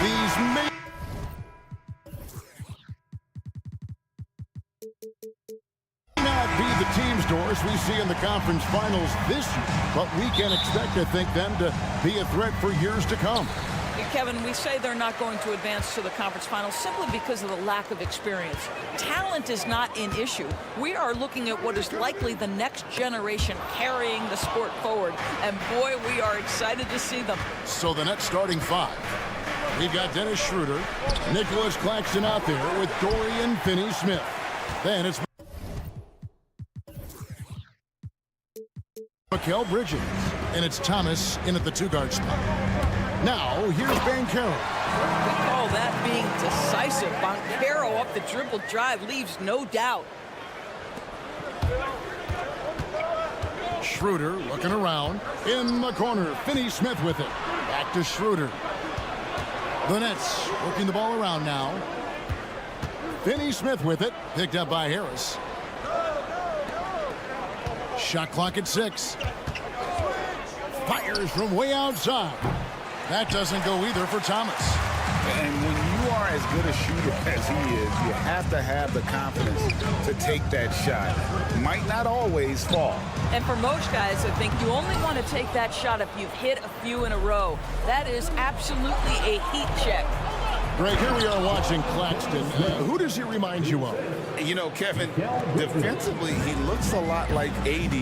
These may not be the team stars we see in the conference finals this year, but we can expect, I think, them to be a threat for years to come. Kevin, we say they're not going to advance to the conference finals simply because of the lack of experience. Talent is not an issue. We are looking at what is likely the next generation carrying the sport forward, and boy, we are excited to see them. So the Nets starting five. We've got Dennis Schroeder, Nicholas Claxton out there with Dorian Finney-Smith. Then it's Mikal Bridges, and it's Thomas in at the two-guard spot. Now, here's Banchero. We call that being decisive. Banchero up the dribble drive leaves no doubt. Schroeder looking around. In the corner, Finney-Smith with it. Back to Schroeder. The Nets working the ball around now. Finney-Smith with it. Picked up by Harris. Shot clock at 6. Fires from way outside. That doesn't go either for Thomas. And when you are as good a shooter as he is, you have to have the confidence to take that shot. Might not always fall. And for most guys, I think you only want to take that shot if you've hit a few in a row. That is absolutely a heat check. Greg, here we are watching Claxton. Who does he remind you of? You know, Kevin, defensively, he looks a lot like AD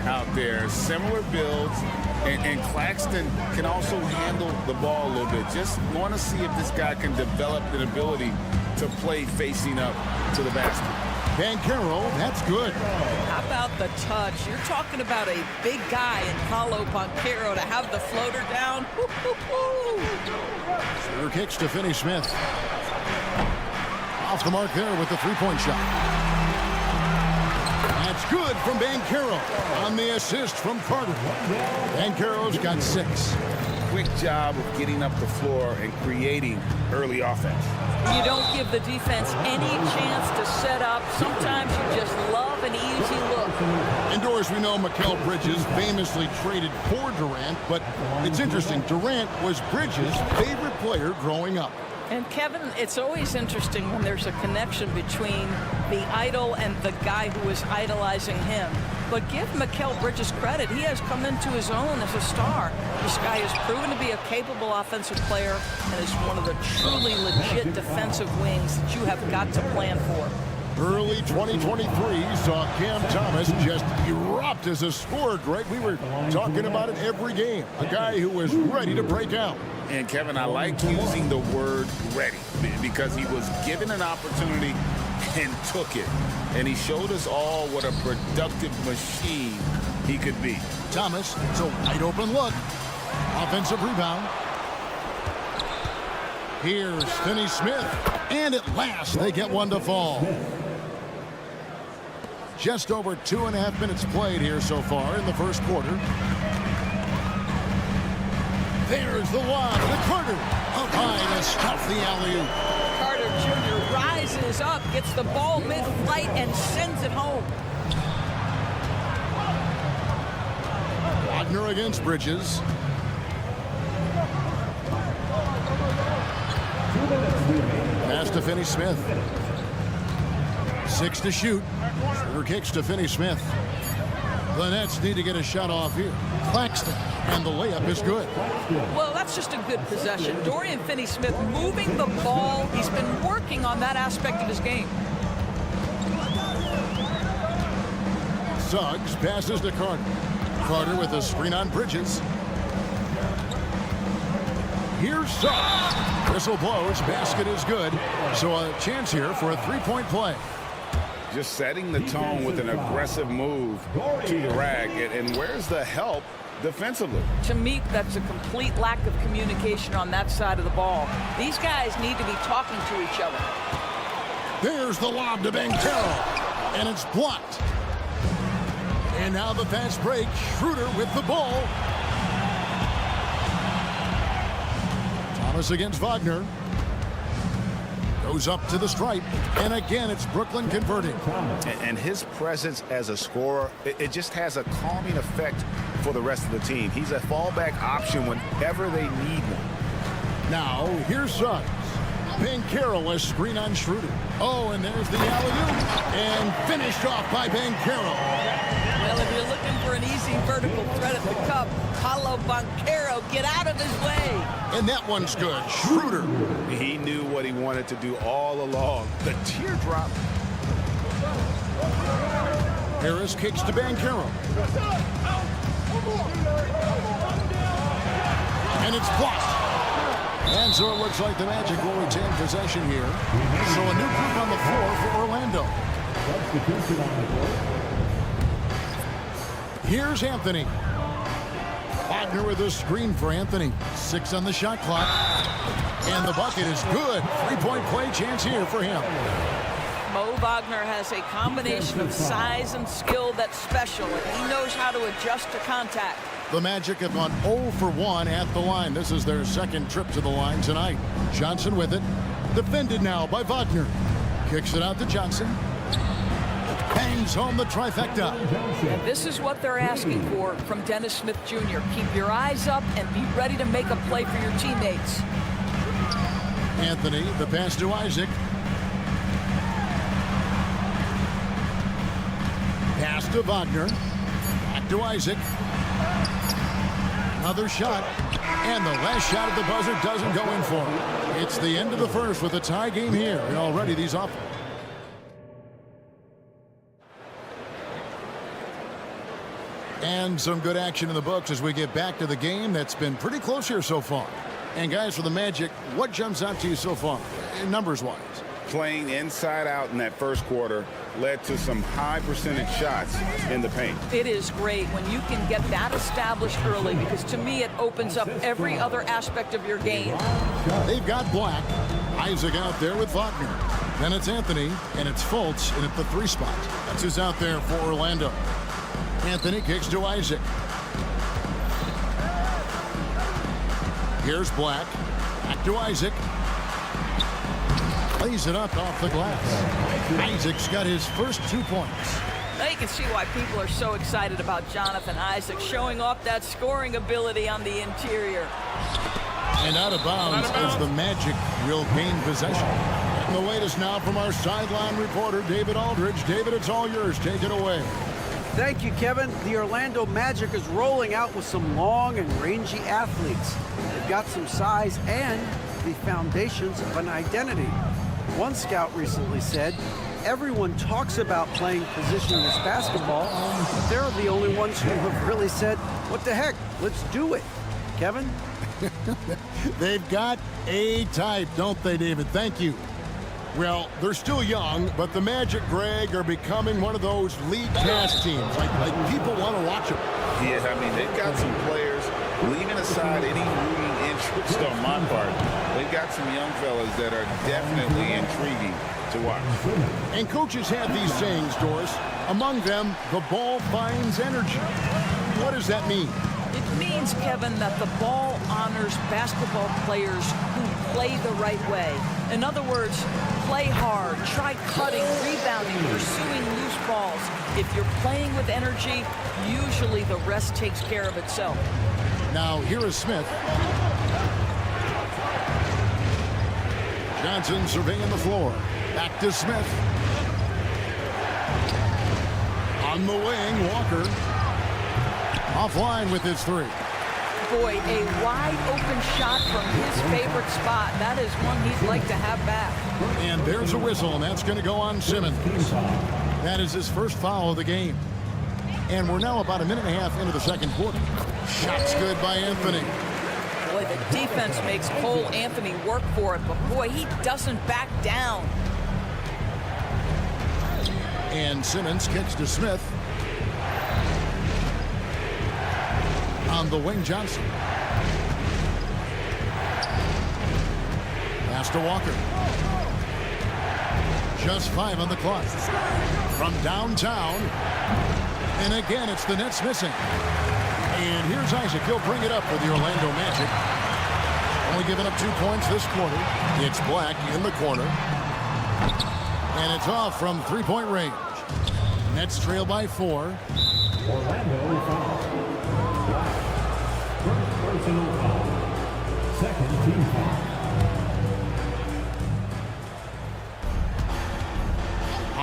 out there. Similar builds. And Claxton can also handle the ball a little bit. Just want to see if this guy can develop an ability to play facing up to the basket. Banchero, that's good. How about the touch? You're talking about a big guy in Paolo Banchero to have the floater down. Schroeder kicks to Finney-Smith. Off the mark there with the three-point shot. That's good from Banchero on the assist from Carter. Banchero's got 6. Quick job of getting up the floor and creating early offense. You don't give the defense any chance to set up. Sometimes you just love an easy look. Indoors, we know Mikal Bridges famously traded for Durant, but it's interesting. Durant was Bridges' favorite player growing up. And Kevin, it's always interesting when there's a connection between the idol and the guy who is idolizing him. But give Mikal Bridges credit. He has come into his own as a star. This guy has proven to be a capable offensive player and is one of the truly legit defensive wings that you have got to plan for. Early 2023 saw Cam Thomas just erupt as a scorer, Greg. We were talking about it every game. A guy who was ready to break out. And, Kevin, I like using the word ready because he was given an opportunity and took it. And he showed us all what a productive machine he could be. Thomas, it's a wide open look. Offensive rebound. Here's Finney-Smith. And at last, they get one to fall. Just over 2.5 minutes played here so far in the first quarter. There's the lob to Carter. Up high to stuff the alley-oop. Carter Jr. rises up, gets the ball mid-flight, and sends it home. Wagner against Bridges. Pass to Finney-Smith. 6 to shoot. Schroeder kicks to Finney-Smith. The Nets need to get a shot off here. Claxton, and the layup is good. Well, that's just a good possession. Dorian Finney-Smith moving the ball. He's been working on that aspect of his game. Suggs passes to Carter. Carter with a screen on Bridges. Here's Suggs. Whistle blows. Basket is good. So a chance here for a three-point play. Just setting the tone with an aggressive move to the rack. And where's the help defensively? To me, that's a complete lack of communication on that side of the ball. These guys need to be talking to each other. There's the lob to Banchero, and it's blocked. And now the fast break. Schroeder with the ball. Thomas against Wagner. Goes up to the stripe, and again it's Brooklyn converting. And his presence as a scorer, it just has a calming effect for the rest of the team. He's a fallback option whenever they need one. Now, here's Suggs. Banchero as screen on Schroeder. Oh, and there's the alley-oop. And finished off by Banchero. Well, if you're looking for an easy vertical threat at the cup, Paolo Banchero, get out of his way. And that one's good. Schroeder. He knew what he wanted to do all along. The teardrop. Harris kicks to Banchero. And it's blocked. And so it looks like the Magic will retain possession here. So a new group on the floor for Orlando. Here's Anthony. Wagner with a screen for Anthony. 6 on the shot clock. And the bucket is good. 3-point play chance here for him. Mo Wagner has a combination of size and skill that's special, and he knows how to adjust to contact. The Magic have gone 0 for 1 at the line. This is their second trip to the line tonight. Johnson with it. Defended now by Wagner. Kicks it out to Johnson. Bangs home the trifecta. And this is what they're asking for from Dennis Smith Jr. Keep your eyes up and be ready to make a play for your teammates. Anthony, the pass to Isaac. Pass to Wagner. Back to Isaac. Another shot, and the last shot at the buzzer doesn't go in for him. It's the end of the first with a tie game here, and already these off. And some good action in the books as we get back to the game that's been pretty close here so far. And guys, for the Magic, what jumps out to you so far, numbers-wise? Playing inside out in that first quarter led to some high percentage shots in the paint. It is great when you can get that established early, because to me it opens up every other aspect of your game. They've got Black. Isaac out there with Wagner. Then it's Anthony, and it's Fultz in at the 3 spot. That's who's out there for Orlando. Anthony kicks to Isaac. Here's Black. Back to Isaac. Lays it up off the glass. Isaac's got his first 2 points. Now you can see why people are so excited about Jonathan Isaac showing off that scoring ability on the interior. And out of bounds as the Magic will gain possession. And the latest now from our sideline reporter, David Aldridge. David, it's all yours. Take it away. Thank you, Kevin. The Orlando Magic is rolling out with some long and rangy athletes. They've got some size and the foundations of an identity. One scout recently said, everyone talks about playing positionless basketball, but they're the only ones who have really said, what the heck, let's do it. Kevin? They've got a type, don't they, David? Thank you. Well, they're still young, but the Magic, Greg, are becoming one of those league pass teams. Like people want to watch them. Yeah, I mean, they've got some players, leaving aside any rooting interest on my part, they've got some young fellas that are definitely intriguing to watch. And coaches have these sayings, Doris. Among them, the ball finds energy. What does that mean? It means, Kevin, that the ball honors basketball players who play the right way. In other words, play hard, try cutting, rebounding, pursuing loose balls. If you're playing with energy, usually the rest takes care of itself. Now, here is Smith. Johnson surveying the floor. Back to Smith. On the wing, Walker. Offline with his 3. Boy, a wide open shot from his favorite spot. That is one he'd like to have back. And there's a whistle, and that's going to go on Simmons. That is his first foul of the game. And we're now about a minute and a half into the second quarter. Shots good by Anthony. Boy, the defense makes Cole Anthony work for it, but boy, he doesn't back down. And Simmons kicks to Smith. On the wing, Johnson. Pass to Walker. Just 5 on the clock. From downtown. And again, it's the Nets missing. And here's Isaac. He'll bring it up for the Orlando Magic. Only giving up 2 points this quarter. It's Black in the corner. That's off from three-point range. Nets trail by 4. Orlando foul. First personal foul. Second team foul.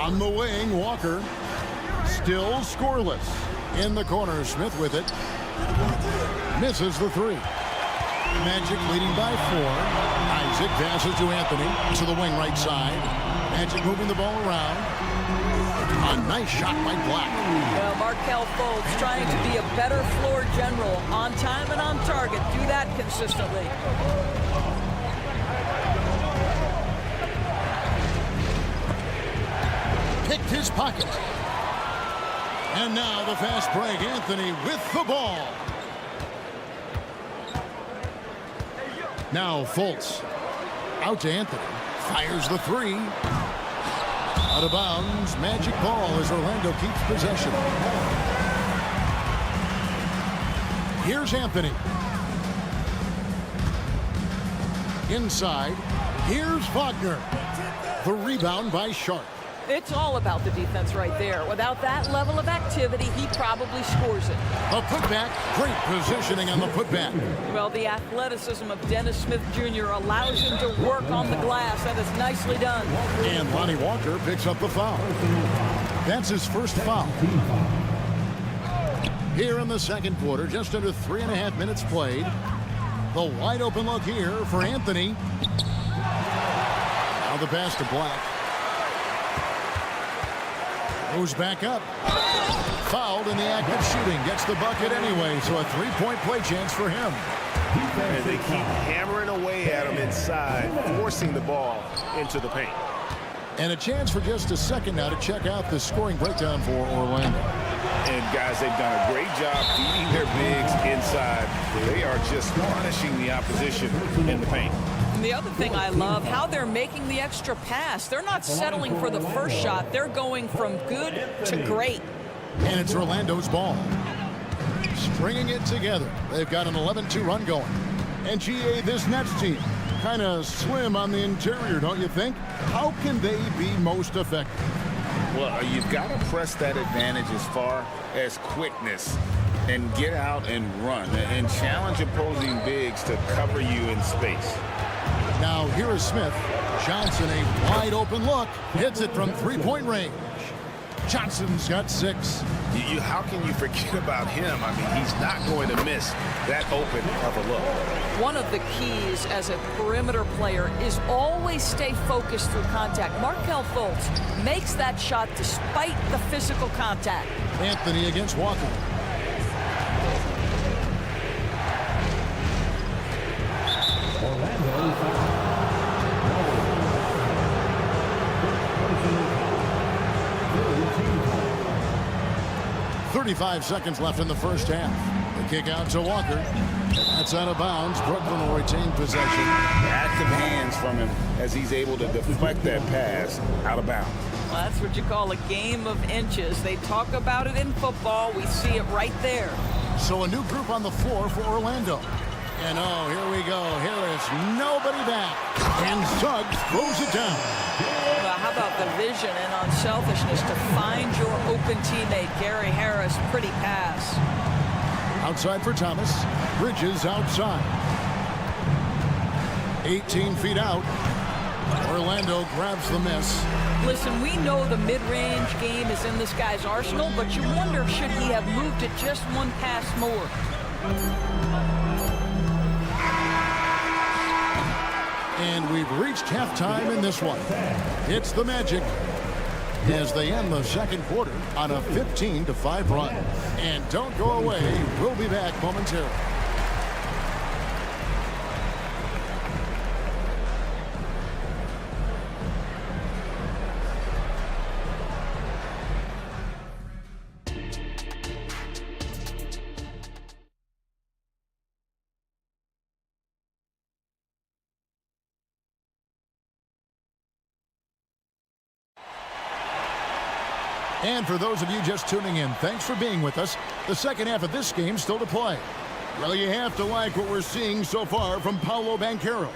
On the wing, Walker. Still scoreless. In the corner, Smith with it. Misses the 3. Magic leading by 4. Isaac passes to Anthony to the wing right side. Magic moving the ball around. A nice shot by Black. Well, Markelle Fultz trying to be a better floor general, on time and on target. Do that consistently. Picked his pocket. And now the fast break. Anthony with the ball. Now Fultz. Out to Anthony. Fires the 3. Out of bounds. Magic ball as Orlando keeps possession. Here's Anthony. Inside. Here's Wagner. The rebound by Sharp. It's all about the defense right there. Without that level of activity, he probably scores it. A putback. Great positioning on the putback. Well, the athleticism of Dennis Smith Jr. allows him to work on the glass. That is nicely done. And Lonnie Walker picks up the foul. That's his first foul. Here in the second quarter, just under 3.5 minutes played. The wide open look here for Anthony. Now the pass to Black. Goes back up. Fouled in the act of shooting. Gets the bucket anyway, so a 3-point play chance for him. And they keep hammering away at him inside, forcing the ball into the paint. And a chance for just a second now to check out the scoring breakdown for Orlando. And guys, they've done a great job feeding their bigs inside. They are just punishing the opposition in the paint. And the other thing I love, how they're making the extra pass. They're not settling for the first shot. They're going from good to great. And it's Orlando's ball. Stringing it together. They've got an 11-2 run going. And GA, this Nets team, kind of slim on the interior, don't you think? How can they be most effective? Well, you've got to press that advantage as far as quickness and get out and run and challenge opposing bigs to cover you in space. Now here is Smith. Johnson, a wide open look. Hits it from three-point range. Johnson's got 6. How can you forget about him? I mean, he's not going to miss that open of a look. One of the keys as a perimeter player is always stay focused through contact. Markelle Fultz makes that shot despite the physical contact. Anthony against Walker. Orlando foul. 35 seconds left in the first half. The kick out to Walker. That's out of bounds. Brooklyn will retain possession. Active hands from him as he's able to deflect that pass out of bounds. Well, that's what you call a game of inches. They talk about it in football. We see it right there. So a new group on the floor for Orlando. And oh, here we go. Here is nobody back. And Suggs throws it down. Well, how about the vision and unselfishness to find your open teammate, Gary Harris? Pretty pass. Outside for Thomas. Bridges outside. 18 feet out. Orlando grabs the miss. Listen, we know the mid-range game is in this guy's arsenal, but you wonder, should he have moved it just one pass more? And we've reached halftime in this one. It's the Magic as they end the second quarter on a 15-5 run. And don't go away. We'll be back momentarily. And for those of you just tuning in, thanks for being with us. The second half of this game still to play. Well, you have to like what we're seeing so far from Paolo Banchero.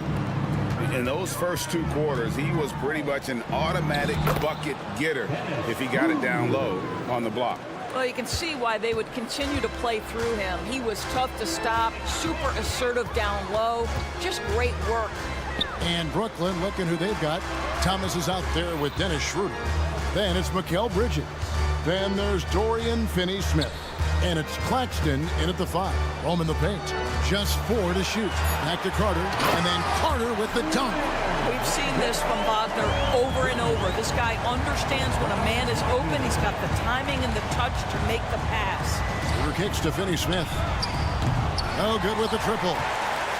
In those first 2 quarters, he was pretty much an automatic bucket getter if he got it down low on the block. Well, you can see why they would continue to play through him. He was tough to stop, super assertive down low, just great work. And Brooklyn looking who they've got. Thomas is out there with Dennis Schroeder. Then it's Mikal Bridges. Then there's Dorian Finney-Smith. And it's Claxton in at the 5. Home in the paint. Just 4 to shoot. Back to Carter. And then Carter with the dunk. We've seen this from Wagner over and over. This guy understands when a man is open. He's got the timing and the touch to make the pass. Schroeder kicks to Finney-Smith. Oh, good with the triple.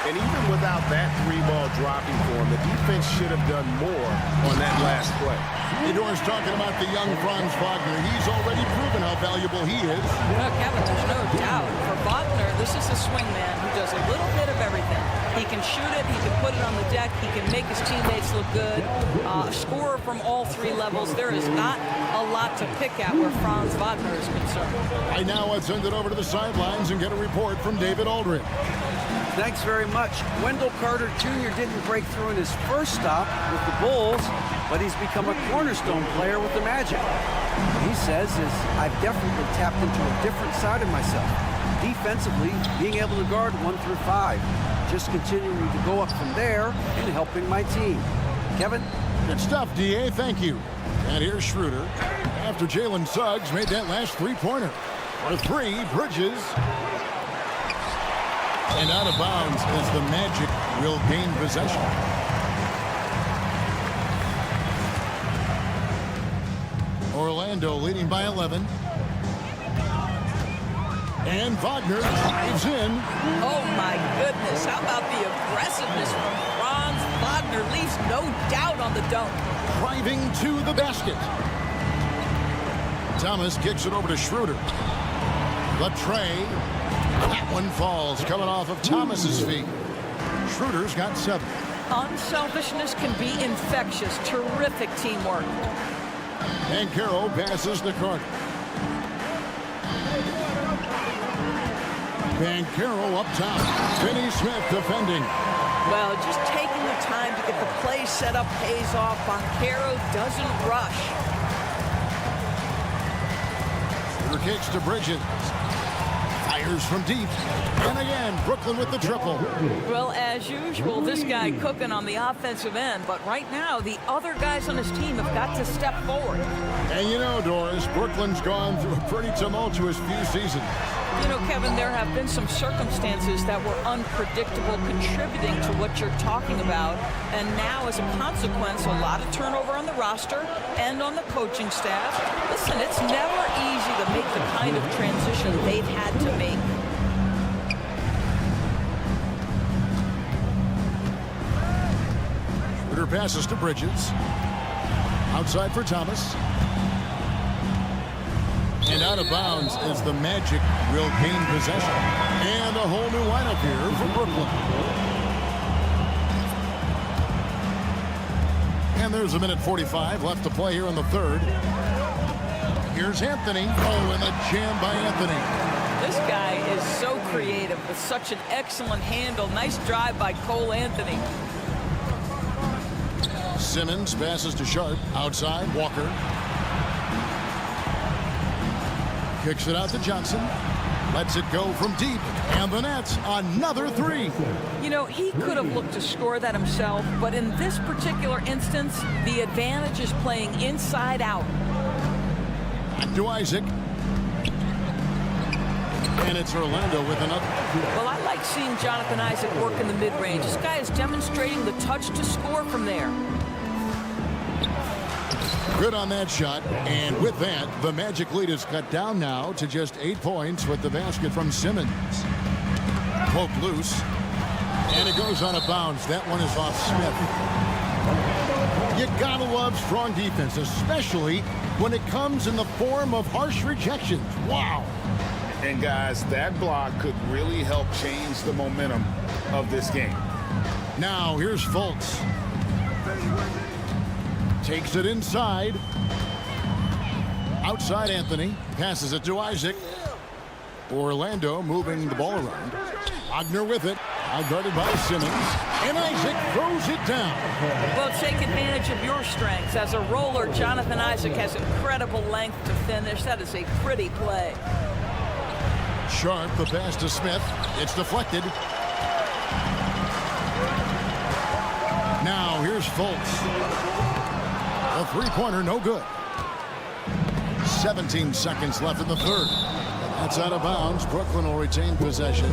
And even without that 3-ball dropping for him, the defense should have done more on that last play. Fedor's talking about the young Franz Wagner. He's already proven how valuable he is. Well, Kevin, there's no doubt. For Wagner, this is a swing man who does a little bit of everything. He can shoot it, he can put it on the deck, he can make his teammates look good. A scorer from all 3 levels. There is not a lot to pick at where Franz Wagner is concerned. Right now, let's send it over to the sidelines and get a report from David Aldridge. Thanks very much. Wendell Carter Jr. didn't break through in his first stop with the Bulls, but he's become a cornerstone player with the Magic. What he says is, I've definitely tapped into a different side of myself. Defensively, being able to guard 1 through 5. Just continuing to go up from there and helping my team. Kevin? Good stuff, D.A. Thank you. And here's Schroeder. After Jalen Suggs made that last 3-pointer. For 3, Bridges. And out of bounds as the Magic will gain possession. Orlando leading by 11. And Wagner drives in. Oh, my goodness. How about the aggressiveness from Franz Wagner? Leaves no doubt on the dunk. Driving to the basket. Thomas kicks it over to Schroeder. The tray. That one falls, coming off of Thomas's feet. Schroeder's got 7. Unselfishness can be infectious. Terrific teamwork. And Carroll passes to Carter. And Carroll up top. Finney-Smith defending. Well, just taking the time to get the play set up pays off. Banchero doesn't rush. Schroeder kicks to Bridges. Fires from deep. And again, Brooklyn with the triple. Well, as usual, this guy cooking on the offensive end. But right now, the other guys on his team have got to step forward. And you know, Doris, Brooklyn's gone through a pretty tumultuous few seasons. You know, Kevin, there have been some circumstances that were unpredictable contributing to what you're talking about. And now, as a consequence, a lot of turnover on the roster and on the coaching staff. Listen, it's never easy to make the kind of transition they've had to make. Schroeder passes to Bridges. Outside for Thomas. And out of bounds as the Magic will gain possession. And a whole new lineup here for Brooklyn. And there's a minute 45 left to play here in the 3rd. Here's Anthony. Oh, and a jam by Anthony. This guy is so creative with such an excellent handle. Nice drive by Cole Anthony. Simmons passes to Sharp. Outside, Walker. Kicks it out to Johnson. Lets it go from deep. And the Nets, another 3. You know, he could have looked to score that himself, but in this particular instance, the advantage is playing inside out. Back to Isaac. And it's Orlando with another. Well, I like seeing Jonathan Isaac work in the mid-range. This guy is demonstrating the touch to score from there. Good on that shot, and with that, the Magic lead is cut down now to just 8 points with the basket from Simmons. Poke loose, and it goes on a bounce. That one is off Smith. You gotta love strong defense, especially when it comes in the form of harsh rejections. Wow. And guys, that block could really help change the momentum of this game. Now, here's Fultz. Takes it inside. Outside Anthony. Passes it to Isaac. Orlando moving the ball around. Wagner with it. Outguarded by Simmons. And Isaac throws it down. Well, take advantage of your strengths. As a roller, Jonathan Isaac has incredible length to finish. That is a pretty play. Sharp, the pass to Smith. It's deflected. Now here's Fultz. A three-pointer, no good. 17 seconds left in the third. That's out of bounds. Brooklyn will retain possession.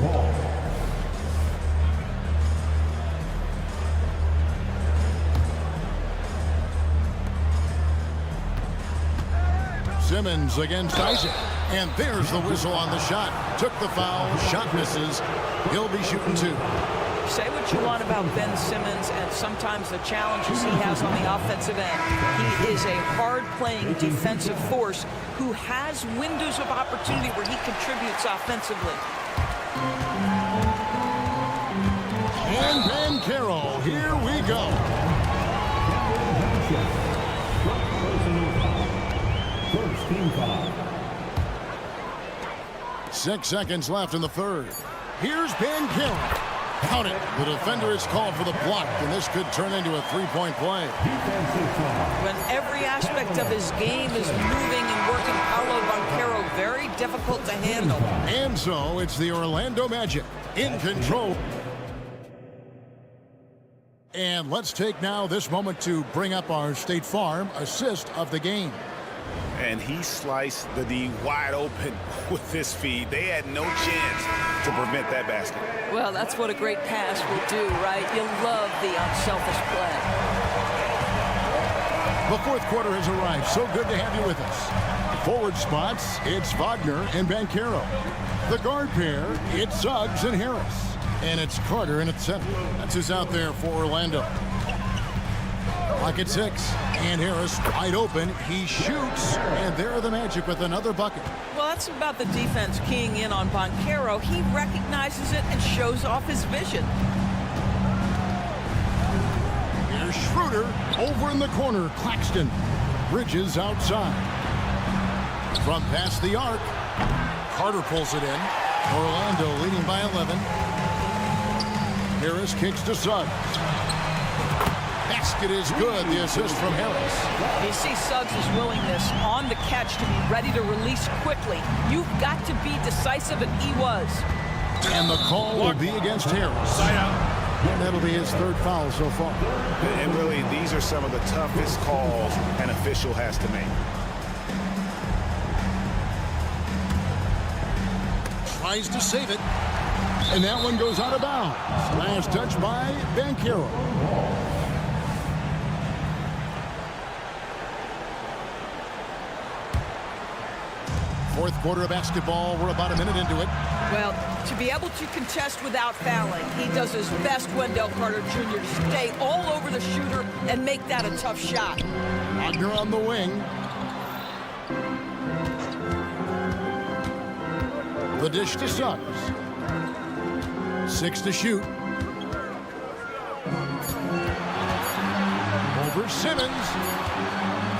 Simmons against Isaac. And there's the whistle on the shot. Took the foul. Shot misses. He'll be shooting two. Say what you want about Ben Simmons and sometimes the challenges he has on the offensive end. He is a hard-playing defensive force who has windows of opportunity where he contributes offensively. And Banchero, here we go. First team foul. 6 seconds left in the third. Here's Banchero. Count it. The defender is called for the block, and this could turn into a three-point play. When every aspect of his game is moving and working, Paolo Banchero very difficult to handle. And so it's the Orlando Magic in control. And let's take now this moment to bring up our State Farm assist of the game. And he sliced the D wide open with this feed. They had no chance to prevent that basket. Well, that's what a great pass will do, right? You love the unselfish play. The fourth quarter has arrived. So good to have you with us. Forward spots, it's Wagner and Banchero. The guard pair, it's Suggs and Harris. And it's Carter in at center. That's who's out there for Orlando. Clock at 6. And Harris wide open. He shoots. And there are the Magic with another bucket. Well, that's about the defense keying in on Banchero. He recognizes it and shows off his vision. Here's Schroeder over in the corner. Claxton. Bridges outside. From past the arc. Carter pulls it in. Orlando leading by 11. Harris kicks to Suggs. Basket is good. The assist from Harris. You see Suggs' willingness on the catch to be ready to release quickly. You've got to be decisive, and he was. And the call will be against Harris. Side out. And that'll be his third foul so far. And really, these are some of the toughest calls an official has to make. Tries to save it. And that one goes out of bounds. Last touch by Banchero. Fourth quarter of basketball. We're about a minute into it. Well, to be able to contest without fouling, he does his best, Wendell Carter Jr., to stay all over the shooter and make that a tough shot. Wagner on the wing. The dish to Suggs. 6 to shoot. Over Simmons.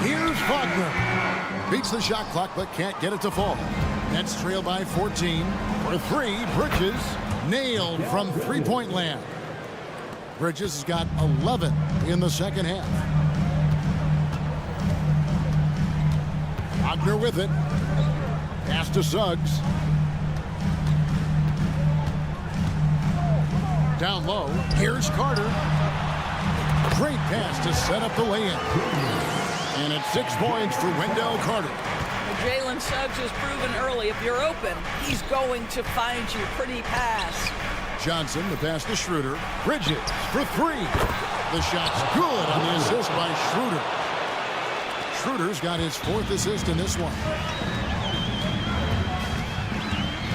Here's Wagner. Beats the shot clock, but can't get it to fall. Nets trail by 14. For three, Bridges nailed from three-point land. Bridges has got 11 in the second half. Wagner with it. Pass to Suggs. Down low. Here's Carter. Great pass to set up the lay-in. And it's 6 points for Wendell Carter. Jalen Suggs has proven early, if you're open, he's going to find you. Pretty pass. Johnson, the pass to Schroeder. Bridges for 3. The shot's good on the assist by Schroeder. Schroeder's got his 4th assist in this one.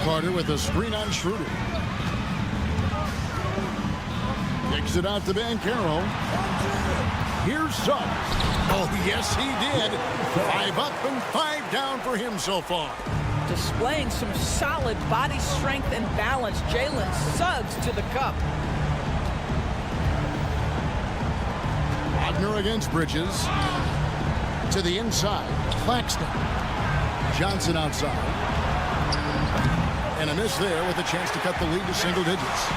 Carter with a screen on Schroeder. Kicks it out to Banchero. Here's Suggs. Oh, yes, he did. 5 up and 5 down for him so far. Displaying some solid body strength and balance. Jalen Suggs to the cup. Wagner against Bridges. To the inside. Claxton. Johnson outside. And a miss there with a chance to cut the lead to single digits.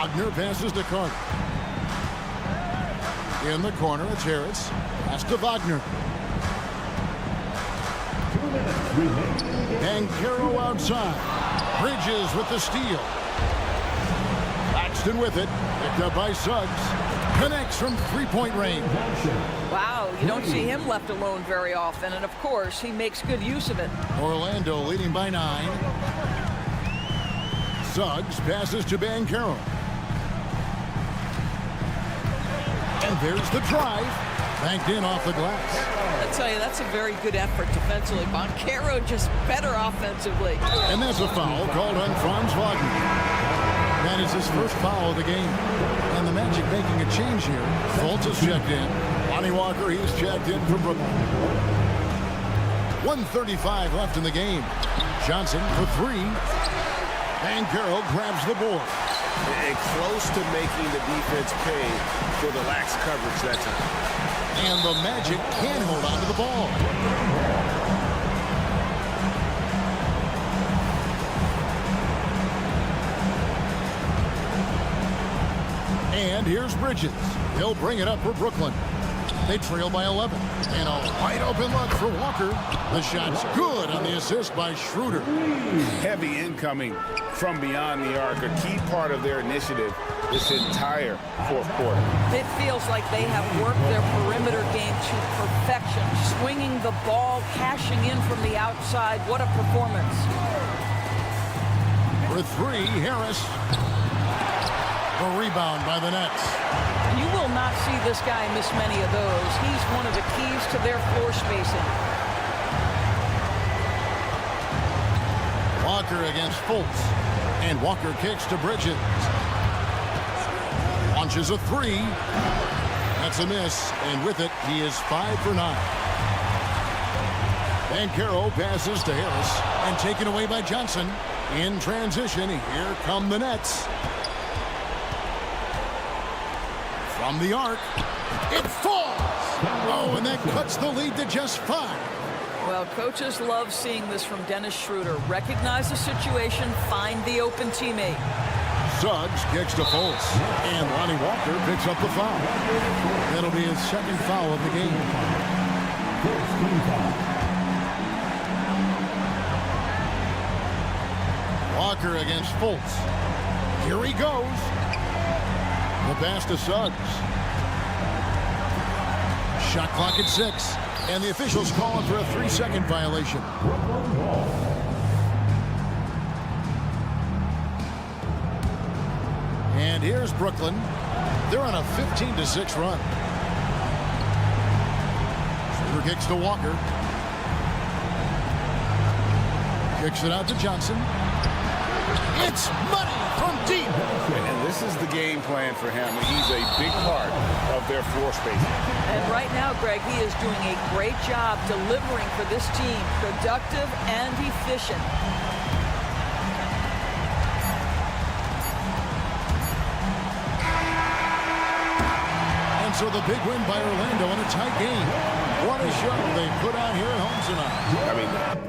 Wagner passes to Carter. In the corner, it's Harris. Pass to Wagner. 2 minutes remaining. And Carroll outside. Bridges with the steal. Claxton with it. Picked up by Suggs. Connects from three-point range. Wow, you don't see him left alone very often, and of course, he makes good use of it. Orlando leading by 9. Suggs passes to Banchero. And there's the drive. Banked in off the glass. I tell you, that's a very good effort defensively. Banchero just better offensively. And that's a foul called on Franz Wagner. That is his first foul of the game. And the Magic making a change here. Fultz is checked in. Lonnie Walker, he's checked in for Brooklyn. 1:35 left in the game. Johnson for 3. Banchero grabs the board. And close to making the defense pay for the lax coverage that time. And the Magic can hold on to the ball. And here's Bridges. He'll bring it up for Brooklyn. They trail by 11. And a wide open look for Walker. The shot's good on the assist by Schroeder. Heavy incoming from beyond the arc, a key part of their initiative this entire fourth quarter. It feels like they have worked their perimeter game to perfection, swinging the ball, cashing in from the outside. What a performance. For 3, Harris. A rebound by the Nets. You will not see this guy miss many of those. He's one of the keys to their floor spacing. Walker against Fultz. And Walker kicks to Bridges. Launches a 3. That's a miss. And with it, he is 5 for 9. Banchero passes to Harris. And taken away by Johnson. In transition, here come the Nets. From the arc. It falls. Oh, and that cuts the lead to just 5. Well, coaches love seeing this from Dennis Schroeder. Recognize the situation, find the open teammate. Suggs kicks to Fultz. And Lonnie Walker picks up the foul. That'll be his second foul of the game. First team foul. Walker against Fultz. Here he goes. The pass to Suggs. Shot clock at 6. And the officials calling for a 3-second violation. And here's Brooklyn. They're on a 15-6 run. Schroeder kicks to Walker. Kicks it out to Johnson. It's money from deep. And this is the game plan for him. He's a big part of their floor spacing. And right now, Greg, he is doing a great job delivering for this team. Productive and efficient. And so the big win by Orlando in a tight game. What a show they put on here at home tonight. I mean,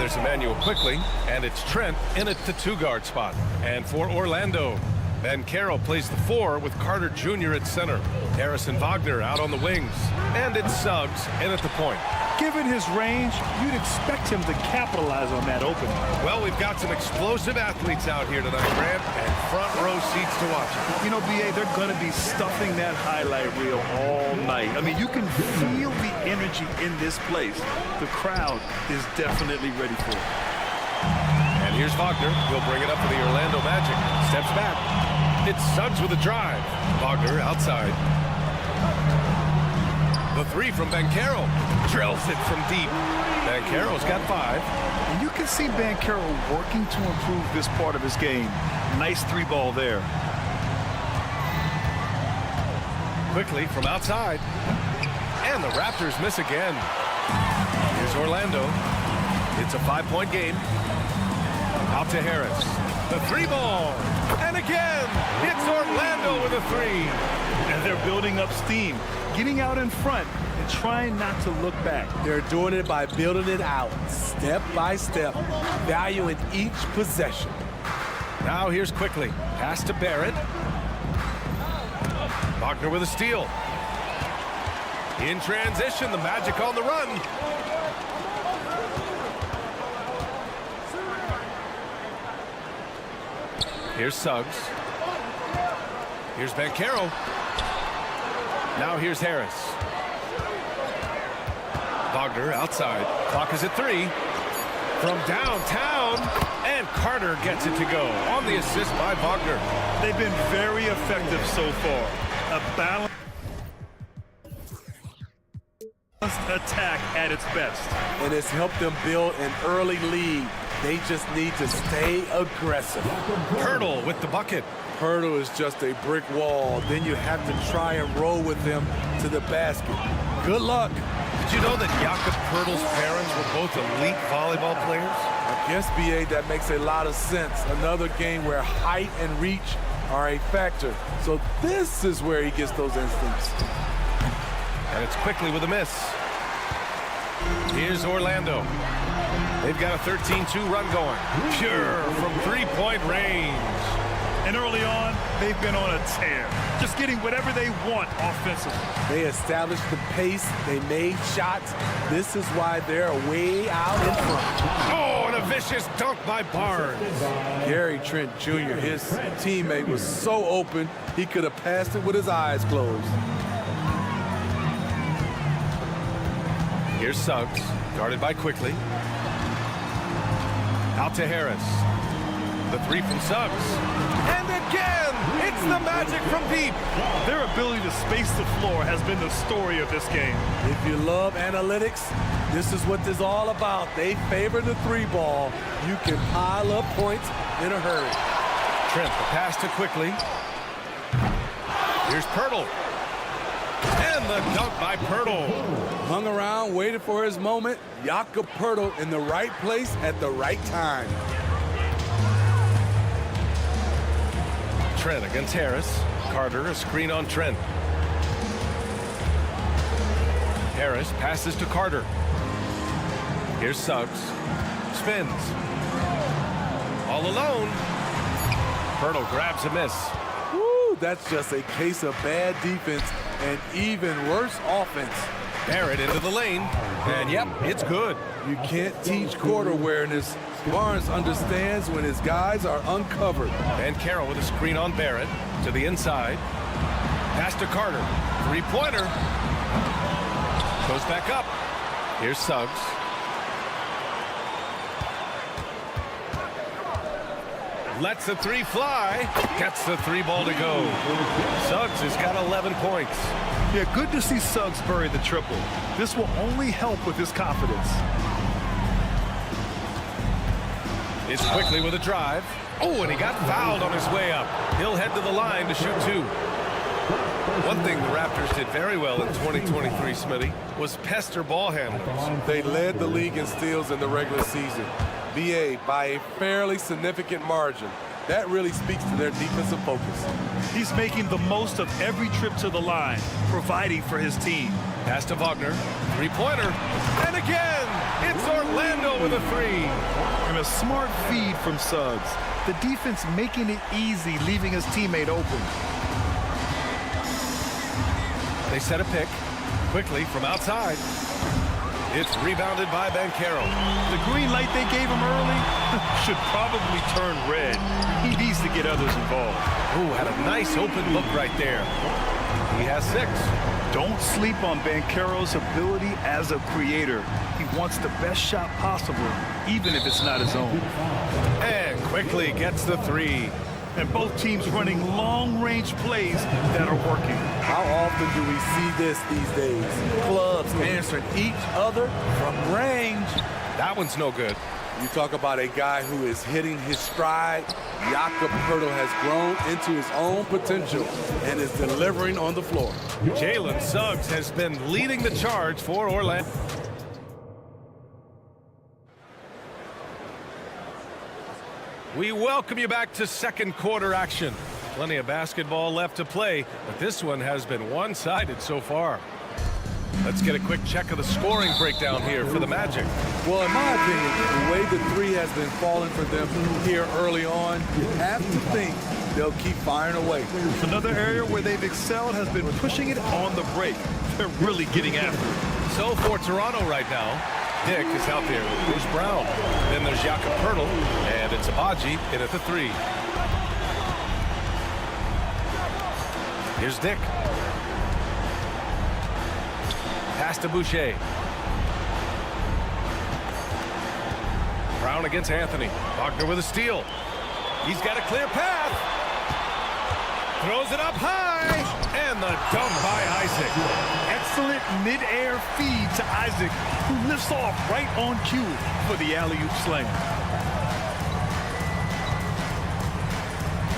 There's Emmanuel quickly, and it's Trent in at the 2-guard spot. And for Orlando, Banchero plays the 4 with Carter Jr. at center. Harrison Wagner out on the wings. And it's Suggs in at the point. Given his range, you'd expect him to capitalize on that opening. Well, we've got some explosive athletes out here tonight, Grant, and front row seats to watch it. You know, B.A., they're going to be stuffing that highlight reel all night. I mean, you can feel the energy in this place. The crowd is definitely ready for it. And here's Wagner. He'll bring it up for the Orlando Magic. Steps back. It's Suggs with a drive. Wagner outside. The 3 from Banchero. Drills it from deep. Banchero's got 5. And you can see Banchero working to improve this part of his game. Nice 3-ball there. Quickly from outside. And the Raptors miss again. Here's Orlando. It's a 5-point game. Out to Harris. The 3-ball. And again, it's Orlando with a 3. And they're building up steam, getting out in front and trying not to look back. They're doing it by building it out, step by step, valuing each possession. Now here's quickly. Pass to Barrett. Wagner with a steal. In transition, the Magic on the run. Here's Suggs. Here's Banchero. Now here's Harris. Wagner outside. Clock is at 3. From downtown, and Carter gets it to go on the assist by Wagner. They've been very effective so far. A balanced attack at its best. And it's helped them build an early lead. They just need to stay aggressive. Hurdle with the bucket. Hurdle is just a brick wall. Then you have to try and roll with him to the basket. Good luck. Did you know that Jakob Poeltl's parents were both elite volleyball players? I guess, B.A., that makes a lot of sense. Another game where height and reach are a factor. So this is where he gets those instincts. And it's quickly with a miss. Here's Orlando. They've got a 13-2 run going. Pure from three-point range. And early on, they've been on a tear, just getting whatever they want offensively. They established the pace. They made shots. This is why they're way out in front. Oh, and a vicious dunk by Barnes. Gary Trent Jr., his teammate, was so open, he could have passed it with his eyes closed. Here's Suggs, guarded by Quickly. Out to Harris. The 3 from Suggs. And again, it's the Magic from deep. Their ability to space the floor has been the story of this game. If you love analytics, this is what this is all about. They favor the 3-ball. You can pile up points in a hurry. Trent, the pass to Quickly. Here's Poeltl. And the dunk by Poeltl. Hung around, waited for his moment. Jakob Poeltl in the right place at the right time. Trent against Harris. Carter, a screen on Trent. Harris passes to Carter. Here's Suggs. Spins. All alone. Poeltl grabs a miss. Woo, that's just a case of bad defense and even worse offense. Barrett into the lane. And yep, it's good. You can't teach court awareness. Barnes understands when his guys are uncovered. Banchero with a screen on Barrett to the inside. Pass to Carter. 3-pointer. Goes back up. Here's Suggs. Lets the 3 fly. Gets the 3-ball to go. Suggs has got 11 points. Yeah, good to see Suggs bury the triple. This will only help with his confidence. It's Quickly with a drive. Oh, and he got fouled on his way up. He'll head to the line to shoot 2. One thing the Raptors did very well in 2023, Smitty, was pester ball handlers. They led the league in steals in the regular season. BA by a fairly significant margin. That really speaks to their defensive focus. He's making the most of every trip to the line, providing for his team. Pass to Wagner. 3-pointer. And again, it's Orlando with a 3. And a smart feed from Suggs. The defense making it easy, leaving his teammate open. They set a pick. Quickly from outside. It's rebounded by Banchero. The green light they gave him early should probably turn red. He needs to get others involved. Ooh, had a nice open look right there. He has 6. Don't sleep on Banchero's ability as a creator. He wants the best shot possible, even if it's not his own. And Quickly gets the 3. And both teams running long-range plays that are working. How often do we see this these days? Clubs answering each other from range. That one's no good. You talk about a guy who is hitting his stride. Jakob Poeltl has grown into his own potential and is delivering on the floor. Jalen Suggs has been leading the charge for Orlando. We welcome you back to second quarter action. Plenty of basketball left to play, but this one has been one-sided so far. Let's get a quick check of the scoring breakdown here for the Magic. Well, in my opinion, the way the three has been falling for them here early on, you have to think they'll keep firing away. Another area where they've excelled has been pushing it on the break. They're really getting after it. So for Toronto right now, Dick is out there. There's Brown. Then there's Jakob Poeltl, and it's Abaji in at the 3. Here's Dick. Pass to Boucher. Brown against Anthony. Wagner with a steal. He's got a clear path. Throws it up high. And the dunk by Isaac. Excellent mid-air feed to Isaac, who lifts off right on cue for the alley-oop slam.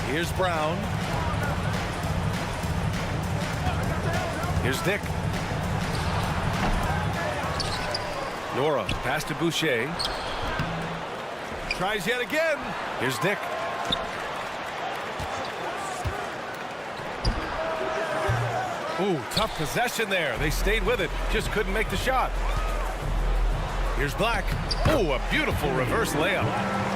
Here's Brown. Here's Dick. Nora, pass to Boucher. Tries yet again. Here's Dick. Ooh, tough possession there. They stayed with it, just couldn't make the shot. Here's Black. Oh, a beautiful reverse layup.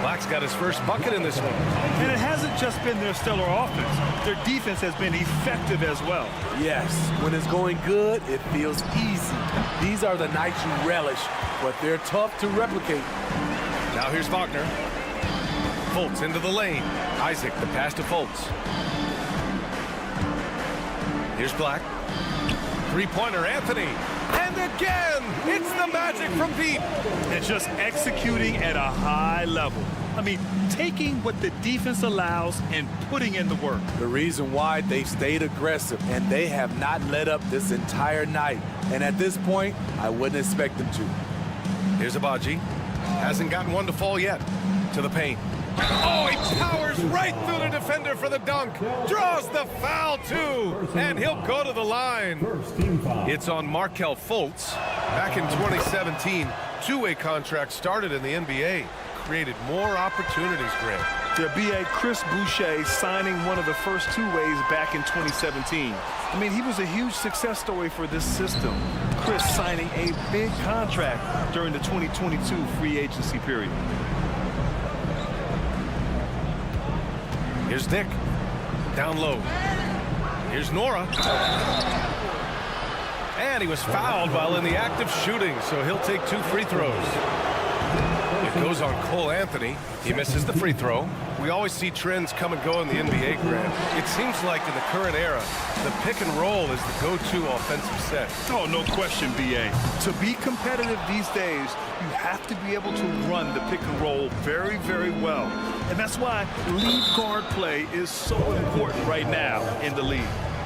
Black's got his first bucket in this one. And it hasn't just been their stellar offense. Their defense has been effective as well. Yes, when it's going good, it feels easy. These are the nights you relish, but they're tough to replicate. Now here's Wagner. Fultz into the lane. Isaac, the pass to Fultz. Here's Black. Three-pointer, Anthony. And again, it's the Magic from deep. And just executing at a high level. I mean, taking what the defense allows and putting in the work. The reason why they've stayed aggressive, and they have not let up this entire night. And at this point, I wouldn't expect them to. Here's Abaji. Hasn't gotten one to fall yet. To the paint. Oh, he powers right through the defender for the dunk. Draws the foul, too. And he'll go to the line. It's on Markelle Fultz. Back in 2017, two-way contract started in the NBA. Created more opportunities, Grant. There'll be a Chris Boucher signing one of the first two-ways back in 2017. I mean, he was a huge success story for this system. Chris signing a big contract during the 2022 free agency period. Here's Dick. Down low. Here's Nora. And he was fouled while in the act of shooting, so he'll take 2 free throws. It goes on Cole Anthony. He misses the free throw. We always see trends come and go in the NBA, Grant. It seems like in the current era, the pick and roll is the go-to offensive set. Oh, no question, B.A. To be competitive these days, you have to be able to run the pick and roll very, very well. And that's why lead guard play is so important right now in the league.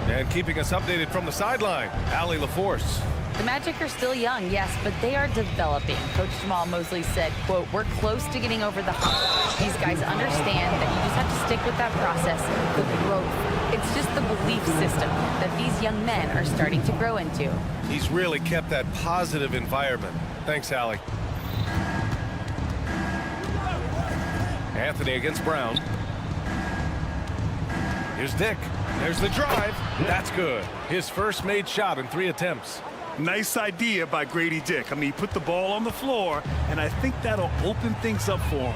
And keeping us updated from the sideline, Allie LaForce. The Magic are still young, yes, but they are developing. Coach Jamal Mosley said, quote, "We're close to getting over the hump. These guys understand that you just have to stick with that process, the growth. It's just the belief system that these young men are starting to grow into." He's really kept that positive environment. Thanks, Allie. Anthony against Brown. Here's Dick. There's the drive. That's good. His first made shot in 3 attempts. Nice idea by Grady Dick. I mean, he put the ball on the floor, and I think that'll open things up for him.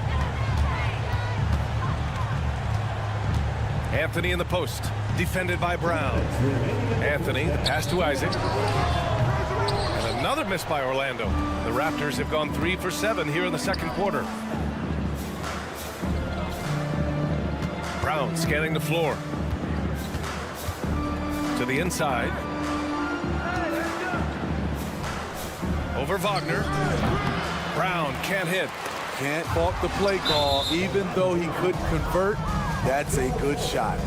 Anthony in the post, defended by Brown. Anthony, the pass to Isaac. And another miss by Orlando. The Raptors have gone 3 for 7 here in the second quarter. Brown scanning the floor. To the inside. Over Wagner. Brown can't hit. Can't fault the play call. Even though he couldn't convert, that's a good shot.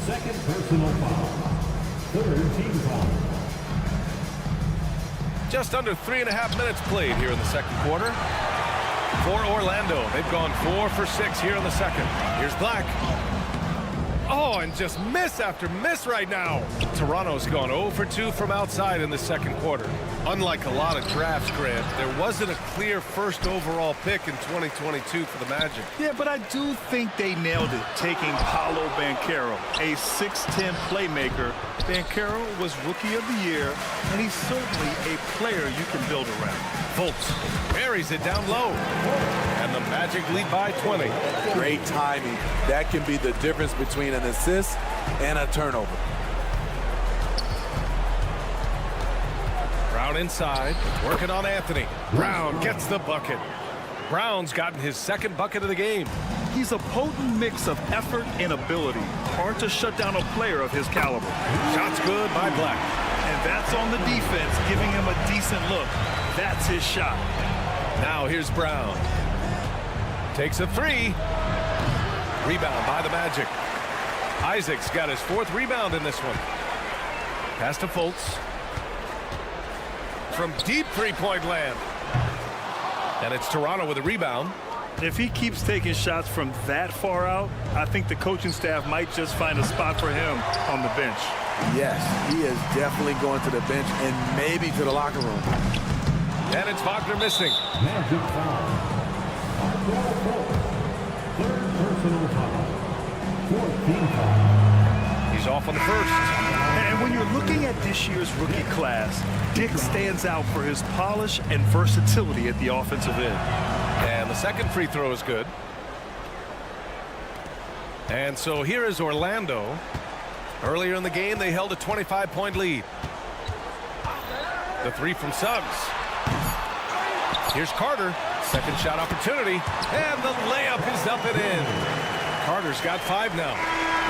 Second personal foul. Third team foul. Just under 3.5 minutes played here in the second quarter. For Orlando, they've gone 4 for 6 here in the second. Here's Black. Oh, and just miss after miss right now. Toronto's gone 0 for 2 from outside in the second quarter. Unlike a lot of drafts, Grant, there wasn't a clear first overall pick in 2022 for the Magic. Yeah, but I do think they nailed it, taking Paolo Banchero, a 6'10 playmaker. Banchero was Rookie of the Year, and he's certainly a player you can build around. Fultz buries it down low, and the Magic lead by 20. Great timing. That can be the difference between an assist and a turnover. Brown inside, working on Anthony. Brown gets the bucket. Brown's gotten his second bucket of the game. He's a potent mix of effort and ability. Hard to shut down a player of his caliber. Shot's good by Black. And that's on the defense, giving him a decent look. That's his shot. Now here's Brown. Takes a three. Rebound by the Magic. Isaac's got his fourth rebound in this one. Pass to Fultz. From deep three-point land. And it's Toronto with a rebound. If he keeps taking shots from that far out, I think the coaching staff might just find a spot for him on the bench. Yes, he is definitely going to the bench and maybe to the locker room. And it's Wagner missing. Magic foul. Third personal foul. 14 foul. He's off on the first. And when you're looking at this year's rookie class, Dick stands out for his polish and versatility at the offensive end. And the second free throw is good. And so here is Orlando. Earlier in the game, they held a 25-point lead. The three from Suggs. Here's Carter. Second shot opportunity. And the layup is up and in. Carter's got 5 now.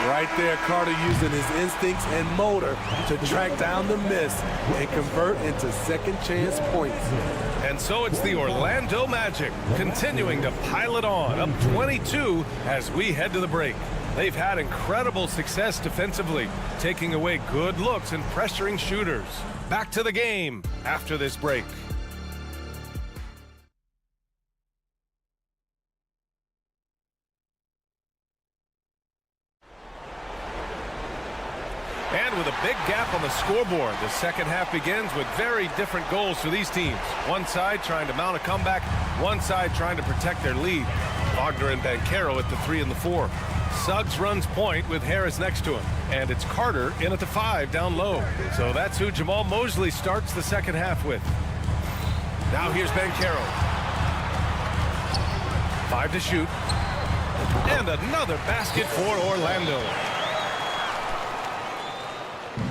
Right there, Carter using his instincts and motor to track down the miss and convert into second chance points. And so it's the Orlando Magic continuing to pile it on, up 22 as we head to the break. They've had incredible success defensively, taking away good looks and pressuring shooters. Back to the game after this break. And with a big gap on the scoreboard, the second half begins with very different goals for these teams. One side trying to mount a comeback, one side trying to protect their lead. Wagner and Banchero at the 3 and the 4. Suggs runs point with Harris next to him. And it's Carter in at the 5 down low. So that's who Jamal Mosley starts the second half with. Now here's Banchero. 5 to shoot. And another basket for Orlando.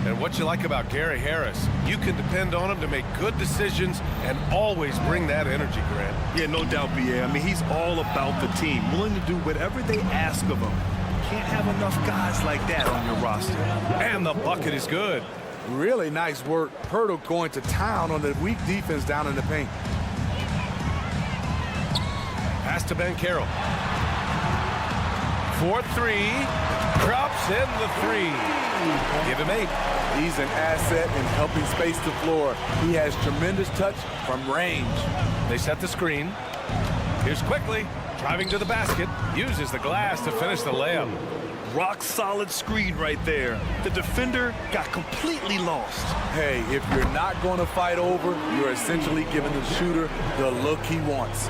And what you like about Gary Harris, you can depend on him to make good decisions and always bring that energy, Grant. Yeah, no doubt, B.A. I mean, he's all about the team, willing to do whatever they ask of him. Can't have enough guys like that on your roster. And the bucket is good. Really nice work. Pirtle going to town on the weak defense down in the paint. Pass to Banchero. 4-3. Drops in the 3. Give him 8. He's an asset in helping space the floor. He has tremendous touch from range. They set the screen. Here's Quickly. Driving to the basket. Uses the glass to finish the layup. Rock solid screen right there. The defender got completely lost. Hey, if you're not going to fight over, you're essentially giving the shooter the look he wants.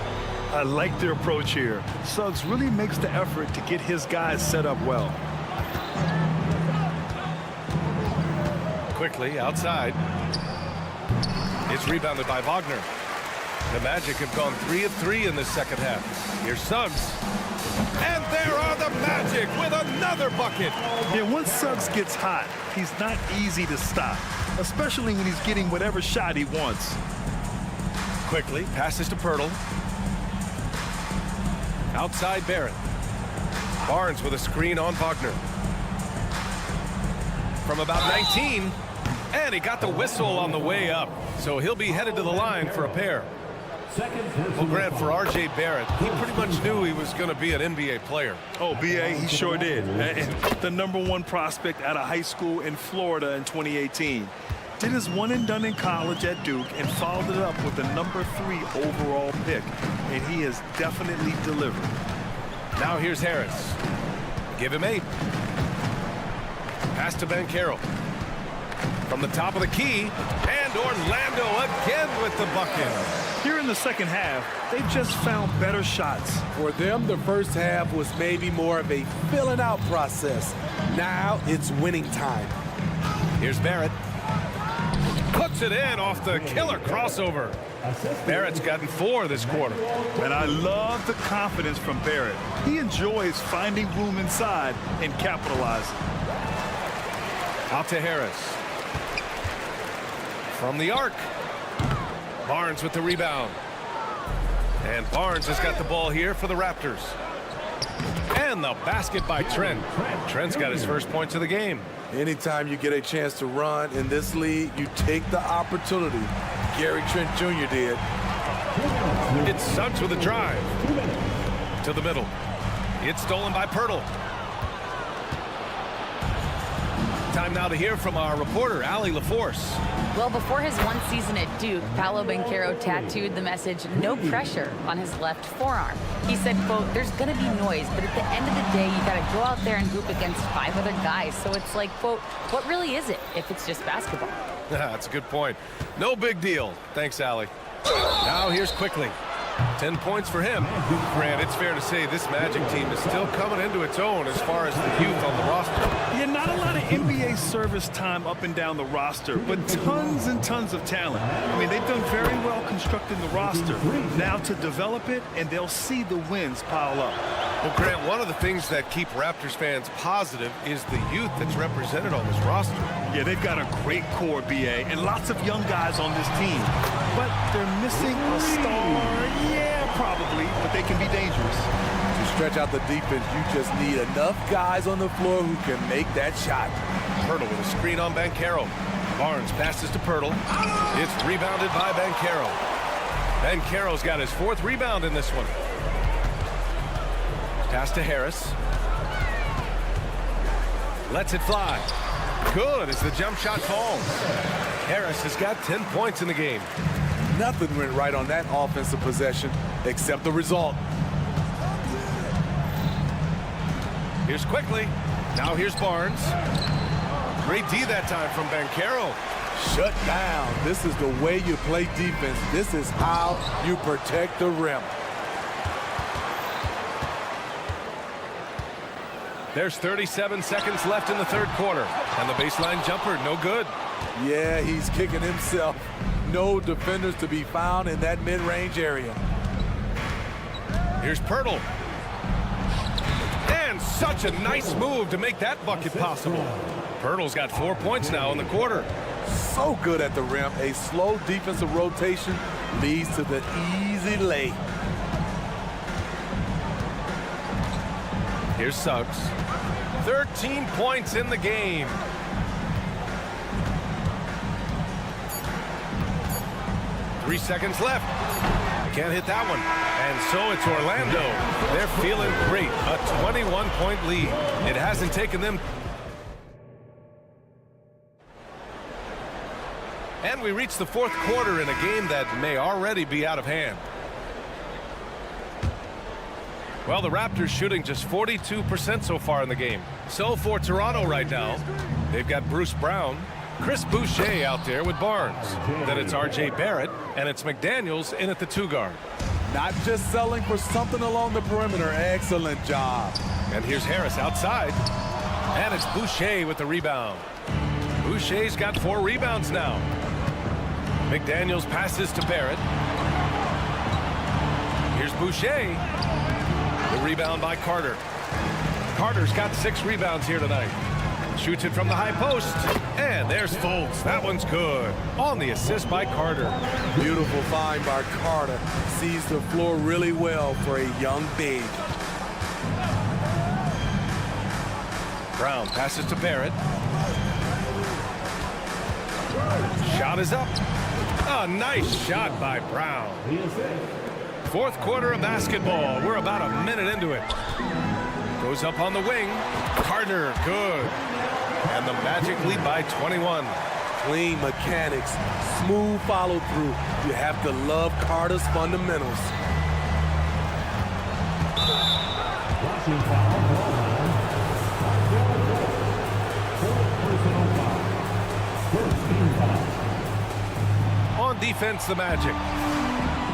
I like their approach here. Suggs really makes the effort to get his guys set up well. Quickly outside. It's rebounded by Wagner. The Magic have gone 3 of 3 in this second half. Here's Suggs. And there are the Magic with another bucket. Yeah, once Suggs gets hot, he's not easy to stop, especially when he's getting whatever shot he wants. Quickly passes to Pirtle. Outside Barrett. Barnes with a screen on Wagner. From about 19. And he got the whistle on the way up. So he'll be headed to the line for a pair. Well, Grant, for R.J. Barrett, he pretty much knew he was going to be an NBA player. Oh, B.A., he sure did. And the #1 prospect out of high school in Florida in 2018. Did his one and done in college at Duke and followed it up with the #3 overall pick. And he has definitely delivered. Now here's Harris. Give him 8. Pass to Banchero. From the top of the key, and Orlando again with the bucket. Here in the second half, they've just found better shots. For them, the first half was maybe more of a filling out process. Now it's winning time. Here's Barrett. Puts it in off the killer crossover. Barrett's gotten 4 this quarter. And I love the confidence from Barrett. He enjoys finding room inside and capitalizing. Out to Harris. From the arc. Barnes with the rebound. And Barnes has got the ball here for the Raptors. And the basket by Trent. Trent's got his first points of the game. Anytime you get a chance to run in this league, you take the opportunity. Gary Trent Jr. did. It's Suggs with a drive. To the middle. It's stolen by Pirtle. Time now to hear from our reporter, Allie LaForce. Well, before his one season at Duke, Paolo Banchero tattooed the message, "No pressure," on his left forearm. He said, quote, "There's going to be noise, but at the end of the day, you got to go out there and hoop against 5 other guys. So it's like, quote, what really is it if it's just basketball?" That's a good point. No big deal. Thanks, Allie. Now here's Quickly. 10 points for him. Grant, it's fair to say this Magic team is still coming into its own as far as the youth on the roster. Yeah, not a lot of NBA service time up and down the roster, but tons and tons of talent. I mean, they've done very well constructing the roster. Now to develop it, and they'll see the wins pile up. Well, Grant, one of the things that keep Raptors fans positive is the youth that's represented on this roster. Yeah, they've got a great core, BA, and lots of young guys on this team. But they're missing a star. Yeah, probably, but they can be dangerous. To stretch out the defense, you just need enough guys on the floor who can make that shot. Pirtle with a screen on Banchero. Barnes passes to Pirtle. It's rebounded by Banchero. Banchero's got his 4th rebound in this one. Pass to Harris. Lets it fly. Good as the jump shot falls. Harris has got 10 points in the game. Nothing went right on that offensive possession except the result. Here's Quickly. Now here's Barnes. Great D that time from Banchero. Shut down. This is the way you play defense. This is how you protect the rim. There's 37 seconds left in the 3rd quarter. And the baseline jumper, no good. Yeah, he's kicking himself. No defenders to be found in that mid-range area. Here's Pirtle. And such a nice move to make that bucket possible. Pirtle's got 4 points now in the quarter. So good at the rim. A slow defensive rotation leads to the easy lay. Here's Suggs. 13 points in the game. Three seconds left. Can't hit that one. And so it's Orlando. They're feeling great. A 21-point lead. It hasn't taken them. And we reach the 4th quarter in a game that may already be out of hand. Well, the Raptors shooting just 42% so far in the game. So for Toronto right now, they've got Bruce Brown, Chris Boucher out there with Barnes. Then it's R.J. Barrett, and it's McDaniels in at the 2 guard. Not just selling for something along the perimeter. Excellent job. And here's Harris outside. And it's Boucher with the rebound. Boucher's got 4 rebounds now. McDaniels passes to Barrett. Here's Boucher. The rebound by Carter. Carter's got 6 rebounds here tonight. Shoots it from the high post. And there's Fultz. That one's good. On the assist by Carter. Beautiful find by Carter. Sees the floor really well for a young big. Brown passes to Barrett. Shot is up. A nice shot by Brown. 4th quarter of basketball. We're about a minute into it. Goes up on the wing. Carter, good. And the Magic lead by 21. Clean mechanics, smooth follow through. You have to love Carter's fundamentals. On defense, the Magic.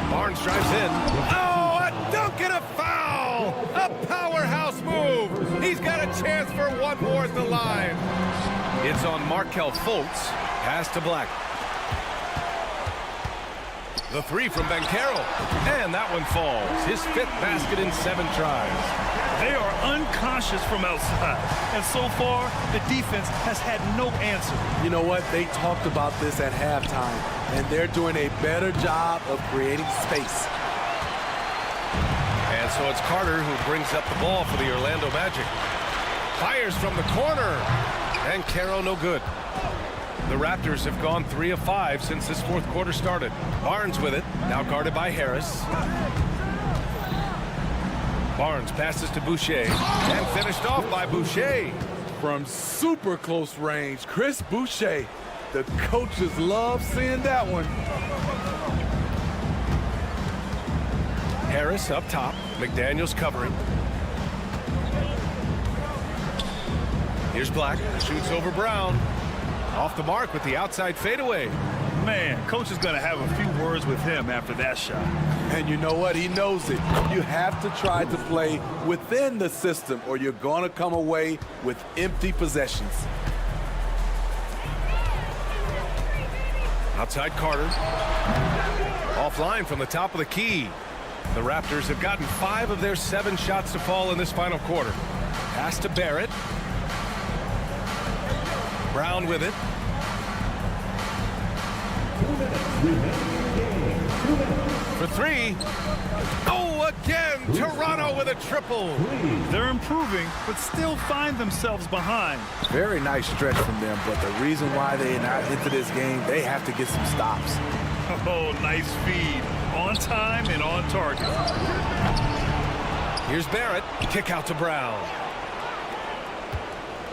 Barnes drives in. Oh, a dunk and a foul! A powerhouse move! He's got a chance for one more at the line. It's on Markelle Fultz. Pass to Black. The three from Banchero. And that one falls. His 5th basket in 7 tries. They are unconscious from outside. And so far, the defense has had no answer. You know what? They talked about this at halftime, and they're doing a better job of creating space. And so it's Carter who brings up the ball for the Orlando Magic. Fires from the corner. And Caro no good. The Raptors have gone 3 of 5 since this 4th quarter started. Barnes with it, now guarded by Harris. Barnes passes to Boucher, and finished off by Boucher. From super close range, Chris Boucher. The coaches love seeing that one. Harris up top, McDaniels covering. Here's Black, shoots over Brown. Off the mark with the outside fadeaway. Man, coach is going to have a few words with him after that shot. And you know what? He knows it. You have to try to play within the system or you're going to come away with empty possessions. Outside Carter. Offline from the top of the key. The Raptors have gotten 5 of their 7 shots to fall in this final quarter. Pass to Barrett. Brown with it. For 3. Oh, again, Toronto with a triple. They're improving, but still find themselves behind. Very nice stretch from them, but the reason why they are not into this game, they have to get some stops. Oh, nice feed. On time and on target. Here's Barrett. Kick out to Brown.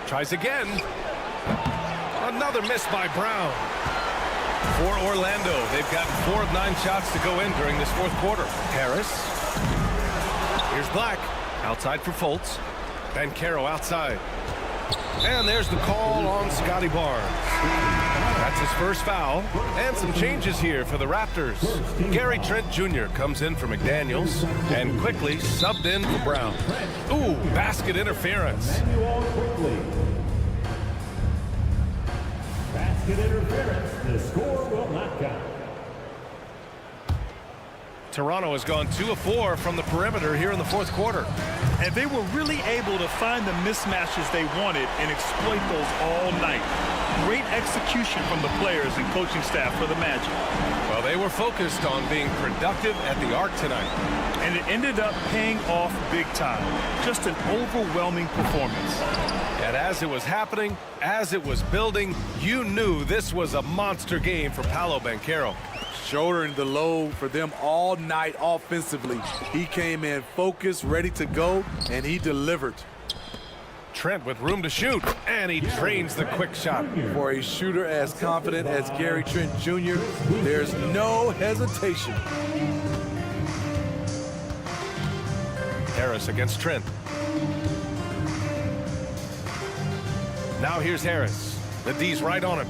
Tries again. Another miss by Brown. For Orlando, they've gotten 4 of 9 shots to go in during this 4th quarter. Harris. Here's Black. Outside for Fultz. Banchero outside. And there's the call on Scotty Barnes. That's his first foul. And some changes here for the Raptors. Gary Trent Jr. comes in for McDaniels and quickly subbed in for Brown. Ooh, basket interference. Basket interference. The score will not count. Toronto has gone 2 of 4 from the perimeter here in the 4th quarter. And they were really able to find the mismatches they wanted and exploit those all night. Great execution from the players and coaching staff for the Magic. Well, they were focused on being productive at the arc tonight. And it ended up paying off big time. Just an overwhelming performance. And as it was happening, as it was building, you knew this was a monster game for Paolo Banchero. Shouldering the load for them all night offensively. He came in focused, ready to go, and he delivered. Trent with room to shoot, and he drains the quick shot. For a shooter as confident as Gary Trent Jr., there's no hesitation. Harris against Trent. Now here's Harris. The D's right on him.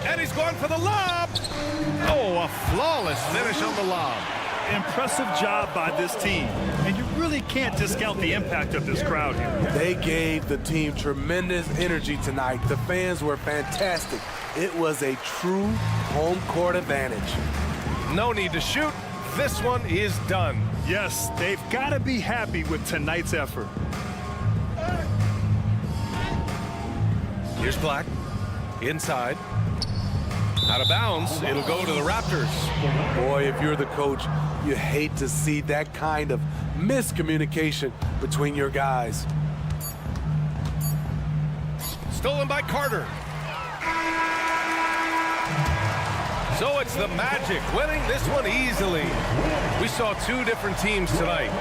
And he's going for the lob. Oh, a flawless finish on the lob. Impressive job by this team. And you really can't discount the impact of this crowd here. They gave the team tremendous energy tonight. The fans were fantastic. It was a true home court advantage. No need to shoot. This one is done. Yes, they've got to be happy with tonight's effort. Here's Black. Inside. Out of bounds. It'll go to the Raptors. Boy, if you're the coach, you hate to see that kind of miscommunication between your guys. Stolen by Carter. So it's the Magic winning this one easily. We saw 2 different teams tonight.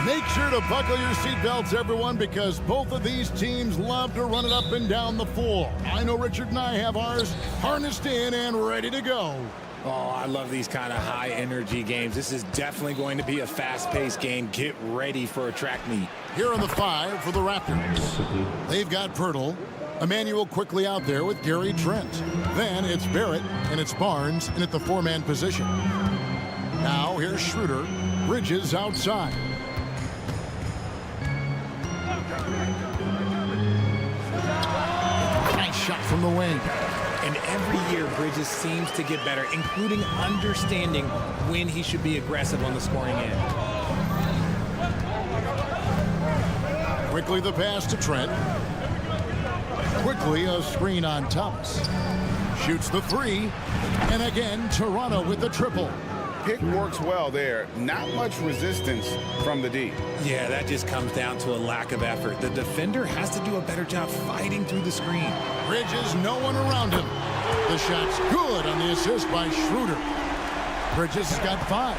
Make sure to buckle your seatbelts, everyone, because both of these teams love to run it up and down the floor. I know Richard and I have ours harnessed in and ready to go. Oh, I love these kind of high-energy games. This is definitely going to be a fast-paced game. Get ready for a track meet. Here on the 5 for the Raptors. They've got Pirtle. Emmanuel quickly out there with Gary Trent. Then it's Barrett, and it's Barnes, and at the 4-man position. Now here's Schroeder. Bridges outside. Nice shot from the wing. And every year, Bridges seems to get better, including understanding when he should be aggressive on the scoring end. Quickly the pass to Trent. Quickly a screen on Thomas. Shoots the 3. And again, Toronto with the triple. Pick works well there. Not much resistance from the D. Yeah, that just comes down to a lack of effort. The defender has to do a better job fighting through the screen. Bridges, no one around him. The shot's good on the assist by Schroeder. Bridges has got 5.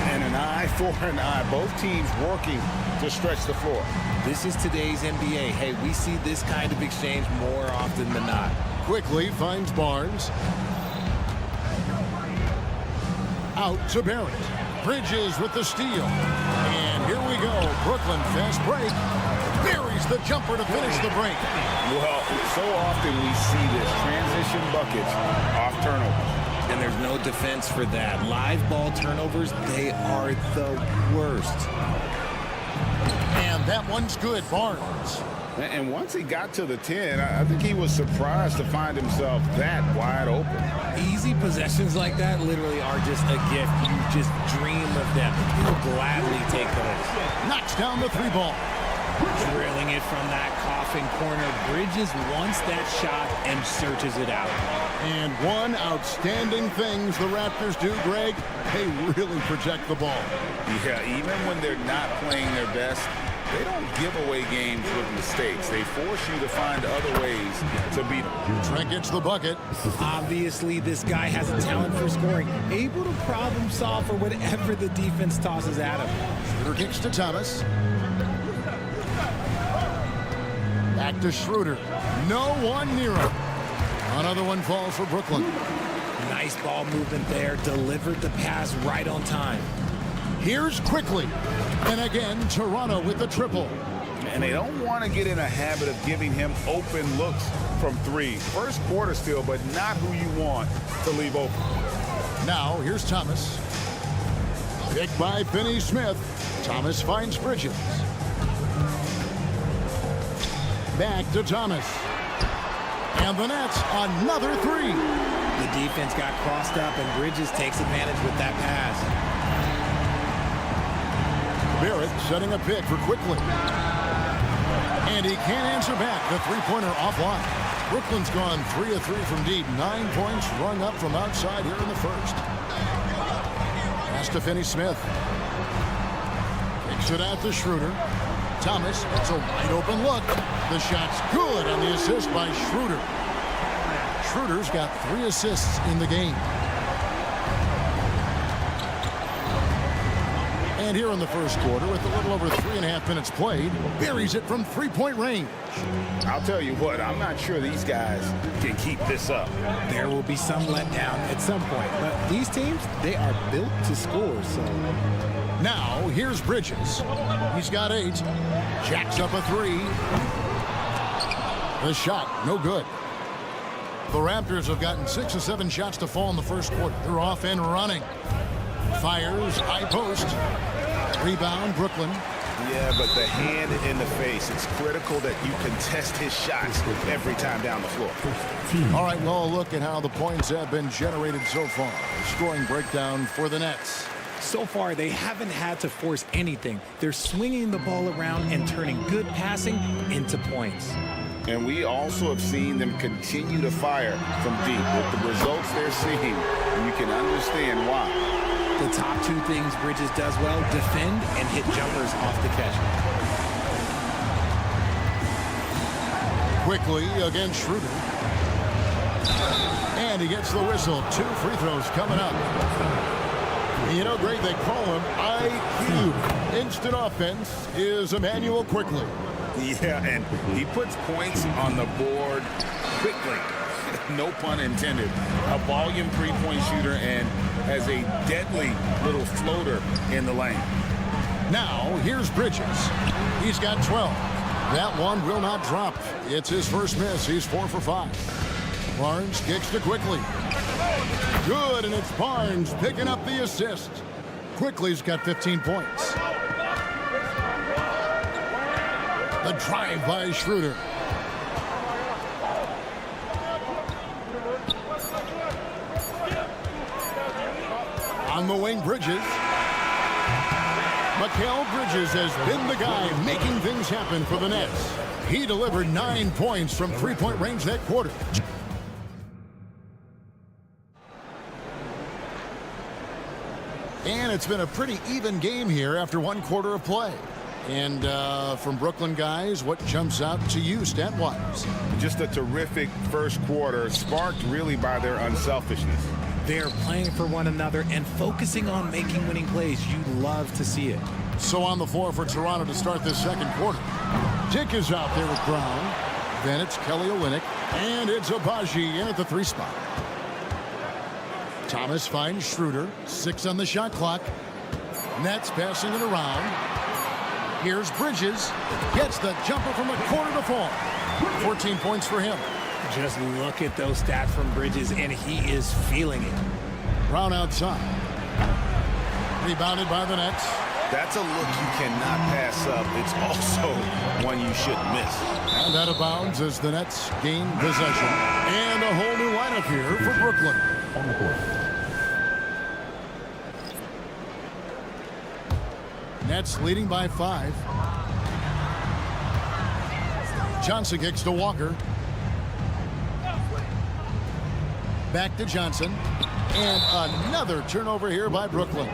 And an eye for an eye. Both teams working to stretch the floor. This is today's NBA. Hey, we see this kind of exchange more often than not. Quickly finds Barnes. Out to Barrett. Bridges with the steal. And here we go. Brooklyn fast break. Buries the jumper to finish the break. Well, so often we see this. Transition buckets off turnovers. And there's no defense for that. Live ball turnovers, they are the worst. And that one's good, Barnes. And once he got to the 10, I think he was surprised to find himself that wide open. Easy possessions like that literally are just a gift. You just dream of them. You'll gladly take those. Knocks down the 3 ball. Drilling it from that coffin corner. Bridges wants that shot and searches it out. And one outstanding things the Raptors do, Greg, they really protect the ball. Yeah, even when they're not playing their best, they don't give away games with mistakes. They force you to find other ways to beat them. Trent gets the bucket. Obviously, this guy has a talent for scoring. Able to problem solve for whatever the defense tosses at him. Schroeder kicks to Thomas. Back to Schroeder. No one near him. Another one falls for Brooklyn. Nice ball movement there. Delivered the pass right on time. Here's quickly. And again, Toronto with the triple. And they don't want to get in a habit of giving him open looks from 3. First quarter still, but not who you want to leave open. Now, here's Thomas. Picked by Finney-Smith. Thomas finds Bridges. Back to Thomas. And the Nets, another 3. The defense got crossed up, and Bridges takes advantage with that pass. Barrett setting a pick for quickly. And he can't answer back. The 3-pointer offline. Brooklyn's gone 3 of 3 from deep. 9 points rung up from outside here in the first. Pass to Finney-Smith. Kicks it out to Schroeder. Thomas, it's a wide open look. The shot's good on the assist by Schroeder. Schroeder's got 3 assists in the game. And here in the first quarter, with a little over 3.5 minutes played, buries it from 3-point range. I'll tell you what, I'm not sure these guys can keep this up. There will be some letdown at some point, but these teams, they are built to score, so... Now, here's Bridges. He's got 8. Jacks up a 3. The shot, no good. The Raptors have gotten 6 of 7 shots to fall in the first quarter. They're off and running. Fires, high post. Rebound, Brooklyn. Yeah, but the hand in the face, it's critical that you contest his shots every time down the floor. All right, well, a look at how the points have been generated so far. Scoring breakdown for the Nets. So far, they haven't had to force anything. They're swinging the ball around and turning good passing into points. And we also have seen them continue to fire from deep. With the results they're seeing, you can understand why. The top 2 things Bridges does well, defend and hit jumpers off the catch. Quickly against Schroeder. And he gets the whistle. 2 free throws coming up. You know, Greg, they call him IQ, next in offense is Emmanuel quickly. Yeah, and he puts points on the board quickly. No pun intended. A volume three-point shooter and has a deadly little floater in the lane. Now, here's Bridges. He's got 12. That one will not drop. It's his first miss. He's 4 for 5. Barnes kicks to Quickly. Good, and it's Barnes picking up the assist. Quickly's got 15 points. The drive by Schroeder. On the wing, Bridges. Mikal Bridges has been the guy making things happen for the Nets. He delivered 9 points from three-point range that quarter. And it's been a pretty even game here after one quarter of play. And from Brooklyn guys, what jumps out to you stat-wise? Just a terrific first quarter, sparked really by their unselfishness. They're playing for one another and focusing on making winning plays. You love to see it. So on the floor for Toronto to start this second quarter. Dick is out there with Brown. Then it's Kelly Olynyk. And it's Abaji in at the 3 spot. Thomas finds Schroeder. 6 on the shot clock. Nets passing it around. Here's Bridges. Gets the jumper from the corner to fall. 14 points for him. Just look at those stats from Bridges, and he is feeling it. Brown outside. Rebounded by the Nets. That's a look you cannot pass up. It's also one you shouldn't miss. And out of bounds as the Nets gain possession. And a whole new lineup here for Brooklyn. On the court. Nets leading by 5. Johnson kicks to Walker. Back to Johnson. And another turnover here by Brooklyn.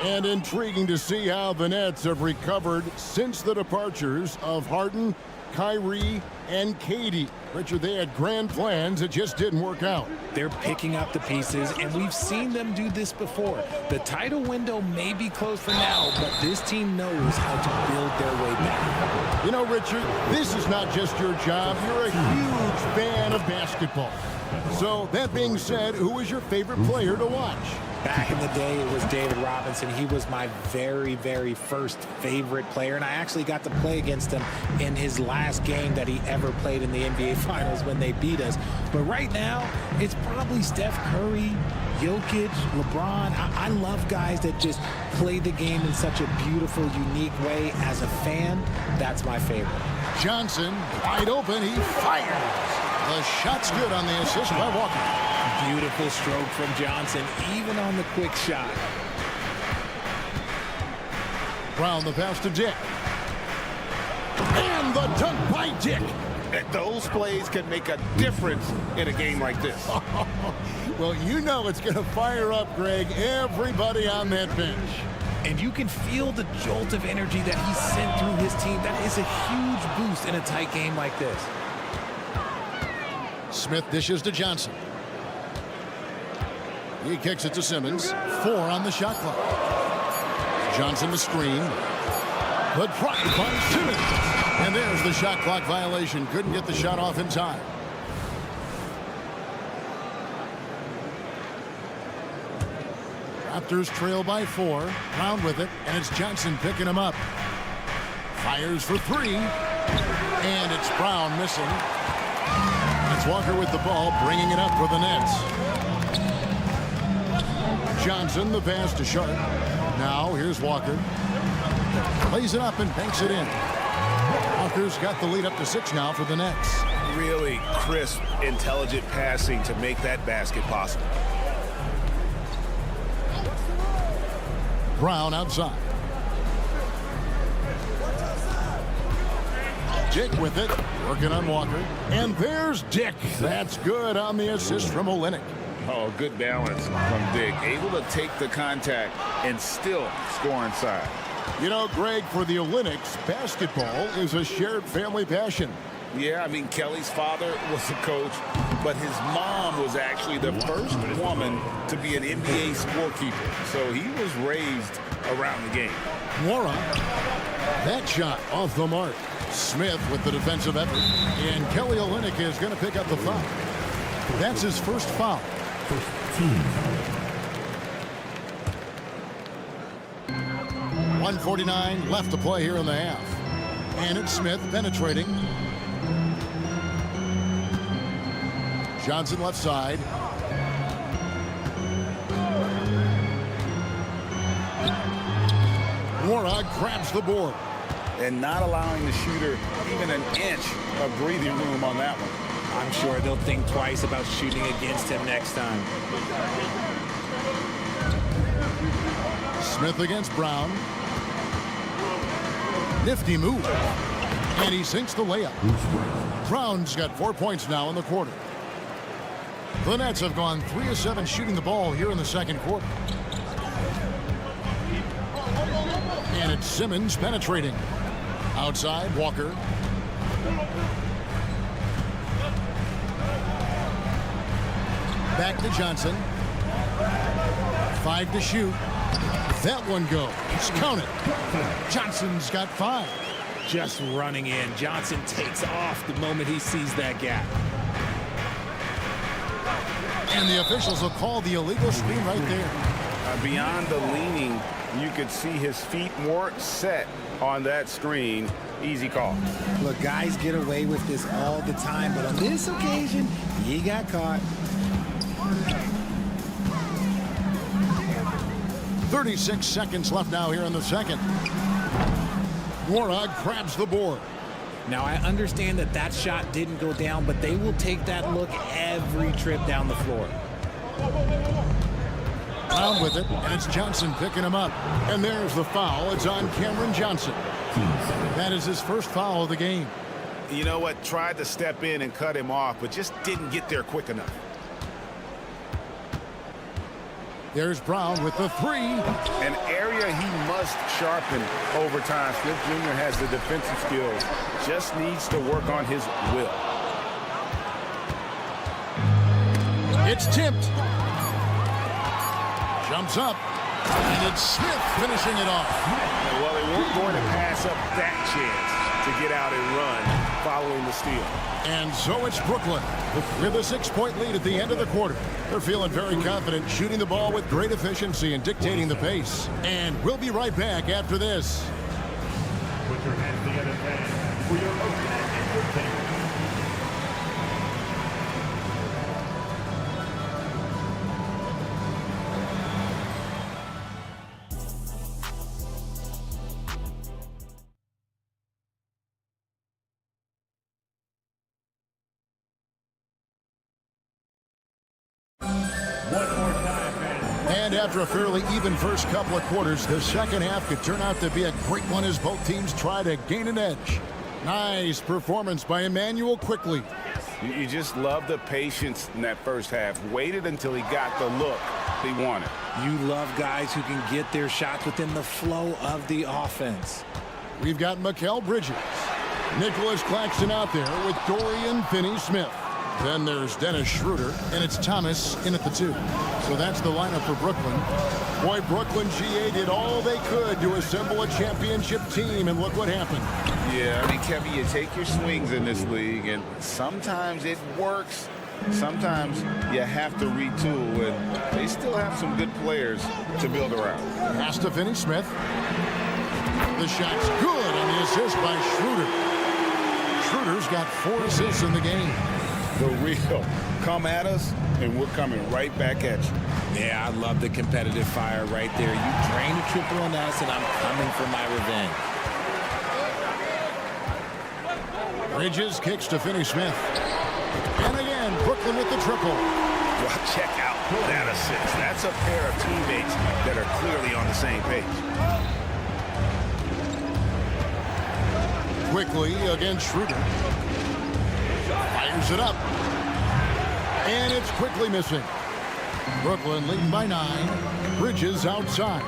And intriguing to see how the Nets have recovered since the departures of Harden, Kyrie, and Katie. Richard, they had grand plans. It just didn't work out. They're picking up the pieces, and we've seen them do this before. The title window may be closed for now, but this team knows how to build their way back. You know, Richard, this is not just your job. You're a huge fan of basketball. So, that being said, who is your favorite player to watch? Back in the day, it was David Robinson. He was my very, very first favorite player, and I actually got to play against him in his last game that he ever played in the NBA Finals when they beat us. But right now, it's probably Steph Curry, Jokic, LeBron. I love guys that just play the game in such a beautiful, unique way. As a fan, that's my favorite. Johnson, wide open, he fires. The shot's good on the assist by Walker. Beautiful stroke from Johnson, even on the quick shot. Brown the pass to Dick. And the dunk by Dick. Those plays can make a difference in a game like this. Well, you know it's going to fire up, Greg, everybody on that bench. And you can feel the jolt of energy that he sent through his team. That is a huge boost in a tight game like this. Smith dishes to Johnson. He kicks it to Simmons. 4 on the shot clock. Johnson the screen. The drive by Simmons. And there's the shot clock violation. Couldn't get the shot off in time. Raptors trail by 4. Brown with it. And it's Johnson picking him up. Fires for 3. And it's Brown missing. It's Walker with the ball, bringing it up for the Nets. Johnson, the pass to Sharp. Now, here's Walker. Lays it up and banks it in. Walker's got the lead up to 6 now for the Nets. Really crisp, intelligent passing to make that basket possible. Brown outside. Dick with it, working on Walker. And there's Dick. That's good on the assist from Olynyk. Oh, good balance from Dick. Able to take the contact and still score inside. You know, Greg, for the Olynyks, basketball is a shared family passion. Yeah, I mean, Kelly's father was a coach, but his mom was actually the first woman to be an NBA scorekeeper. So he was raised around the game. Mora. That shot off the mark. Smith with the defensive effort. And Kelly Olynyk is going to pick up the foul. That's his first foul. 1:49 left to play here in the half. And it's Smith penetrating. Johnson left side. Mora grabs the board. And not allowing the shooter even an inch of breathing room on that one. I'm sure they'll think twice about shooting against him next time. Smith against Brown. Nifty move. And he sinks the layup. Brown's got 4 points now in the quarter. The Nets have gone 3 of 7 shooting the ball here in the second quarter. And it's Simmons penetrating. Outside, Walker. Back to Johnson. 5 to shoot. That one goes. Count it. Johnson's got 5. Just running in. Johnson takes off the moment he sees that gap. And the officials will call the illegal screen right there. Beyond the leaning, you could see his feet weren't set on that screen. Easy call. Look, guys get away with this all the time, but on this occasion, he got caught. 36 seconds left now here in the second. Mora grabs the board. Now, I understand that that shot didn't go down, but they will take that look every trip down the floor. Brown with it, and it's Johnson picking him up. And there's the foul. It's on Cameron Johnson. That is his first foul of the game. You know what? Tried to step in and cut him off, but just didn't get there quick enough. There's Brown with the 3. An area he must sharpen over time. Smith Jr. has the defensive skills. Just needs to work on his will. It's tipped. Jumps up. And it's Smith finishing it off. Well, they weren't going to pass up that chance to get out and run following the steal. And so it's Brooklyn with a 6-point lead at the end of the quarter. They're feeling very confident, shooting the ball with great efficiency and dictating the pace. And we'll be right back after this. Put your hands together for your opening entertainment. And after a fairly even first couple of quarters, the second half could turn out to be a great one as both teams try to gain an edge. Nice performance by Emmanuel Quickly. You just love the patience in that first half. Waited until he got the look he wanted. You love guys who can get their shots within the flow of the offense. We've got Mikal Bridges. Nicholas Claxton out there with Dorian Finney-Smith. Then there's Dennis Schroeder, and it's Thomas in at the 2. So that's the lineup for Brooklyn. Boy, Brooklyn GA did all they could to assemble a championship team, and look what happened. Yeah, I mean, Kevin, you take your swings in this league, and sometimes it works. Sometimes you have to retool, and they still have some good players to build around. Pass to Finney-Smith. The shot's good on the assist by Schroeder. Schroeder's got 4 assists in the game. For real. Come at us, and we're coming right back at you. Yeah, I love the competitive fire right there. You drain a triple on us, and I'm coming for my revenge. Bridges kicks to Finney-Smith. And again, Brooklyn with the triple. Well, check out that assist. That's a pair of teammates that are clearly on the same page. Quickly against Schroeder. Fires it up. And it's quickly missing. Brooklyn leading by 9. Bridges outside.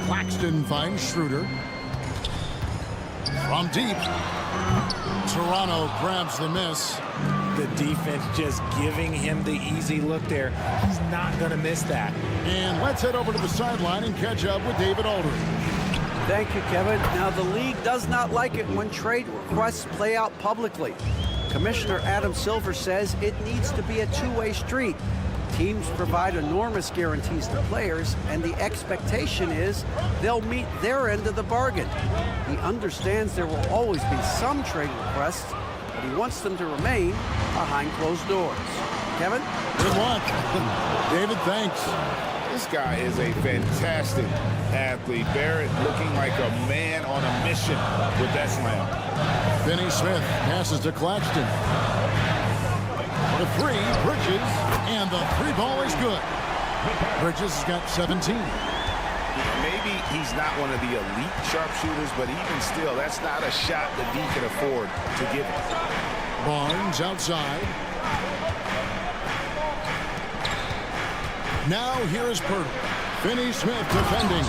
Claxton finds Schroeder. From deep. Toronto grabs the miss. The defense just giving him the easy look there. He's not going to miss that. And let's head over to the sideline and catch up with David Aldridge. Thank you, Kevin. Now, the league does not like it when trade requests play out publicly. Commissioner Adam Silver says it needs to be a two-way street. Teams provide enormous guarantees to players, and the expectation is they'll meet their end of the bargain. He understands there will always be some trade requests, but he wants them to remain behind closed doors. Kevin? Good luck. David, thanks. This guy is a fantastic athlete. Barrett looking like a man on a mission with that slam. Finney Smith passes to Claxton. The three, Bridges, and the three ball is good. Bridges has got 17. Maybe he's not one of the elite sharpshooters, but even still, that's not a shot that he can afford to give him. Barnes outside. Now here is Pirtle. Finney Smith defending.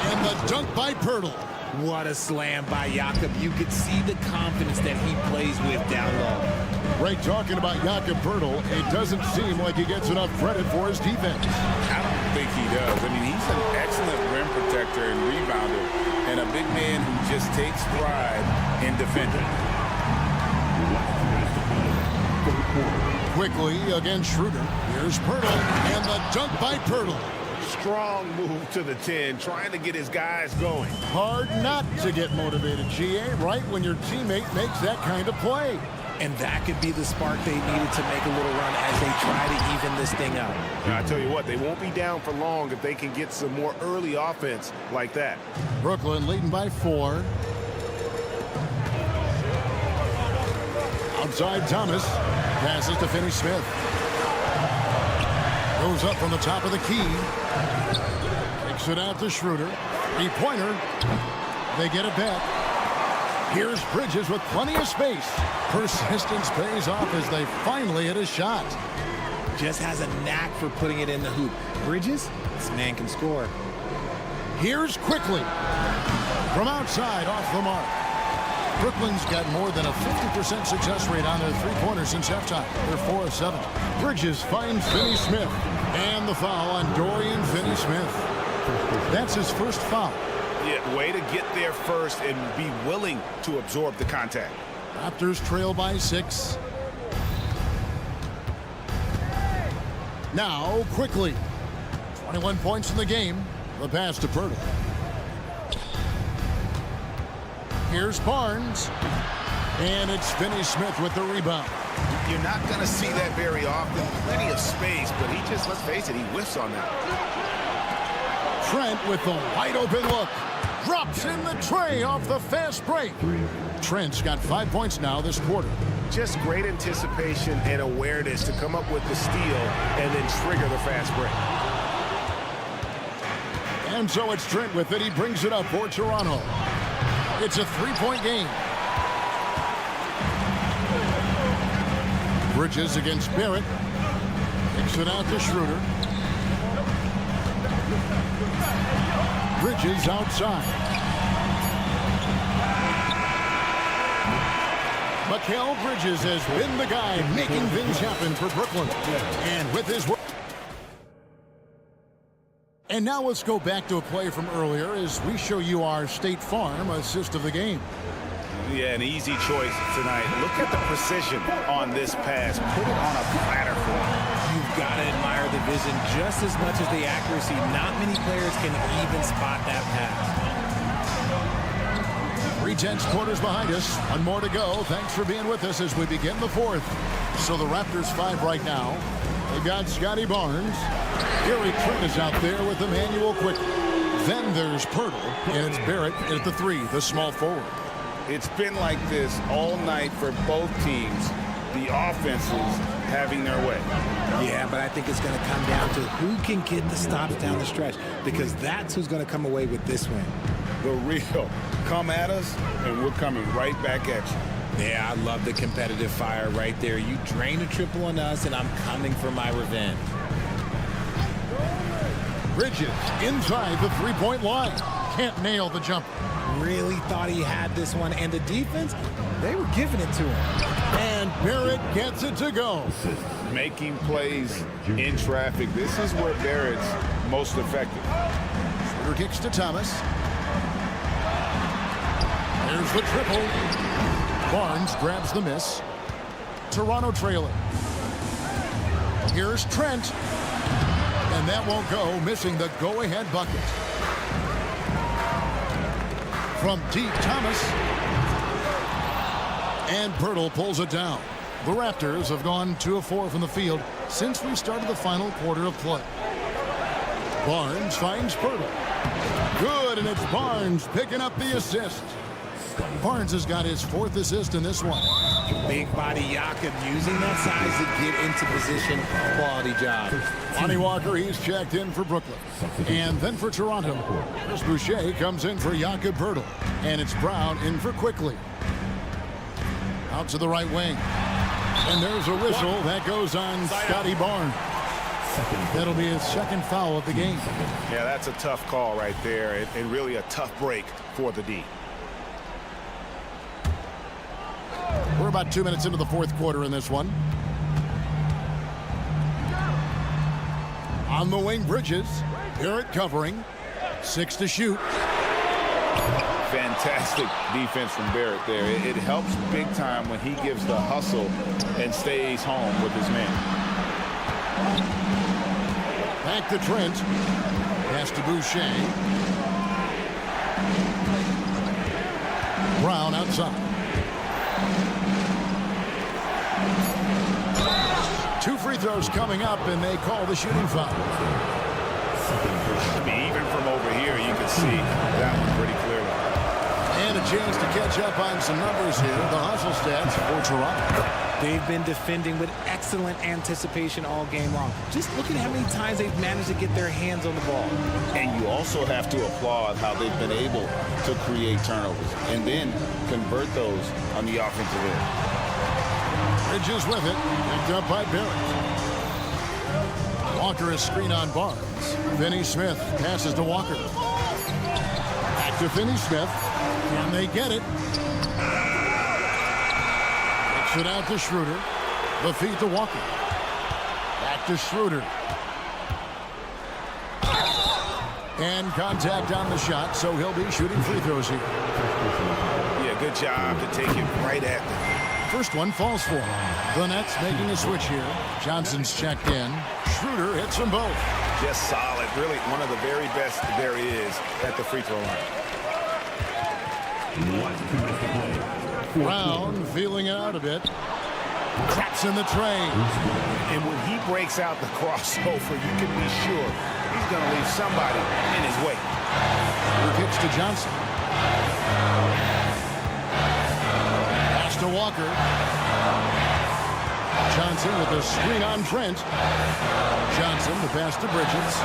And the dunk by Pirtle. What a slam by Jakob. You could see the confidence that he plays with down low. Right, talking about Jakob Pirtle, it doesn't seem like he gets enough credit for his defense. I don't think he does. I mean, he's an excellent rim protector and rebounder, and a big man who just takes pride in defending. Quickly against Schroeder. Here's Pirtle, and the dunk by Pirtle. Strong move to the 10, trying to get his guys going. Hard not to get motivated, GA, right when your teammate makes that kind of play. And that could be the spark they needed to make a little run as they try to even this thing up. Now, I tell you what, they won't be down for long if they can get some more early offense like that. Brooklyn leading by 4. Outside Thomas. Passes to Finney Smith. Goes up from the top of the key. Kicks it out to Schroeder. Three-pointer. They get it back. Here's Bridges with plenty of space. Persistence pays off as they finally hit a shot. Just has a knack for putting it in the hoop. Bridges, this man can score. Here's Quickly. From outside, off the mark. Brooklyn's got more than a 50% success rate on their three-pointers since halftime. They're 4 of 7. Bridges finds Finney Smith. And the foul on Dorian Finney-Smith. That's his first foul. Yeah, way to get there first and be willing to absorb the contact. Raptors trail by 6. Now, Quickly. 21 points in the game. The pass to Pirtle. Here's Barnes. And it's Finney Smith with the rebound. You're not going to see that very often. Plenty of space, but he just, let's face it, he whiffs on that. Trent with the wide open look. Drops in the tray off the fast break. Trent's got 5 points now this quarter. Just great anticipation and awareness to come up with the steal and then trigger the fast break. And so it's Trent with it. He brings it up for Toronto. It's a 3-point game. Bridges against Barrett. Kicks it out to Schroeder. Bridges outside. Mikal Bridges has been the guy making things happen for Brooklyn. And with his work. And now let's go back to a play from earlier as we show you our State Farm assist of the game. Yeah, an easy choice tonight. Look at the precision on this pass. Put it on a platter for him. You've got to admire the vision just as much as the accuracy. Not many players can even spot that pass. 3/10 quarters behind us. One more to go. Thanks for being with us as we begin the fourth. So the Raptors 5 right now. They've got Scotty Barnes. Gary Trent is out there with Emmanuel Quickly. Then there's Pirtle, and it's Barrett at the 3, the small forward. It's been like this all night for both teams. The offenses having their way. Yeah, but I think it's going to come down to who can get the stops down the stretch, because that's who's going to come away with this win. The real come at us, and we're coming right back at you. Yeah, I love the competitive fire right there. You drain a triple on us, and I'm coming for my revenge. Bridges inside the 3-point line. can't nail the jumper. Really thought he had this one, and the defense, they were giving it to him. And Barrett gets it to go. Making plays in traffic. This is where Barrett's most effective. Schroeder kicks to Thomas. There's the triple. Barnes grabs the miss. Toronto trailing. Here's Trent. And that won't go, missing the go-ahead bucket. From deep, Thomas. And Pirtle pulls it down. The Raptors have gone 2 of 4 from the field since we started the final quarter of play. Barnes finds Pirtle. Good, and it's Barnes picking up the assist. Barnes has got his 4th assist in this one. Big body Jakob using that size to get into position. Quality job. Lonnie Walker, he's checked in for Brooklyn. And then for Toronto, Chris Boucher comes in for Jakob Pirtle. And it's Brown in for Quickly. Out to the right wing. And there's a whistle that goes on Scotty Barnes. That'll be his 2nd foul of the game. Yeah, that's a tough call right there, and really a tough break for the D. We're about 2 minutes into the 4th quarter in this one. On the wing, Bridges. Barrett covering. 6 to shoot. Fantastic defense from Barrett there. It helps big time when he gives the hustle and stays home with his man. Back to Trent. Pass to Boucher. Brown outside. 2 free throws coming up, and they call the shooting foul. I mean, even from over here, you can see that one pretty clearly. And a chance to catch up on some numbers here. The hustle stats for Toronto. They've been defending with excellent anticipation all game long. Just look at how many times they've managed to get their hands on the ball. And you also have to applaud how they've been able to create turnovers and then convert those on the offensive end. Bridges with it. Picked up by Barrett. Walker is screen on Barnes. Finney Smith passes to Walker. Back to Finney Smith. And they get it. Kicks it out to Schroeder. The feed to Walker. Back to Schroeder. And contact on the shot, so he'll be shooting free throws here. Yeah, good job to take it right at them. First one falls for him. The Nets making a switch here. Johnson's checked in. Schroeder hits them both. Just solid. Really one of the very best there is at the free throw line. Brown feeling it out a bit. Traps in the train. And when he breaks out the crossover, you can be sure he's going to leave somebody in his way. Who kicks to Johnson. Pass to Walker. Johnson with a screen on Trent. Johnson the pass to Bridges.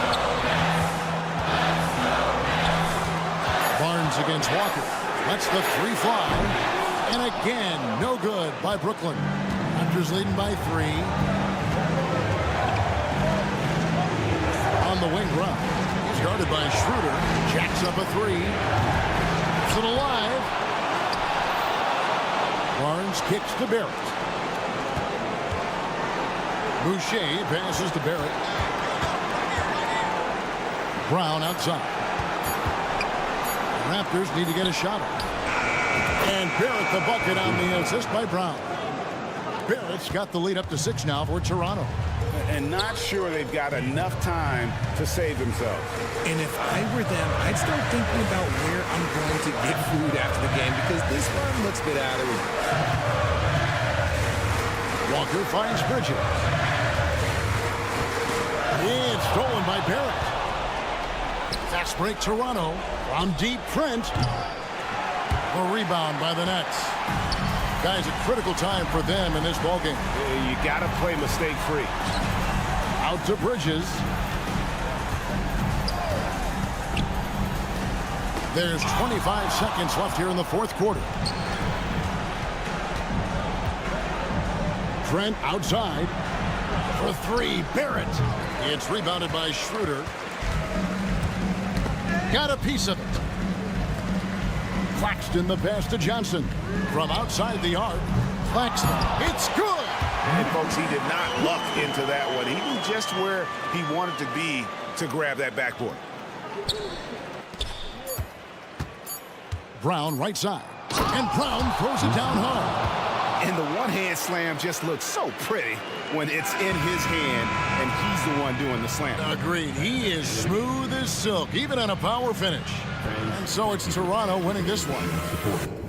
Barnes against Walker. Lets the 3 fly. And again, no good by Brooklyn. Raptors leading by 3. On the wing, Brown. He's guarded by Schroeder. Jacks up a 3. Keeps it alive. Barnes kicks to Barrett. Boucher passes to Barrett. Brown outside. The Raptors need to get a shot off. And Barrett the bucket on the assist by Brown. Barrett's got the lead up to 6 now for Toronto. And not sure they've got enough time to save themselves. And if I were them, I'd start thinking about where I'm going to get food after the game because this one looks a bit out of reach. Walker finds Bridges. It's stolen by Barrett. Fast break Toronto. From deep, Trent. A rebound by the Nets. Guys, a critical time for them in this ballgame. You got to play mistake-free. Out to Bridges. There's 25 seconds left here in the 4th quarter. Trent outside for 3. Barrett. It's rebounded by Schroeder. Got a piece of it. Claxton the pass to Johnson. From outside the arc, Claxton, it's good! And folks, he did not luck into that one. He was just where he wanted to be to grab that backboard. Brown right side. And Brown throws it down hard. And the one-hand slam just looks so pretty when it's in his hand and he's the one doing the slam. Agreed. He is smooth as silk, even on a power finish. And so it's Toronto winning this one.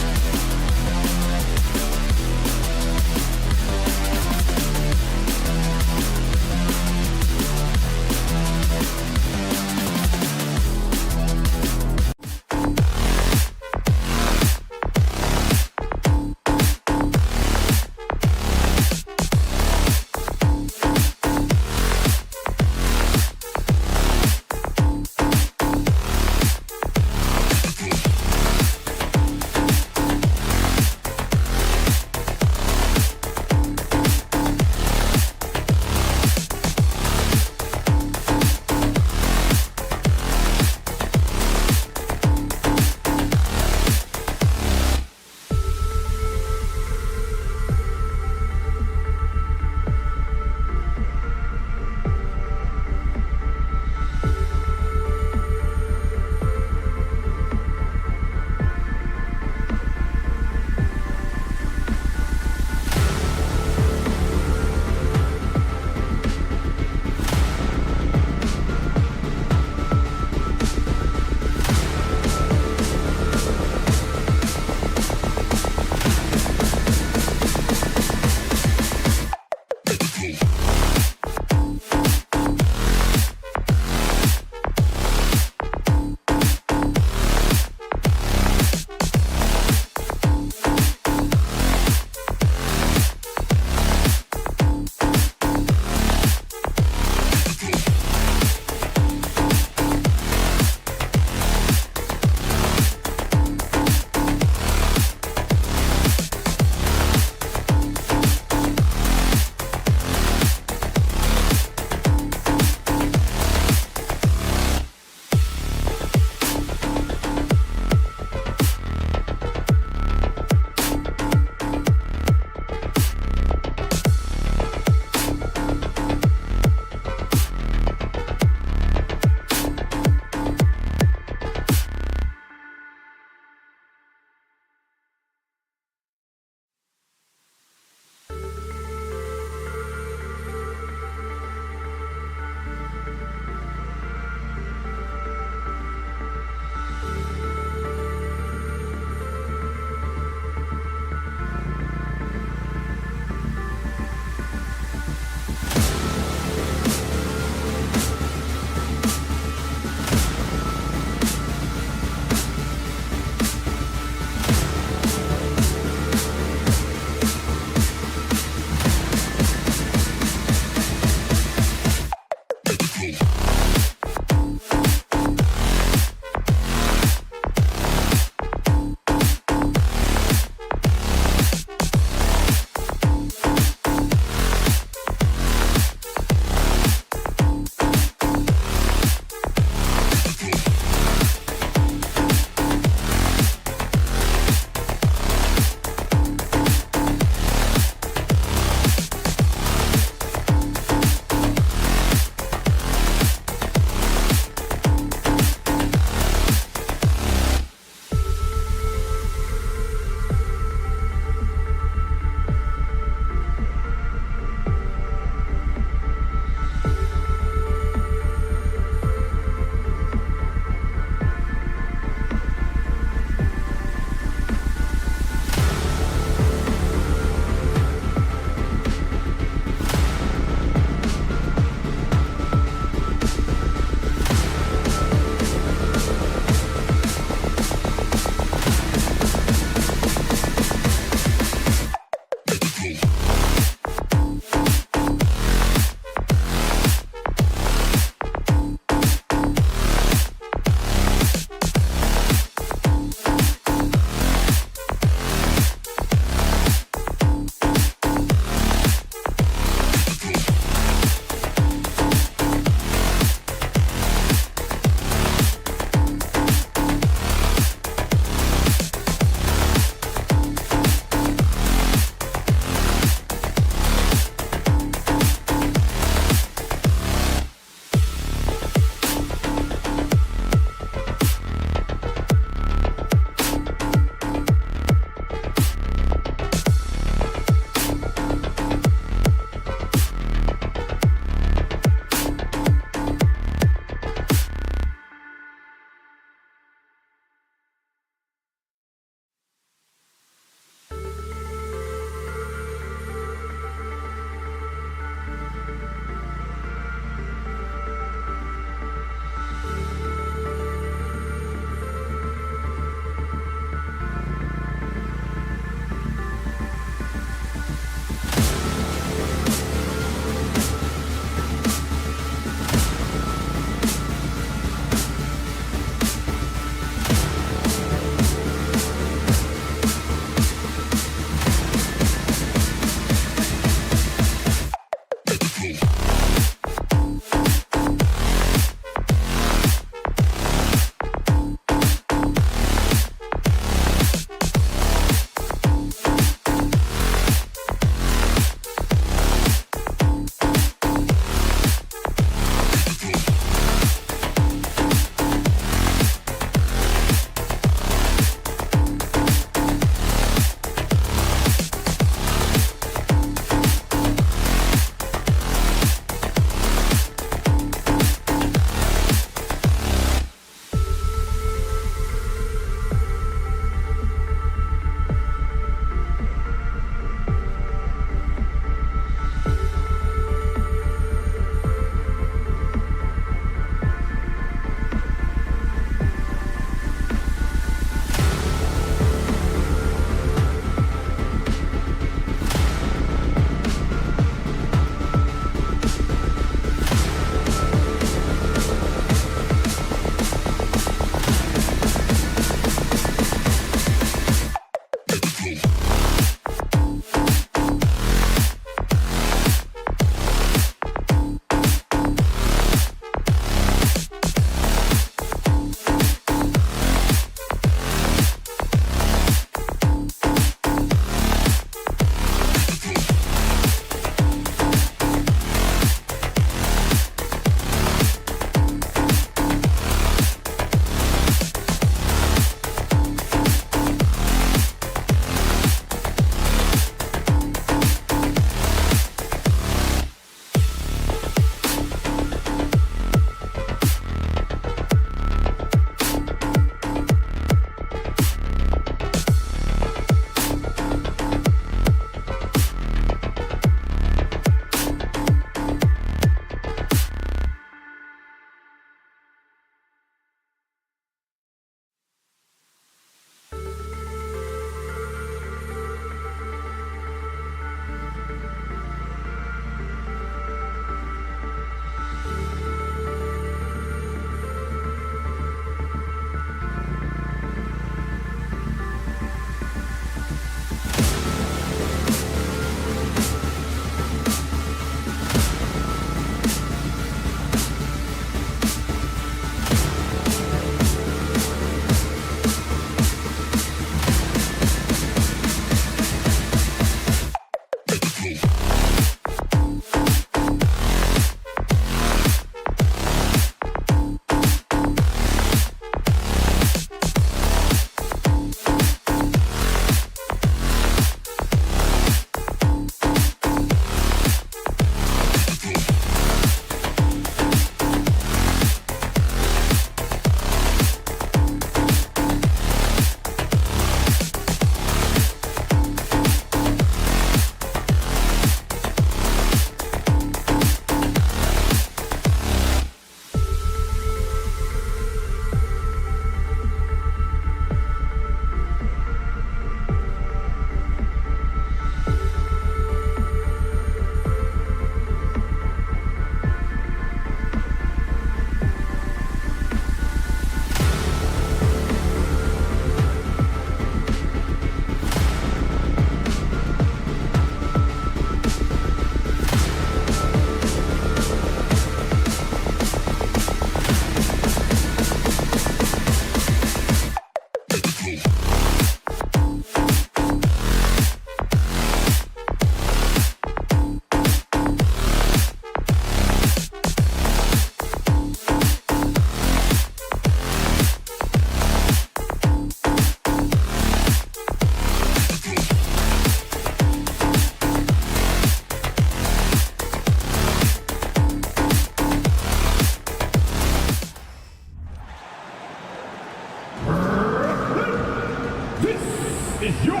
is your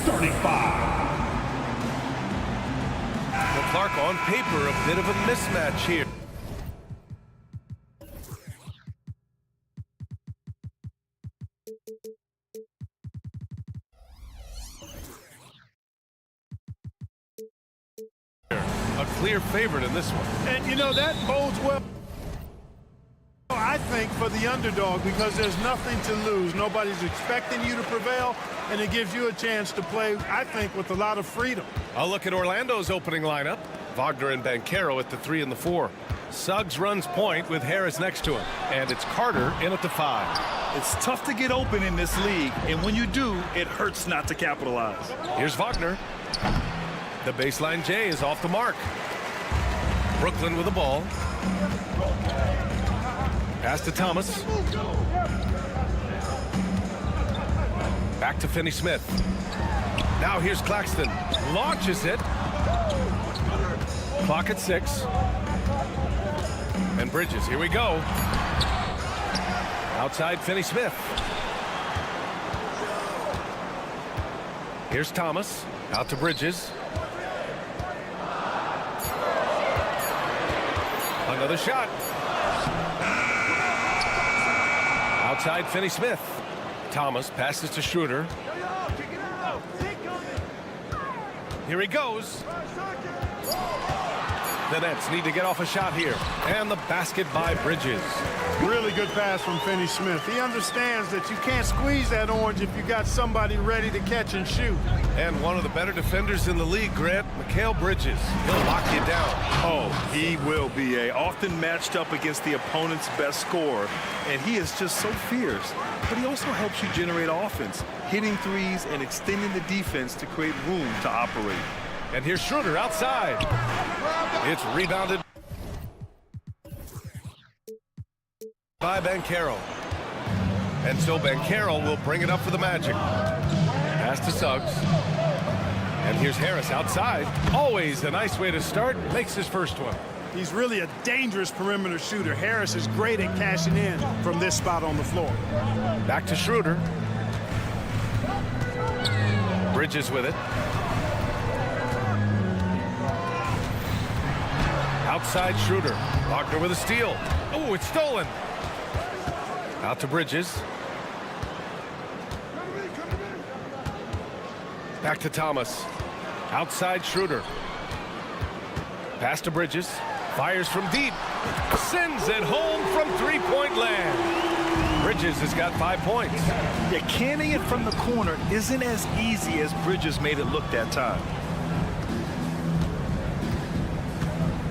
starting five. Well, Clark, on paper, a bit of a mismatch here. A clear favorite in this one. And, you know, that bodes well, I think, for the underdog, because there's nothing to lose. Nobody's expecting you to prevail, and it gives you a chance to play, I think, with a lot of freedom. I'll look at Orlando's opening lineup. Wagner and Banchero at the 3 and the 4. Suggs runs point with Harris next to him. And it's Carter in at the 5. It's tough to get open in this league, and when you do, it hurts not to capitalize. Here's Wagner. The baseline J is off the mark. Brooklyn with the ball. Pass to Thomas. Back to Finney-Smith. Now here's Claxton. Launches it. Clock at 6. And Bridges, here we go. Outside Finney-Smith. Here's Thomas. Out to Bridges. Another shot. Outside Finney-Smith. Thomas passes to Schroeder. Here he goes. The Nets need to get off a shot here. And the basket by Bridges. Really good pass from Finney Smith. He understands that you can't squeeze that orange if you got somebody ready to catch and shoot. And one of the better defenders in the league, Grant, Mikal Bridges. He'll lock you down. Oh, he will be often matched up against the opponent's best scorer. And he is just so fierce. But he also helps you generate offense, hitting threes and extending the defense to create room to operate. And here's Schroeder outside. It's rebounded by Banchero. And so Banchero will bring it up for the Magic. Pass to Suggs. And here's Harris outside. Always a nice way to start. Makes his first one. He's really a dangerous perimeter shooter. Harris is great at cashing in from this spot on the floor. Back to Schroeder. Bridges with it. Outside Schroeder. Wagner with a steal. Oh, it's stolen. Out to Bridges. Back to Thomas. Outside Schroeder. Pass to Bridges. Fires from deep. Sends it home from three-point land. Bridges has got 5 points. Yeah, canning it from the corner isn't as easy as Bridges made it look that time.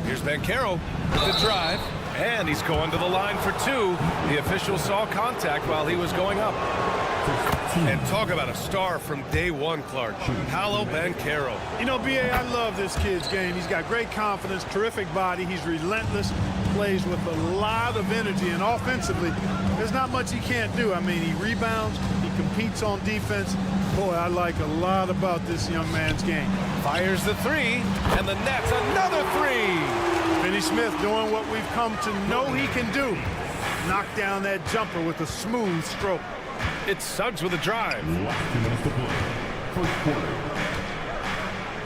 Here's Banchero with the drive. And he's going to the line for two. The official saw contact while he was going up. And talk about a star from day one, Clark. Paolo Banchero. You know, B.A., I love this kid's game. He's got great confidence, terrific body. He's relentless, plays with a lot of energy. And offensively, there's not much he can't do. I mean, he rebounds, he competes on defense. Boy, I like a lot about this young man's game. Fires the three, and the Nets another three. Finney Smith doing what we've come to know he can do. Knock down that jumper with a smooth stroke. It's Suggs with a drive.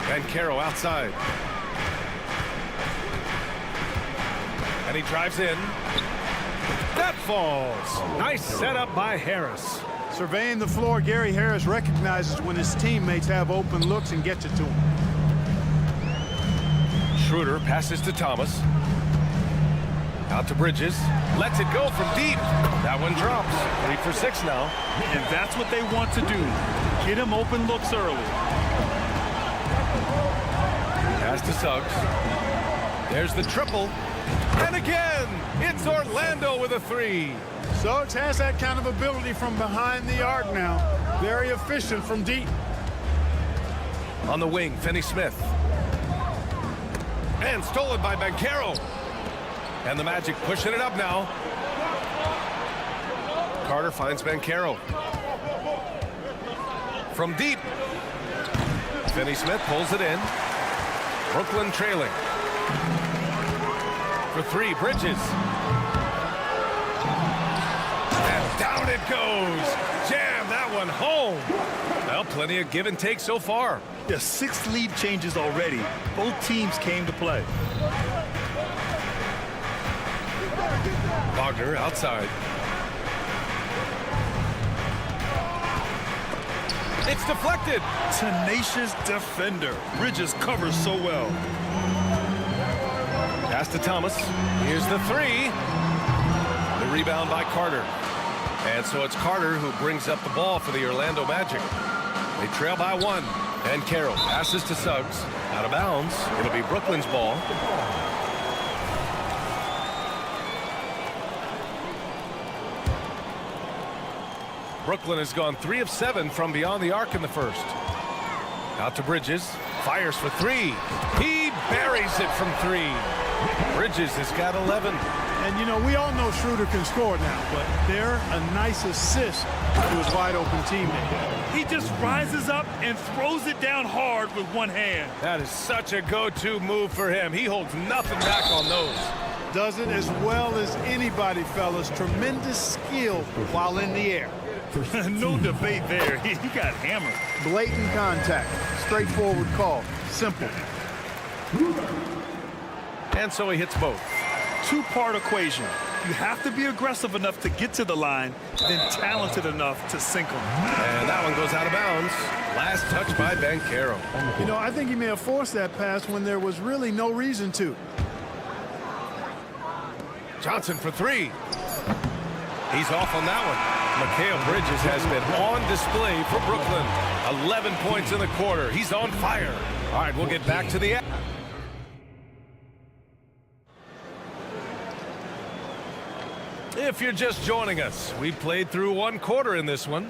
Banchero outside. And he drives in. That falls. Nice setup by Harris. Surveying the floor, Gary Harris recognizes when his teammates have open looks and gets it to him. Schroeder passes to Thomas. Out to Bridges. Lets it go from deep. That one drops. 3 for 6 now. And that's what they want to do. Get him open looks early. Pass to Suggs. There's the triple. And again, it's Orlando with a three. Suggs has that kind of ability from behind the arc now. Very efficient from deep. On the wing, Finney Smith. And stolen by Banchero. And the Magic pushing it up now. Carter finds Banchero. From deep. Finney Smith pulls it in. Brooklyn trailing. For three, Bridges. And down it goes. Jam that one home. Well, plenty of give and take so far. Yeah, 6 lead changes already. Both teams came to play. Wagner outside. It's deflected. Tenacious defender. Bridges covers so well. Pass to Thomas. Here's the three. The rebound by Carter. And so it's Carter who brings up the ball for the Orlando Magic. They trail by 1. And Carroll passes to Suggs. Out of bounds. It'll be Brooklyn's ball. Brooklyn has gone 3 of 7 from beyond the arc in the first. Out to Bridges. Fires for 3. He buries it from 3. Bridges has got 11. And, you know, we all know Schroeder can score now, but they're a nice assist to his wide-open teammate. He just rises up and throws it down hard with one hand. That is such a go-to move for him. He holds nothing back on those. Does it as well as anybody, fellas. Tremendous skill while in the air. No debate there. He got hammered. Blatant contact. Straightforward call. Simple. And so he hits both. Two-part equation. You have to be aggressive enough to get to the line, then talented enough to sink them. And that one goes out of bounds. Last touch by Banchero. You know, I think he may have forced that pass when there was really no reason to. Johnson for three. He's off on that one. Mikal Bridges has been on display for Brooklyn. 11 points in the quarter. He's on fire. All right, we'll get back to the... If you're just joining us, we played through one quarter in this one.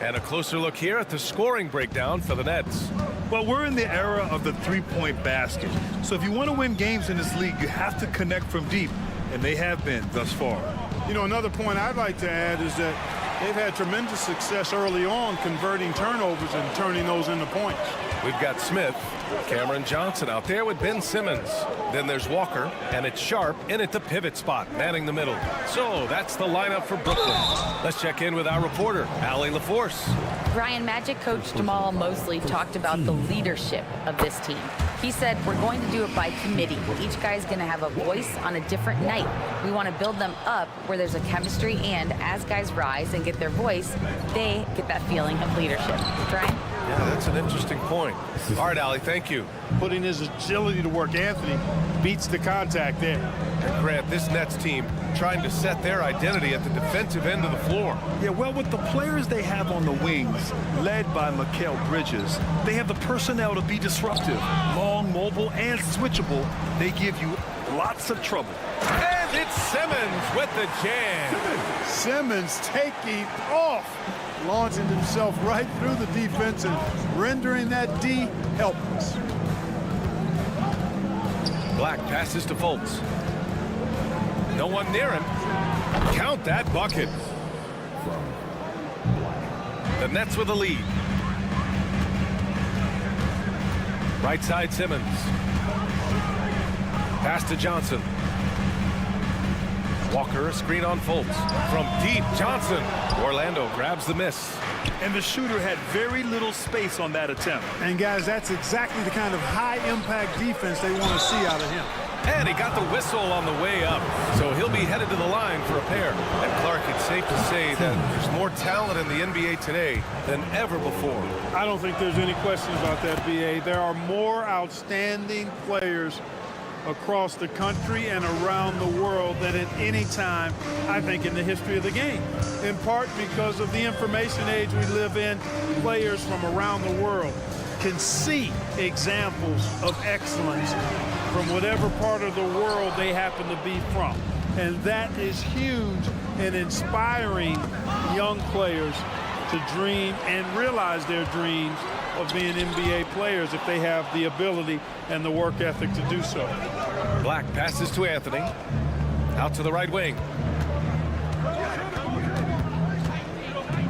And a closer look here at the scoring breakdown for the Nets. Well, we're in the era of the three-point basket. So if you want to win games in this league, you have to connect from deep. And they have been thus far. You know, another point I'd like to add is that they've had tremendous success early on converting turnovers and turning those into points. We've got Smith, Cameron Johnson out there with Ben Simmons. Then there's Walker, and it's Sharp in at the pivot spot, manning the middle. So that's the lineup for Brooklyn. Let's check in with our reporter, Allie LaForce. Brian, Magic coach Jamal Mosley talked about the leadership of this team. He said, we're going to do it by committee. Each guy's going to have a voice on a different night. We want to build them up where there's a chemistry, and as guys rise and get their voice, they get that feeling of leadership. Brian? Yeah, that's an interesting point. All right, Allie, thank you. Putting his agility to work, Anthony beats the contact there. And Grant, this Nets team trying to set their identity at the defensive end of the floor. Yeah, well, with the players they have on the wings, led by Mikal Bridges, they have the personnel to be disruptive. Long, mobile, and switchable. They give you lots of trouble. And it's Simmons with the jam. Simmons taking off, launching himself right through the defense and rendering that D helpless. Black passes to Fultz. No one near him. Count that bucket. The Nets with a lead. Right side Simmons. Pass to Johnson. Walker, a screen on Fultz. From deep, Johnson. Orlando grabs the miss. And the shooter had very little space on that attempt. And guys, that's exactly the kind of high-impact defense they want to see out of him. And he got the whistle on the way up, so he'll be headed to the line for a pair. And Clark, it's safe to say that there's more talent in the NBA today than ever before. I don't think there's any question about that, B.A. There are more outstanding players across the country and around the world than at any time, I think, in the history of the game. In part because of the information age we live in, players from around the world can see examples of excellence from whatever part of the world they happen to be from. And that is huge in inspiring young players to dream and realize their dreams of being NBA players if they have the ability and the work ethic to do so. Black passes to Anthony. Out to the right wing.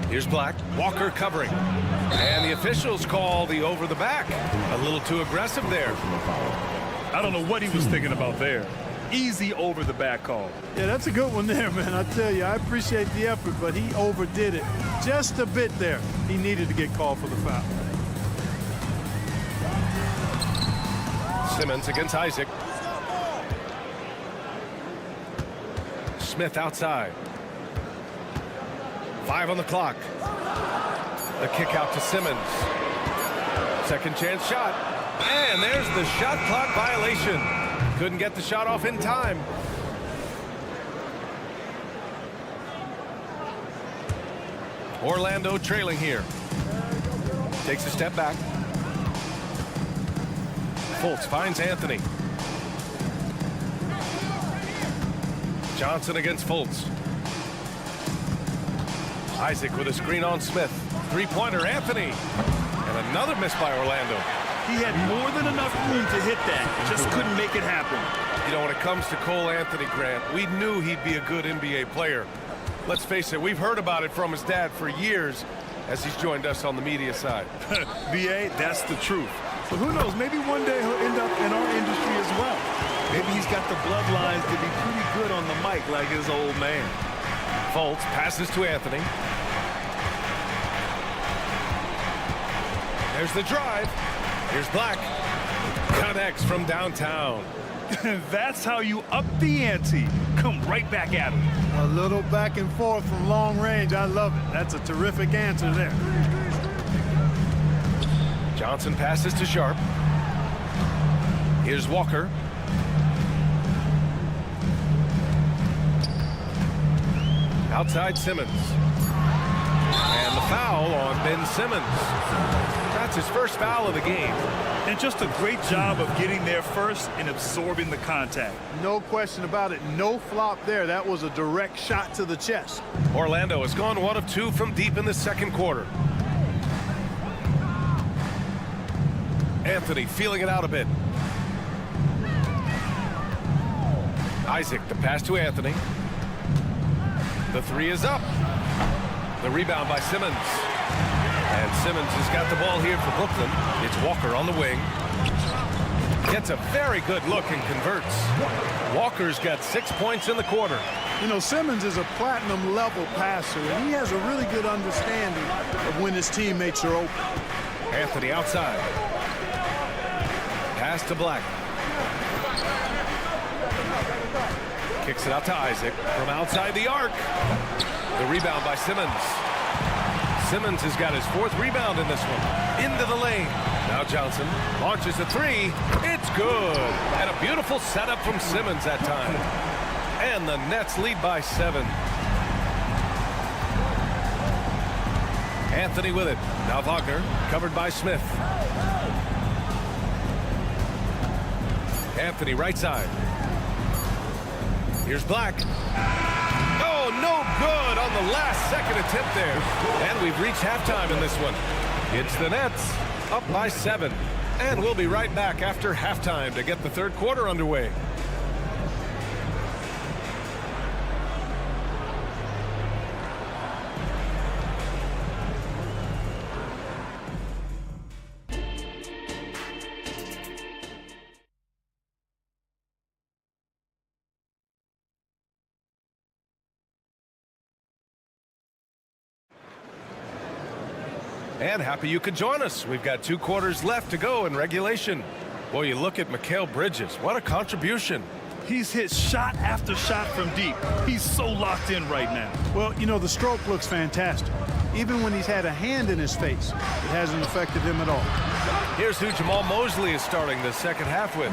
Here's Black. Walker covering. And the officials call the over the back. A little too aggressive there. I don't know what he was thinking about there. Easy over the back call. Yeah, that's a good one there, man. I tell you, I appreciate the effort, but he overdid it just a bit there. He needed to get called for the foul. Simmons against Isaac. Smith outside. 5 on the clock. The kick out to Simmons. Second chance shot. And there's the shot clock violation. Couldn't get the shot off in time. Orlando trailing here. Takes a step back. Fultz finds Anthony. Johnson against Fultz. Isaac with a screen on Smith. Three-pointer, Anthony. And another miss by Orlando. He had more than enough room to hit that. Just couldn't make it happen. You know, when it comes to Cole Anthony, Grant, we knew he'd be a good NBA player. Let's face it, we've heard about it from his dad for years as he's joined us on the media side. B.A., that's the truth. So who knows, maybe one day he'll end up in our industry as well. Maybe he's got the bloodlines to be pretty good on the mic like his old man. Fultz passes to Anthony. There's the drive. Here's Black. Connects from downtown. That's how you up the ante. Come right back at him. A little back and forth from long range. I love it. That's a terrific answer there. Johnson passes to Sharp. Here's Walker. Outside Simmons. And the foul on Ben Simmons. That's his first foul of the game. And just a great job of getting there first and absorbing the contact. No question about it. No flop there. That was a direct shot to the chest. Orlando has gone 1 of 2 from deep in the second quarter. Anthony feeling it out a bit. Isaac, the pass to Anthony. The three is up. The rebound by Simmons. And Simmons has got the ball here for Brooklyn. It's Walker on the wing. Gets a very good look and converts. Walker's got 6 points in the quarter. You know, Simmons is a platinum level passer, and he has a really good understanding of when his teammates are open. Anthony outside. Pass to Black. Kicks it out to Isaac from outside the arc. The rebound by Simmons. Simmons has got his 4th rebound in this one. Into the lane. Now Johnson launches a three. It's good. And a beautiful setup from Simmons that time. And the Nets lead by 7. Anthony with it. Now Wagner covered by Smith. Anthony right side. Here's Black. Oh, no good on the last second attempt there. And we've reached halftime in this one. It's the Nets up by 7. And we'll be right back after halftime to get the third quarter underway. And happy you could join us. We've got 2 quarters left to go in regulation. Boy, you look at Mikal Bridges. What a contribution. He's hit shot after shot from deep. He's so locked in right now. Well, you know, the stroke looks fantastic. Even when he's had a hand in his face, it hasn't affected him at all. Here's who Jamal Mosley is starting the second half with.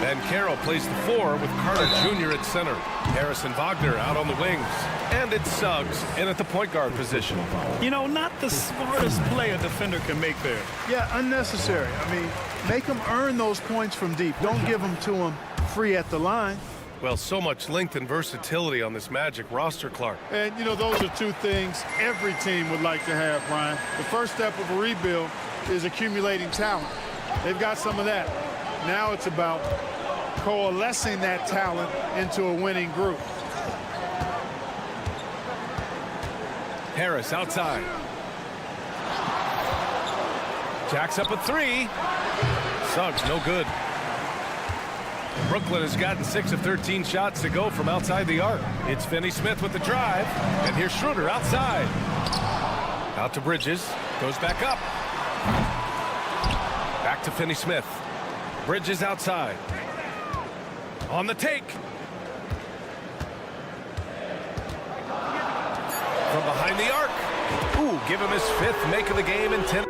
Banchero plays the 4 with Carter Jr. at center. Harrison Wagner out on the wings. And it's Suggs in at the point guard position. You know, not the smartest play a defender can make there. Yeah, unnecessary. I mean, make him earn those points from deep. Don't give them to him free at the line. Well, so much length and versatility on this Magic roster, Clark. And, you know, those are 2 things every team would like to have, Brian. The first step of a rebuild is accumulating talent. They've got some of that. Now it's about coalescing that talent into a winning group. Harris outside. Jacks up a 3. Suggs no good. Brooklyn has gotten 6 of 13 shots to go from outside the arc. It's Finney-Smith with the drive. And here's Schroeder outside. Out to Bridges. Goes back up. Back to Finney-Smith. Bridges outside. On the take. From behind the arc. Ooh, give him his 5th make of the game in 10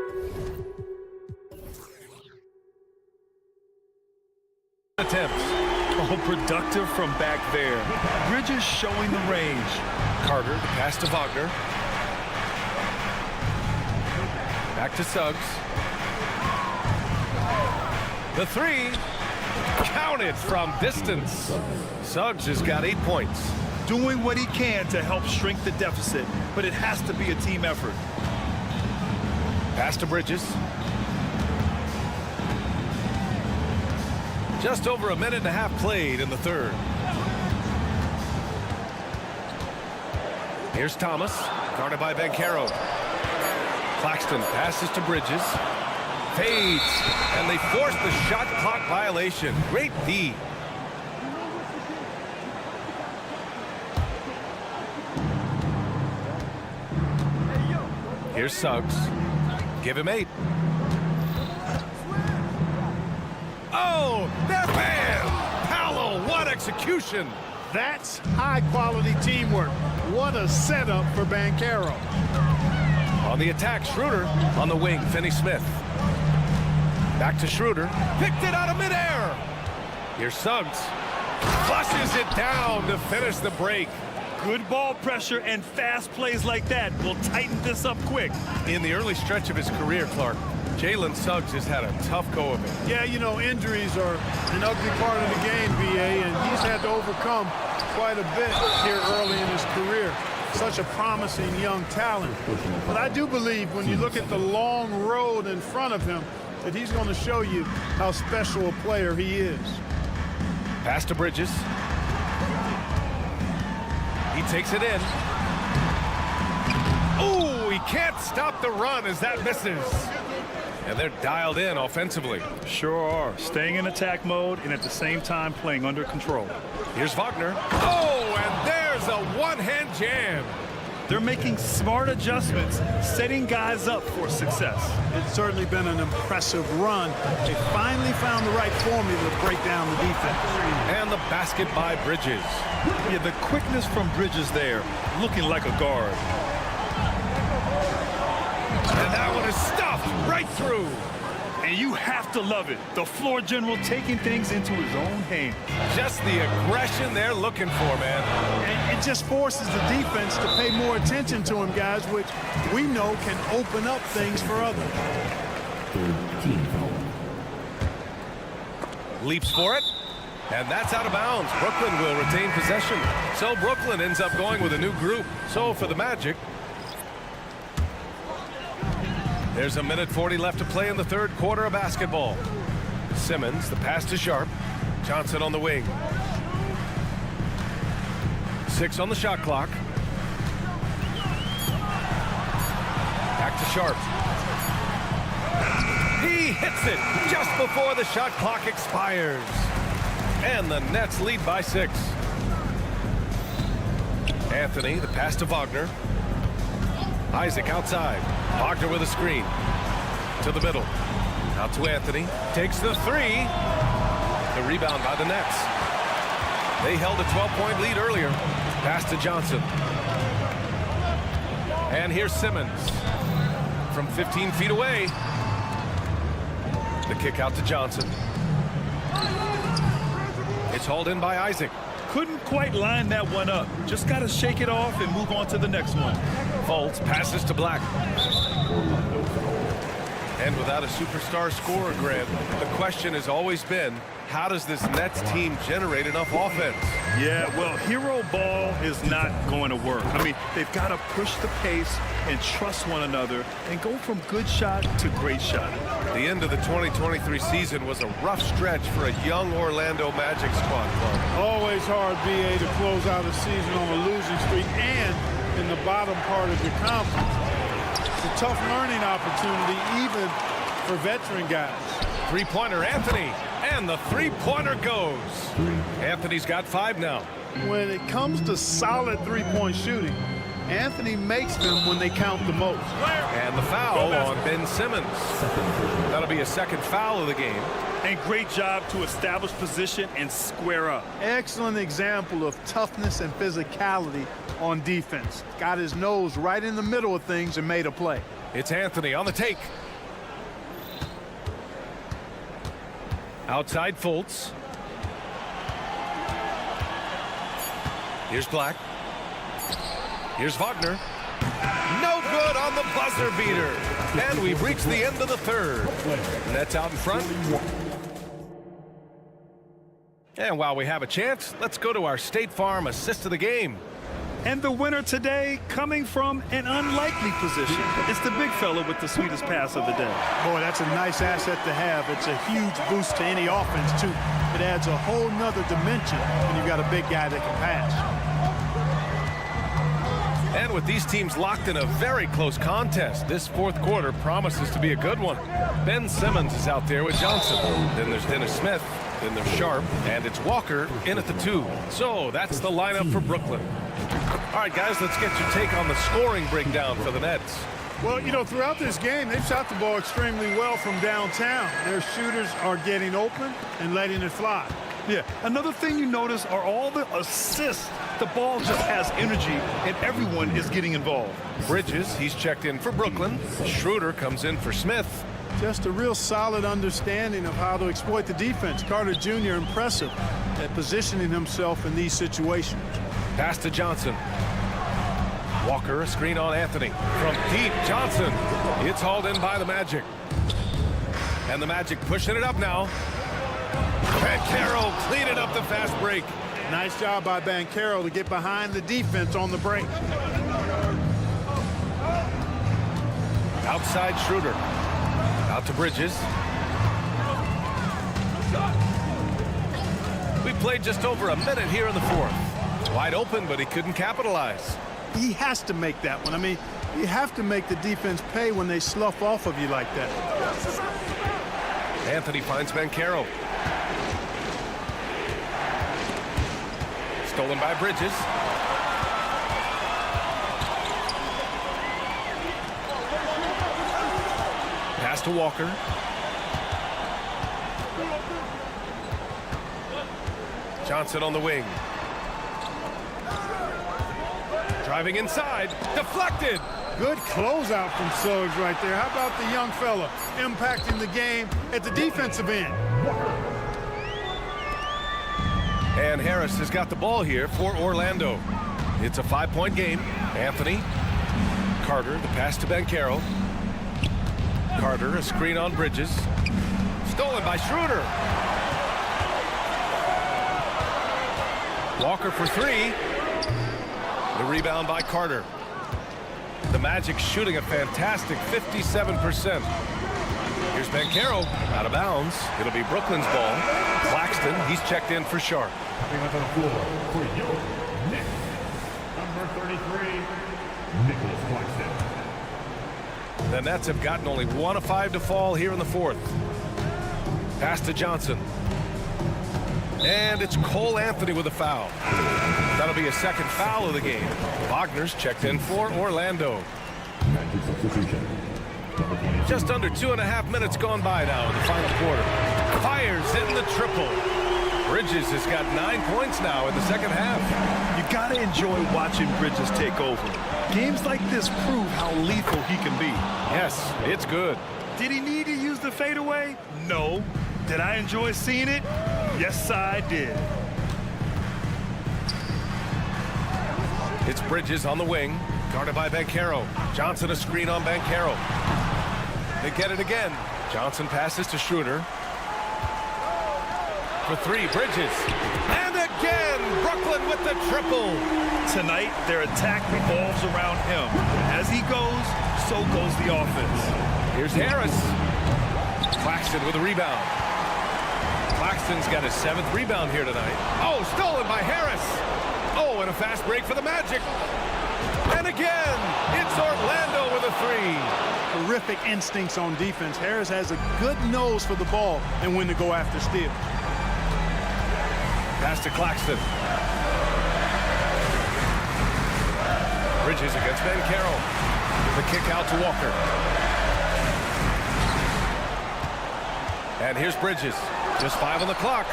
attempts. Oh, productive from back there. Bridges showing the range. Carter, the pass to Wagner. Back to Suggs. The 3. Counted from distance. Suggs has got 8 points. Doing what he can to help shrink the deficit, but it has to be a team effort. Pass to Bridges. Just over a minute and a half played in the third. Here's Thomas, guarded by Banchero. Claxton passes to Bridges. Fades, and they force the shot clock violation. Great D. Here's Suggs. Give him 8. Oh, that bam! Paolo, what execution! That's high-quality teamwork. What a setup for Banchero. On the attack, Schroeder. On the wing, Finney-Smith. Back to Schroeder. Picked it out of midair. Here's Suggs. Flushes it down to finish the break. Good ball pressure and fast plays like that will tighten this up quick. In the early stretch of his career, Clark, Jalen Suggs has had a tough go of it. Yeah, you know, injuries are an ugly part of the game, BA, and he's had to overcome quite a bit here early in his career. Such a promising young talent. But I do believe when you look at the long road in front of him that he's going to show you how special a player he is. Pass to Bridges. He takes it in. Oh, he can't stop the run as that misses. And they're dialed in offensively. Sure are. Staying in attack mode and at the same time playing under control. Here's Wagner. Oh, and there's a one-hand jam. They're making smart adjustments, setting guys up for success. It's certainly been an impressive run. They finally found the right formula to break down the defense. And the basket by Bridges. Yeah, the quickness from Bridges there, looking like a guard. And that one is stuffed right through. And you have to love it. The floor general taking things into his own hands. Just the aggression they're looking for, man. And it just forces the defense to pay more attention to him, guys, which we know can open up things for others. Leaps for it. And that's out of bounds. Brooklyn will retain possession. So Brooklyn ends up going with a new group. So for the Magic, there's a minute 40 left to play in the third quarter of basketball. Simmons, the pass to Sharp. Johnson on the wing. 6 on the shot clock. Back to Sharp. He hits it just before the shot clock expires. And the Nets lead by 6. Anthony, the pass to Wagner. Isaac outside. Wagner with a screen. To the middle. Out to Anthony. Takes the 3. The rebound by the Nets. They held a 12-point lead earlier. Pass to Johnson. And here's Simmons. From 15 feet away. The kick out to Johnson. It's hauled in by Isaac. Couldn't quite line that one up. Just got to shake it off and move on to the next one. Fultz passes to Black. And without a superstar scorer, Grant, the question has always been, how does this Nets team generate enough offense? Yeah, well, hero ball is not going to work. I mean, they've got to push the pace and trust one another and go from good shot to great shot. The end of the 2023 season was a rough stretch for a young Orlando Magic squad. Always hard, BA, to close out a season on a losing streak and in the bottom part of your conference. It's a tough learning opportunity, even for veteran guys. Three-pointer, Anthony. And the three-pointer goes. Anthony's got 5 now. When it comes to solid three-point shooting, Anthony makes them when they count the most. And the foul on Ben Simmons. That'll be a second foul of the game. And great job to establish position and square up. Excellent example of toughness and physicality on defense. Got his nose right in the middle of things and made a play. It's Anthony on the take. Outside Fultz. Here's Black. Here's Wagner. No good on the buzzer beater. And we've reached the end of the third. Nets out in front. And while we have a chance, let's go to our State Farm assist of the game. And the winner today coming from an unlikely position. It's the big fella with the sweetest pass of the day. Boy, that's a nice asset to have. It's a huge boost to any offense, too. It adds a whole nother dimension when you've got a big guy that can pass. And with these teams locked in a very close contest, this fourth quarter promises to be a good one. Ben Simmons is out there with Johnson. Then there's Dennis Smith. Then there's Sharp. And it's Walker in at the 2. So that's the lineup for Brooklyn. All right, guys, let's get your take on the scoring breakdown for the Nets. Well, you know, throughout this game, they've shot the ball extremely well from downtown. Their shooters are getting open and letting it fly. Yeah, another thing you notice are all the assists. The ball just has energy, and everyone is getting involved. Bridges, he's checked in for Brooklyn. Schroeder comes in for Smith. Just a real solid understanding of how to exploit the defense. Carter Jr. impressive at positioning himself in these situations. Pass to Johnson. Walker, a screen on Anthony. From deep, Johnson. It's hauled in by the Magic. And the Magic pushing it up now. Banchero cleaning up the fast break. Nice job by Banchero to get behind the defense on the break. Outside Schroeder. Out to Bridges. We played just over a minute here in the fourth. Wide open, but he couldn't capitalize. He has to make that one. I mean, you have to make the defense pay when they slough off of you like that. Anthony finds Banchero. Stolen by Bridges. Pass to Walker. Johnson on the wing. Driving inside. Deflected. Good closeout from Suggs right there. How about the young fella impacting the game at the defensive end? And Harris has got the ball here for Orlando. It's a 5-point game. Anthony. Carter, the pass to Banchero. Carter, a screen on Bridges. Stolen by Schroeder. Walker for three. The rebound by Carter. The Magic shooting a fantastic 57%. Here's Banchero out of bounds. It'll be Brooklyn's ball. Claxton, he's checked in for Sharp. Coming up on the floor for your Knicks, number 33, Nicholas Claxton. The Nets have gotten only 1 of 5 to fall here in the fourth. Pass to Johnson. And it's Cole Anthony with a foul. That'll be a second foul of the game. Wagner's checked in for Orlando. Magic substitution. Just under 2.5 minutes gone by now in the final quarter. Fires in the triple. Bridges has got 9 points now in the second half. You got to enjoy watching Bridges take over. Games like this prove how lethal he can be. Yes, it's good. Did he need to use the fadeaway? No. Did I enjoy seeing it? Yes, I did. It's Bridges on the wing, guarded by Banchero. Johnson a screen on Banchero. They get it again. Johnson passes to Schroeder. For three, Bridges. And again, Brooklyn with the triple. Tonight, their attack revolves around him. As he goes, so goes the offense. Here's Harris. Claxton with a rebound. Claxton's got his 7th rebound here tonight. Oh, stolen by Harris. Oh, and a fast break for the Magic. And again, it's Orlando with a three. Terrific instincts on defense. Harris has a good nose for the ball and when to go after steal. Pass to Claxton. Bridges against Banchero. The kick out to Walker. And here's Bridges. Just 5 on the clock.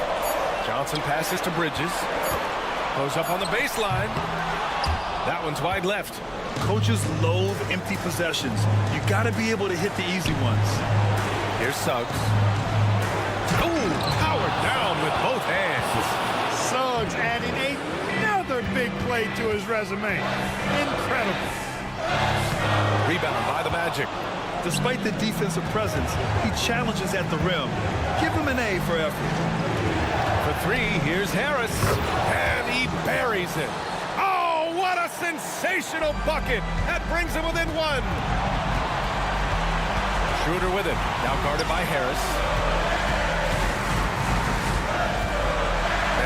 Johnson passes to Bridges. Goes up on the baseline. That one's wide left. Coaches loathe empty possessions. You got to be able to hit the easy ones. Here's Suggs. Ooh, powered down with both hands. Suggs adding another big play to his resume. Incredible. Rebound by the Magic. Despite the defensive presence, he challenges at the rim. Give him an A for effort. For three, here's Harris. And he buries it. Oh, what a sensational bucket. That brings him within one. Schroeder with it. Now guarded by Harris.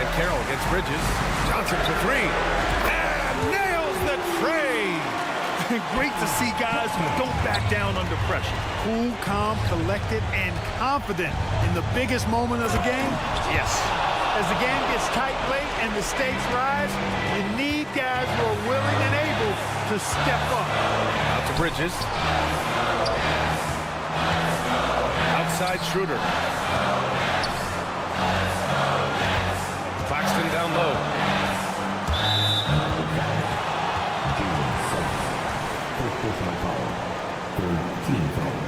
And Carroll against Bridges. Johnson for three. And nails the tray. Great to see guys who don't back down under pressure. Cool, calm, collected, and confident in the biggest moment of the game. Yes. As the game gets tight late and the stakes rise, you need guys who are willing and able to step up. Out to Bridges. Outside Schroeder. Claxton down low. Personal foul. Third team foul.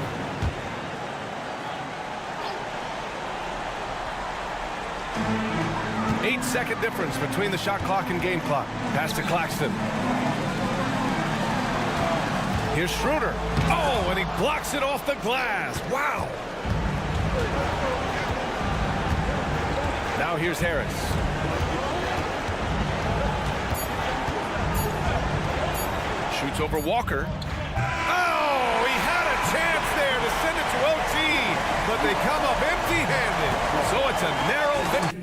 8-second difference between the shot clock and game clock. Pass to Claxton. Here's Schroeder. Oh, and he blocks it off the glass. Wow. Now here's Harris. Shoots over Walker. Oh, he had a chance there to send it to OT, but they come up empty-handed. So it's a narrow victory.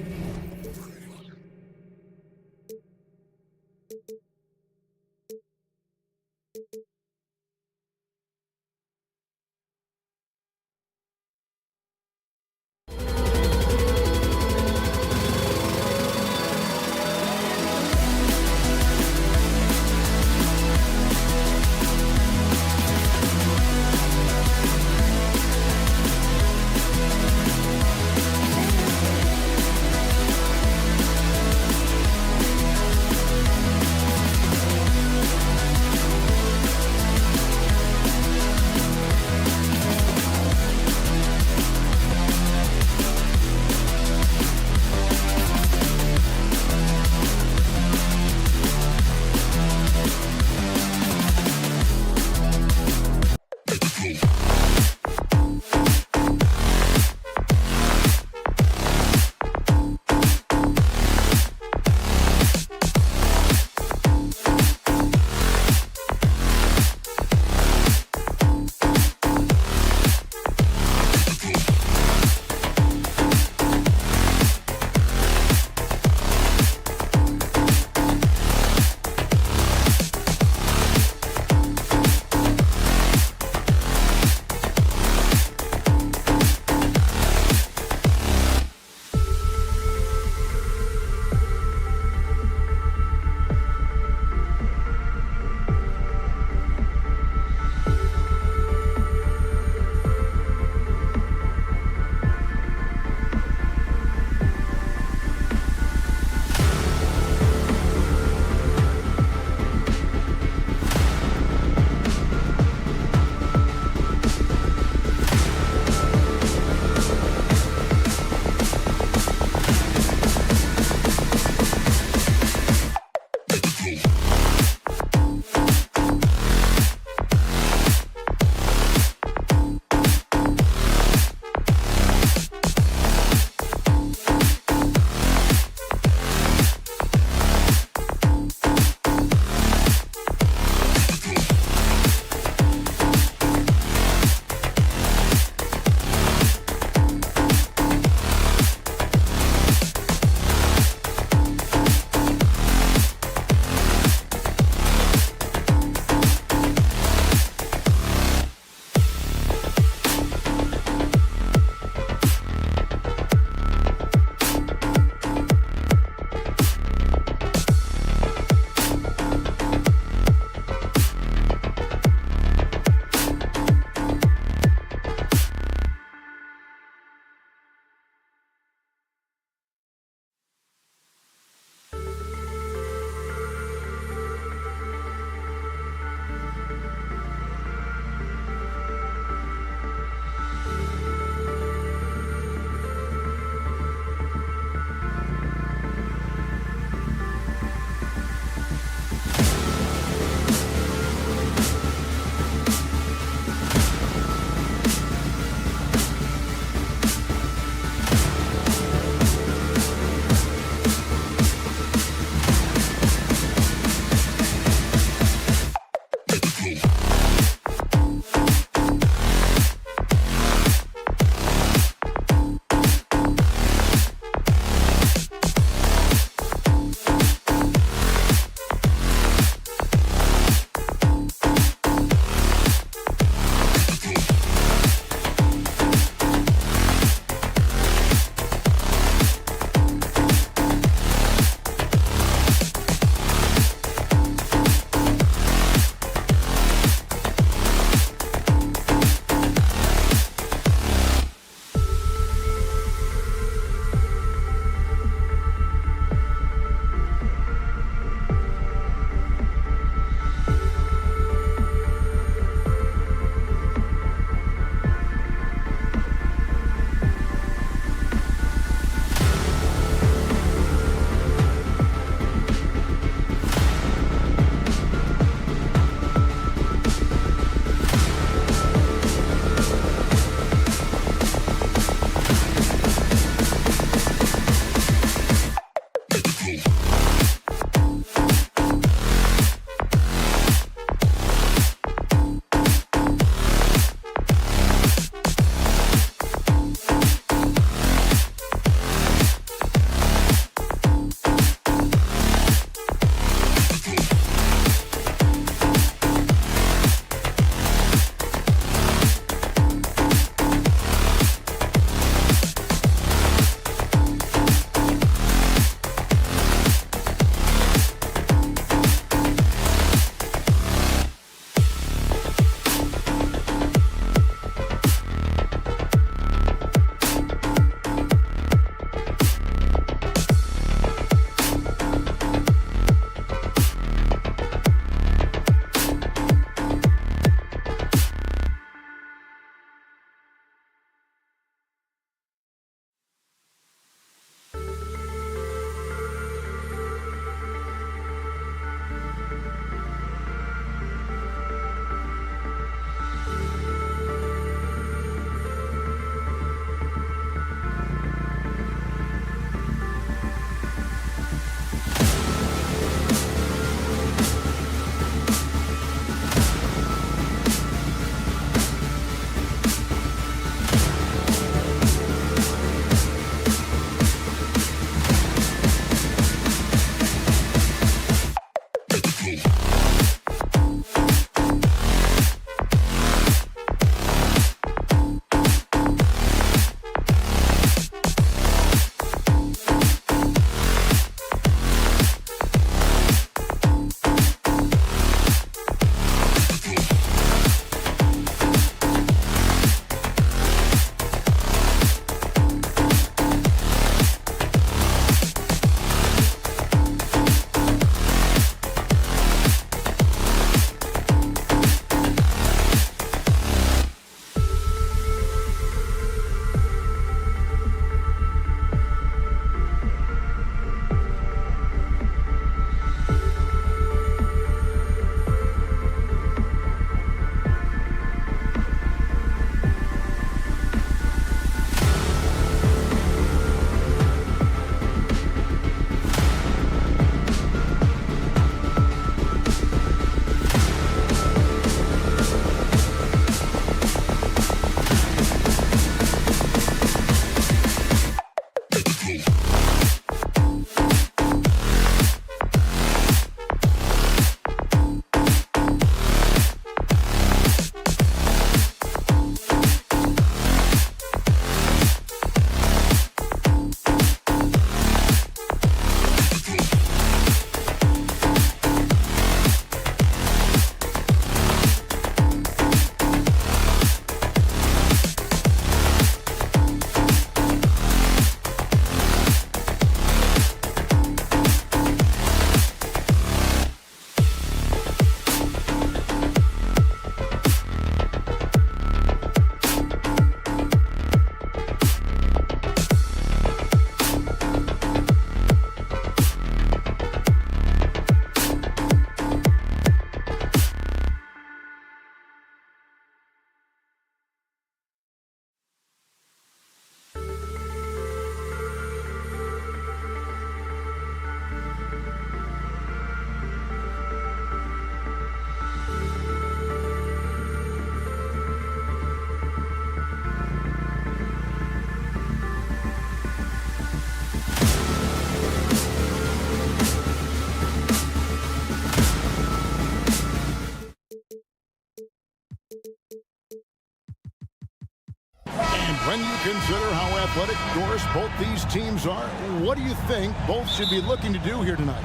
When you consider how athletic, Doris, both these teams are, what do you think both should be looking to do here tonight?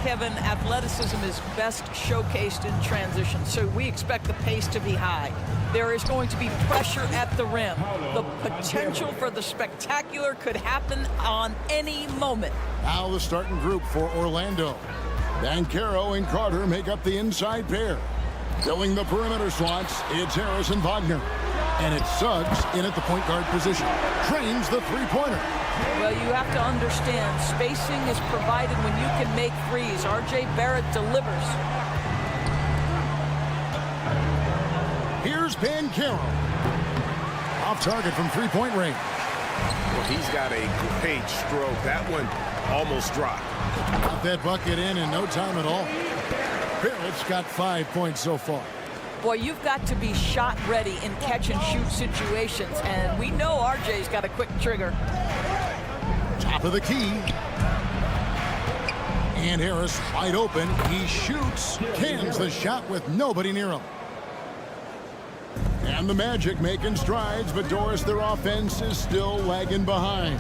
Kevin, athleticism is best showcased in transition, so we expect the pace to be high. There is going to be pressure at the rim. The potential for the spectacular could happen on any moment. Now the starting group for Orlando. Banchero and Carter make up the inside pair. Filling the perimeter slots, it's Harris and Wagner. And it's Suggs in at the point guard position. Trains the three-pointer. Well, you have to understand, spacing is provided when you can make threes. R.J. Barrett delivers. Here's Banchero. Off target from three-point range. Well, he's got a great stroke. That one almost dropped. Got that bucket in no time at all. Barrett's got 5 points so far. Boy, you've got to be shot ready in catch-and-shoot situations, and we know R.J.'s got a quick trigger. Top of the key. And Harris wide open. He shoots, cans the shot with nobody near him. And the Magic making strides, but Doris, their offense is still lagging behind.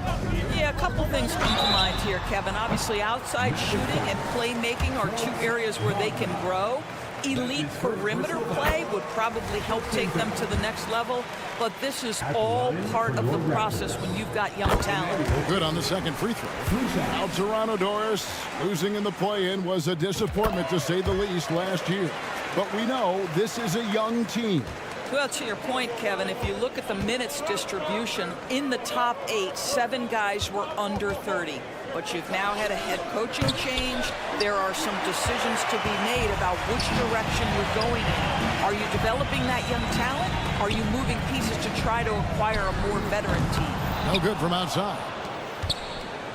Yeah, a couple things come to mind here, Kevin. Obviously, outside shooting and playmaking are two areas where they can grow. Elite perimeter play would probably help take them to the next level, but this is all part of the process when you've got young talent. Good on the second free throw. Now Toronto, Doris, losing in the play-in was a disappointment to say the least last year. But we know this is a young team. Well, to your point, Kevin, if you look at the minutes distribution, in the top 8, 7 guys were under 30. But you've now had a head coaching change. There are some decisions to be made about which direction you're going in. Are you developing that young talent? Are you moving pieces to try to acquire a more veteran team? No good from outside.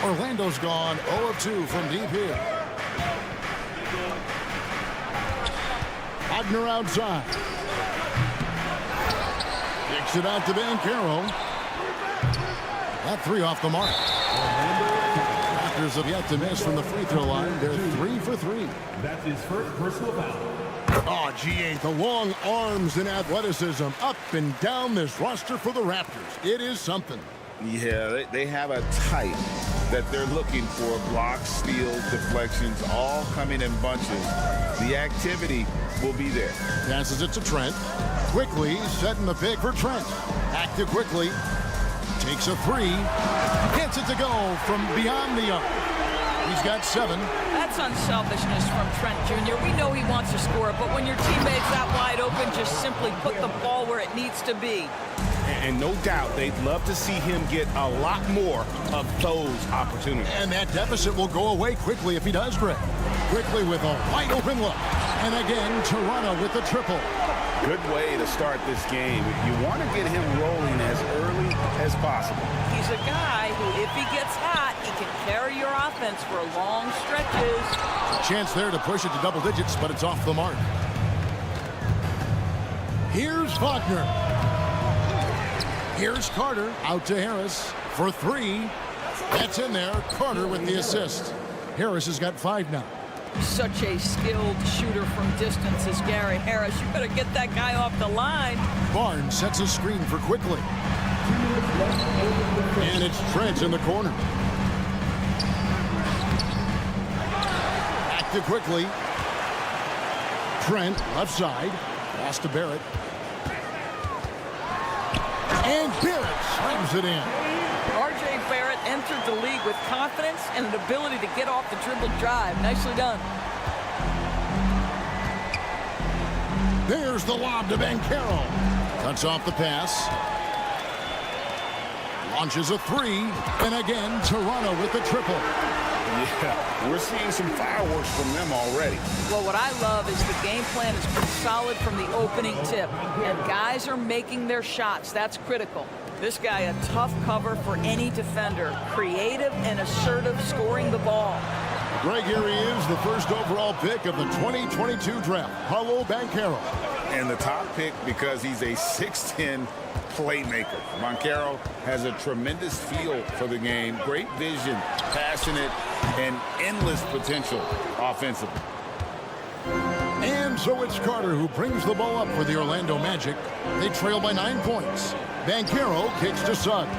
Orlando's gone 0 of 2 from deep here. Wagner outside. Kicks it out to Banchero. That three off the mark. Raptors have yet to miss from the free throw line. They're 3 for 3. That's his first personal foul. Oh, G8, the long arms and athleticism up and down this roster for the Raptors. It is something. Yeah, they have a type that they're looking for. Blocks, steals, deflections, all coming in bunches. The activity will be there. Passes it to Trent. Quickly setting the pick for Trent. Active quickly. Takes a three. Gets it to go from beyond the arc. He's got 7. That's unselfishness from Trent Jr. We know he wants to score, but when your teammate's that wide open, just simply put the ball where it needs to be. And no doubt they'd love to see him get a lot more of those opportunities. And that deficit will go away quickly if he does, Greg. Quickly with a wide open look. And again, Toronto with the triple. Good way to start this game. You want to get him rolling as early as possible. He's a guy who, if he gets hot, he can carry your offense for long stretches. A chance there to push it to double digits, but it's off the mark. Here's Wagner. Here's Carter out to Harris for 3. That's in there. Carter with the assist. Harris has got 5 now. Such a skilled shooter from distance is Gary Harris. You better get that guy off the line. Barnes sets a screen for quickly. And it's Trent in the corner. Active quickly. Trent left side. Pass to Barrett. And Barrett slams it in. R.J. Barrett entered the league with confidence and an ability to get off the dribble drive. Nicely done. There's the lob to Banchero. Cuts off the pass. Launches a 3. And again, Toronto with the triple. Yeah, we're seeing some fireworks from them already. Well, what I love is the game plan has been solid from the opening tip. And guys are making their shots. That's critical. This guy, a tough cover for any defender. Creative and assertive, scoring the ball. Greg, here he is, the first overall pick of the 2022 draft, Paolo Banchero. And the top pick because he's a 6'10" playmaker. Banchero has a tremendous feel for the game, great vision, passionate, and endless potential offensively. And So it's Carter who brings the ball up for the Orlando Magic. They trail by 9 points. Banchero kicks to Suggs.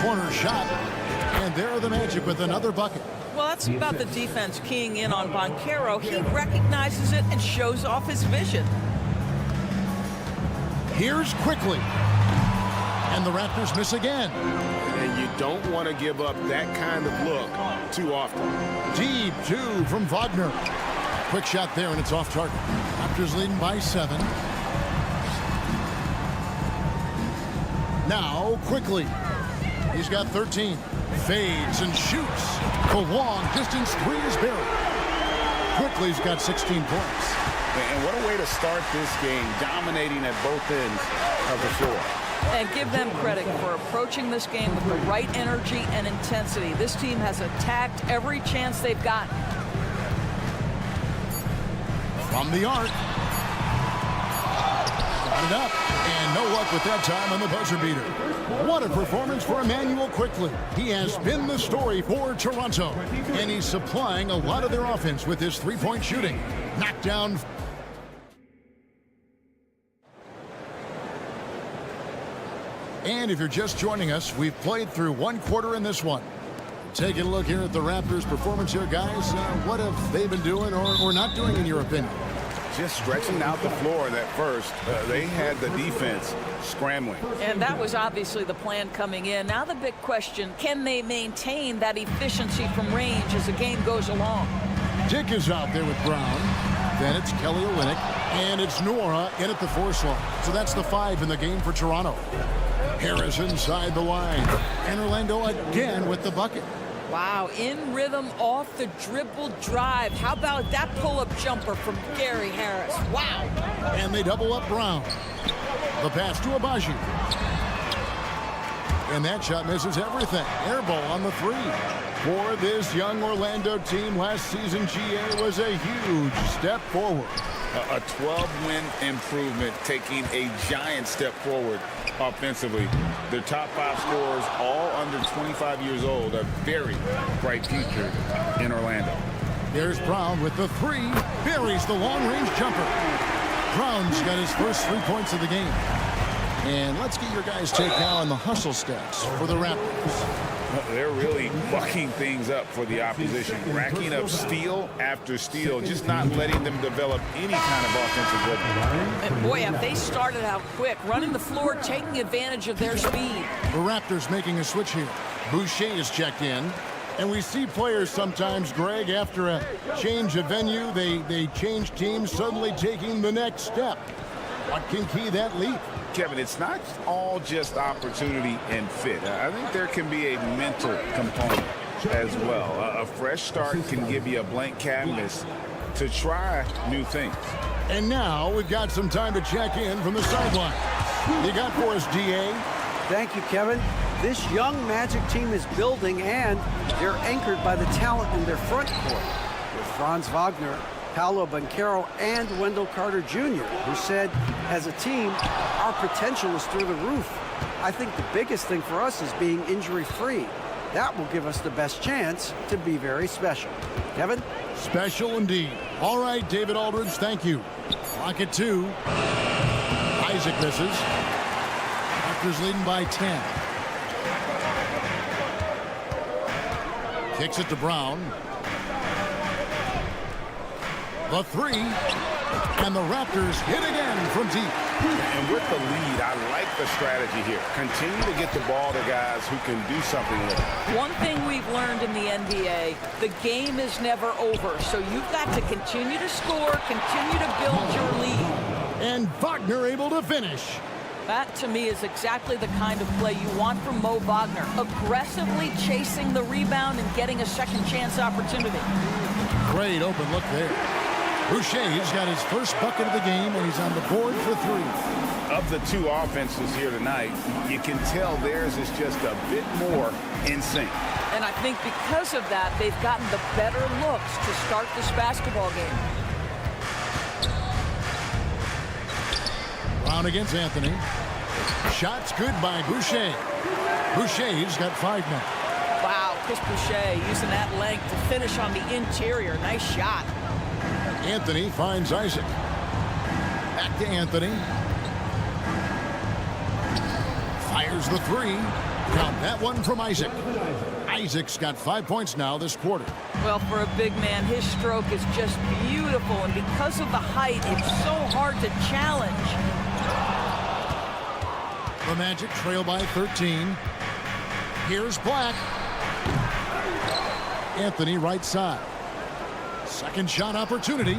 Corner shot. And there are the Magic with another bucket. Well, that's about the defense keying in on Banchero. He recognizes it and shows off his vision. Here's Quickly. And the Raptors miss again. And you don't want to give up that kind of look too often. Deep 2 from Wagner. Quick shot there, and it's off target. Raptors leading by 7. Now, Quickly. He's got 13. Fades and shoots. The long distance 3 is buried. Quickly's got 16 points. And what a way to start this game, dominating at both ends of the floor. And give them credit for approaching this game with the right energy and intensity. This team has attacked every chance they've gotten. From the arc. Got it up. And no luck with that time on the buzzer beater. What a performance for Emmanuel Quickly. He has been the story for Toronto. And he's supplying a lot of their offense with his three-point shooting. Knockdown. And if you're just joining us, we've played through 1 quarter in this one. Taking a look here at the Raptors' performance here, guys. What have they been doing or not doing, in your opinion? Just stretching out the floor that first. They had the defense scrambling. And that was obviously the plan coming in. Now the big question, can they maintain that efficiency from range as the game goes along? Dick is out there with Brown. Then it's Kelly Olynyk. And it's Nora in at the 4 slot. So that's the 5 in the game for Toronto. Harris inside the line. And Orlando again with the bucket. Wow, in rhythm off the dribble drive. How about that pull-up jumper from Gary Harris? Wow. And they double up Brown. The pass to Abaji. And that shot misses everything. Air ball on the 3. For this young Orlando team, last season GA was a huge step forward. A 12-win improvement, taking a giant step forward offensively. Their top 5 scorers, all under 25 years old, a very bright future in Orlando. There's Brown with the 3. Buries the long-range jumper. Brown's got his first 3 points of the game. And let's get your guys' take now on the hustle stats for the Raptors. They're really bucking things up for the opposition, racking up steal after steal, just not letting them develop any kind of offensive rhythm. And boy, have they started out quick, running the floor, taking advantage of their speed. The Raptors making a switch here. Boucher is checked in. And we see players sometimes, Greg, after a change of venue, they change teams, suddenly taking the next step. What can key that leap? Kevin, it's not all just opportunity and fit. I think there can be a mental component as well. A fresh start can give you a blank canvas to try new things. And now we've got some time to check in from the sideline. You got for us, DA? Thank you, Kevin. This young Magic team is building, and they're anchored by the talent in their front court with Franz Wagner, Paolo Banchero, and Wendell Carter Jr., who said, as a team, our potential is through the roof. I think the biggest thing for us is being injury-free. That will give us the best chance to be very special. Kevin? Special indeed. All right, David Aldridge, thank you. Clock at 2. Isaac misses. Raptors leading by 10. Kicks it to Brown. The 3, and the Raptors hit again from deep. And with the lead, I like the strategy here. Continue to get the ball to guys who can do something with it. One thing we've learned in the NBA, the game is never over. So you've got to continue to score, continue to build your lead. And Wagner able to finish. That, to me, is exactly the kind of play you want from Mo Wagner. Aggressively chasing the rebound and getting a second chance opportunity. Great open look there. Boucher's got his first bucket of the game, and he's on the board for 3. Of the 2 offenses here tonight, you can tell theirs is just a bit more in sync. And I think because of that, they've gotten the better looks to start this basketball game. Brown against Anthony. Shots good by Boucher. Boucher's got 5 now. Wow, Chris Boucher using that length to finish on the interior. Nice shot. Anthony finds Isaac. Back to Anthony. Fires the three. Count that one from Isaac. Isaac's got 5 points now this quarter. Well, for a big man, his stroke is just beautiful, and because of the height, it's so hard to challenge. The Magic trail by 13. Here's Black. Anthony right side. Second shot opportunity,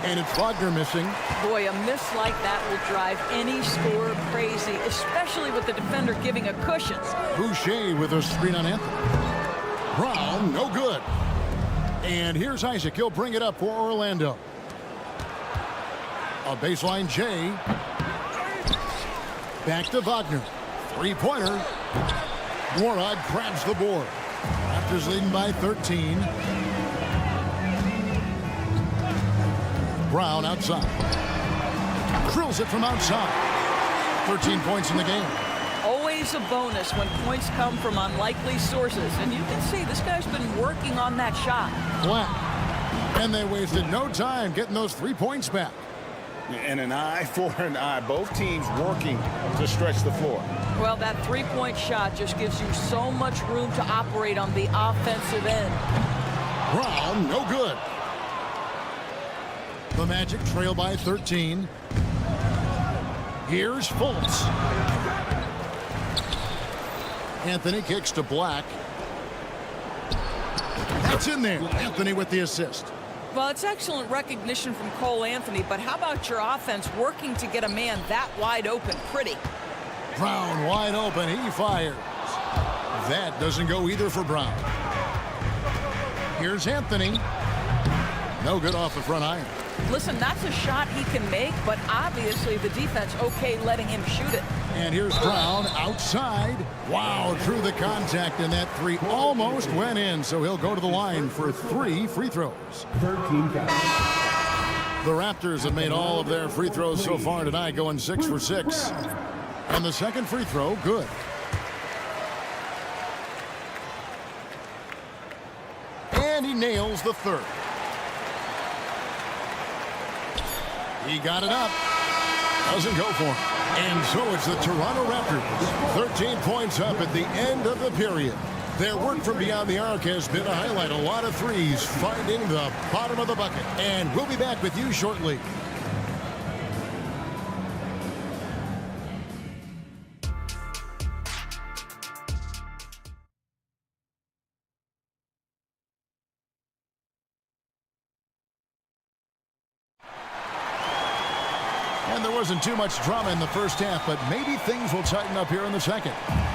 and it's Wagner missing. Boy, a miss like that will drive any scorer crazy, especially with the defender giving a cushion. Boucher with a screen on Anthony. Brown, no good. And here's Isaac. He'll bring it up for Orlando. A baseline J. Back to Wagner. Three-pointer. Warad grabs the board. Raptors leading by 13. Brown outside. Drills it from outside. 13 points in the game. Always a bonus when points come from unlikely sources. And you can see this guy's been working on that shot. Black. And they wasted no time getting those 3 points back. And an eye for an eye. Both teams working to stretch the floor. Well, that three-point shot just gives you so much room to operate on the offensive end. Brown, no good. The Magic trail by 13. Here's Fultz. Anthony kicks to Black. That's in there. Anthony with the assist. Well, it's excellent recognition from Cole Anthony, but how about your offense working to get a man that wide open? Pretty. Brown wide open. He fires. That doesn't go either for Brown. Here's Anthony. No good off the front iron. Listen, that's a shot he can make, but obviously the defense okay letting him shoot it. And here's Brown outside. Wow, through the contact, and that three almost went in, so he'll go to the line for 3 free throws. 13 fouls. The Raptors have made all of their free throws so far tonight, going 6 for 6. And the second free throw, good. And he nails the third. He got it up. Doesn't go for him. And so it's the Toronto Raptors. 13 points up at the end of the period. Their work from beyond the arc has been a highlight. A lot of threes finding the bottom of the bucket. And we'll be back with you shortly. And there wasn't too much drama in the first half, but maybe things will tighten up here in the second.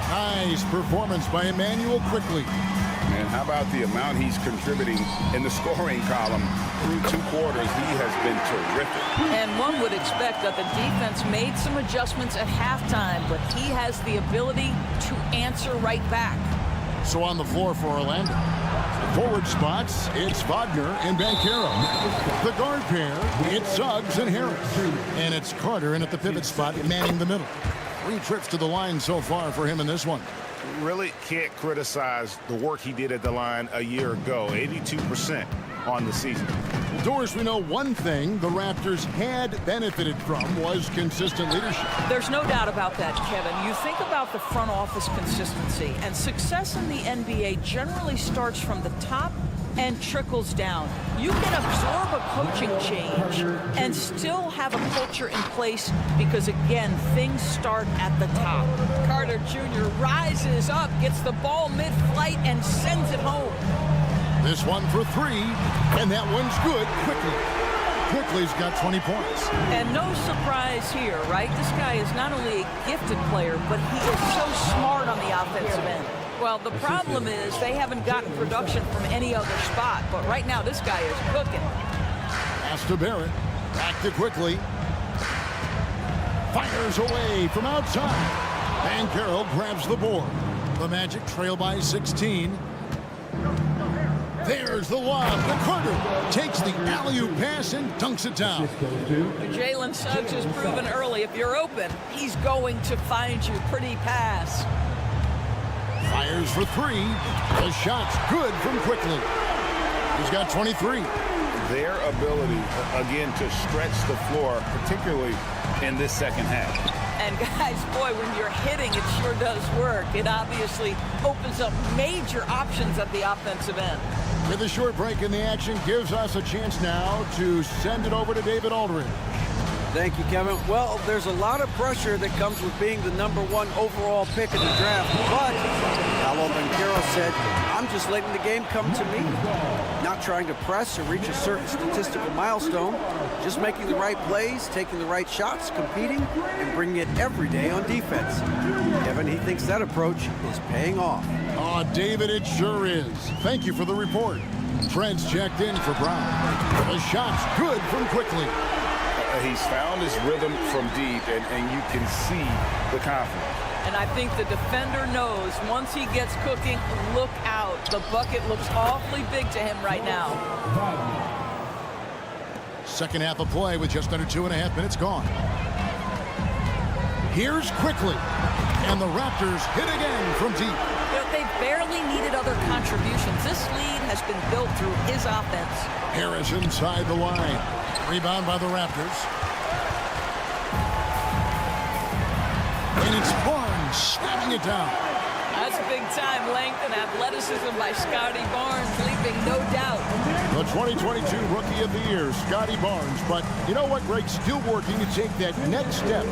Nice performance by Emmanuel quickly. And how about the amount he's contributing in the scoring column through 2 quarters? He has been terrific. And one would expect that the defense made some adjustments at halftime, but he has the ability to answer right back. So on the floor for Orlando. Forward spots, it's Wagner and Banchero. The guard pair, it's Suggs and Harris. And it's Carter in at the pivot spot, manning the middle. 3 trips to the line so far for him in this one. Really can't criticize the work he did at the line a year ago. 82% on the season. Doris, we know one thing the Raptors had benefited from was consistent leadership. There's no doubt about that, Kevin. You think about the front office consistency, and success in the NBA generally starts from the top and trickles down. You can absorb a coaching change and still have a culture in place because, again, things start at the top. Carter Jr. rises up, gets the ball mid-flight, and sends it home. This one for 3, and that one's good quickly. Quickly's got 20 points. And no surprise here, right? This guy is not only a gifted player, but he is so smart on the offensive end. Well, the problem is they haven't gotten production from any other spot, but right now this guy is cooking. Pass to Barrett. Back to Quickly. Fires away from outside. Banchero grabs the board. The Magic trail by 16. There's the lob. Carter takes the alley-oop pass and dunks it down. Jalen Suggs has proven early, if you're open, he's going to find you. Pretty pass. Fires for 3. The shot's good from Quickly. He's got 23. their ability, again, to stretch the floor, particularly in this second half. And guys, boy, when you're hitting, it sure does work. It obviously opens up major options at the offensive end. With a short break in the action, gives us a chance now to send it over to David Aldridge. Thank you, Kevin. Well, there's a lot of pressure that comes with being the #1 overall pick in the draft, but Paolo Banchero said, I'm just letting the game come to me. Not trying to press or reach a certain statistical milestone, just making the right plays, taking the right shots, competing, and bringing it every day on defense. Kevin, he thinks that approach is paying off. Oh, David, it sure is. Thank you for the report. Trent's checked in for Brown. The shot's good from quickly. He's found his rhythm from deep, and you can see the confidence. And I think the defender knows once he gets cooking, look out. The bucket looks awfully big to him right now. Second half of play with just under 2.5 minutes gone. Here's quickly. And the Raptors hit again from deep. You know, they barely needed other contributions. This lead has been built through his offense. Harris inside the line. Rebound by the Raptors. And it's Barnes slamming it down. That's big-time length and athleticism by Scotty Barnes, leaving no doubt. The 2022 Rookie of the Year, Scotty Barnes. But you know what, Greg? Still working to take that next step.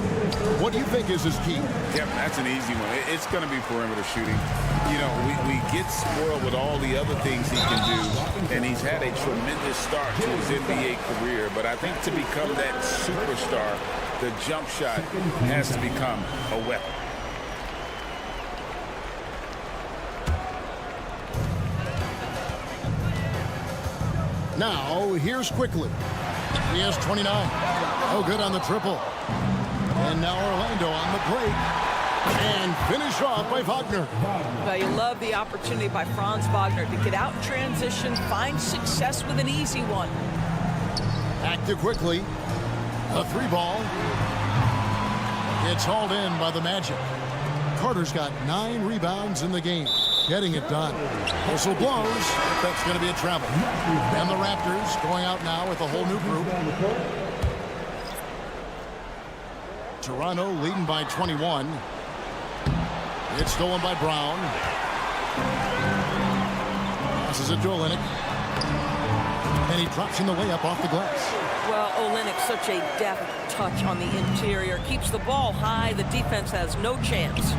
What do you think is his key? Yep, that's an easy one. It's going to be perimeter shooting. You know, we get spoiled with all the other things he can do, and he's had a tremendous start to his NBA career. But I think to become that superstar, the jump shot has to become a weapon. Now, here's quickly. He has 29. Oh, good on the triple. And now Orlando on the break. And finish off by Wagner. Well, you love the opportunity by Franz Wagner to get out in transition, find success with an easy one. Back to quickly. A 3-ball. It's hauled in by the Magic. Carter's got 9 rebounds in the game. Getting it done. Whistle blows. That's going to be a travel. And the Raptors going out now with a whole new group. Toronto leading by 21. It's stolen by Brown. Passes it to Olynyk. And he drops in the layup off the glass. Well, Olynyk, such a deft touch on the interior. Keeps the ball high. The defense has no chance.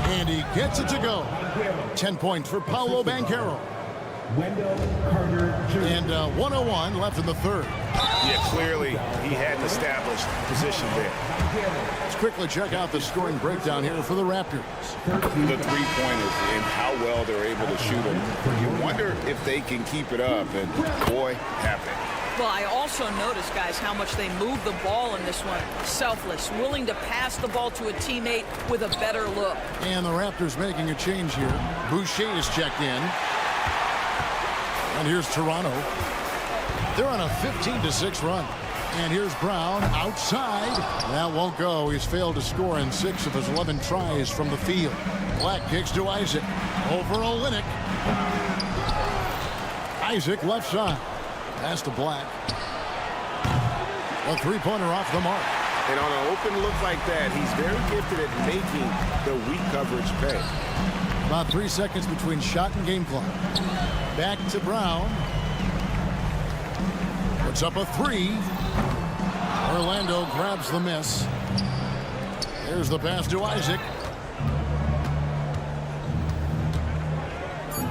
And he gets it to go. 10 points for Paolo Banchero. And 1:01 left in the third. Yeah, clearly he had an established position there. Let's quickly check out the scoring breakdown here for the Raptors. The three-pointers and how well they're able to shoot them. You wonder if they can keep it up, and boy, have they. Well, I also noticed, guys, how much they move the ball in this one. Selfless, willing to pass the ball to a teammate with a better look. And the Raptors making a change here. Boucher is checked in. And here's Toronto. They're on a 15-6 run. And here's Brown outside. That won't go. He's failed to score in 6 of his 11 tries from the field. Black kicks to Isaac. Over Olynyk. Isaac left side. Pass to Black. A three-pointer off the mark. And on an open look like that, he's very gifted at making the weak coverage pay. About 3 seconds between shot and game clock. Back to Brown. Puts up a 3. Orlando grabs the miss. There's the pass to Isaac.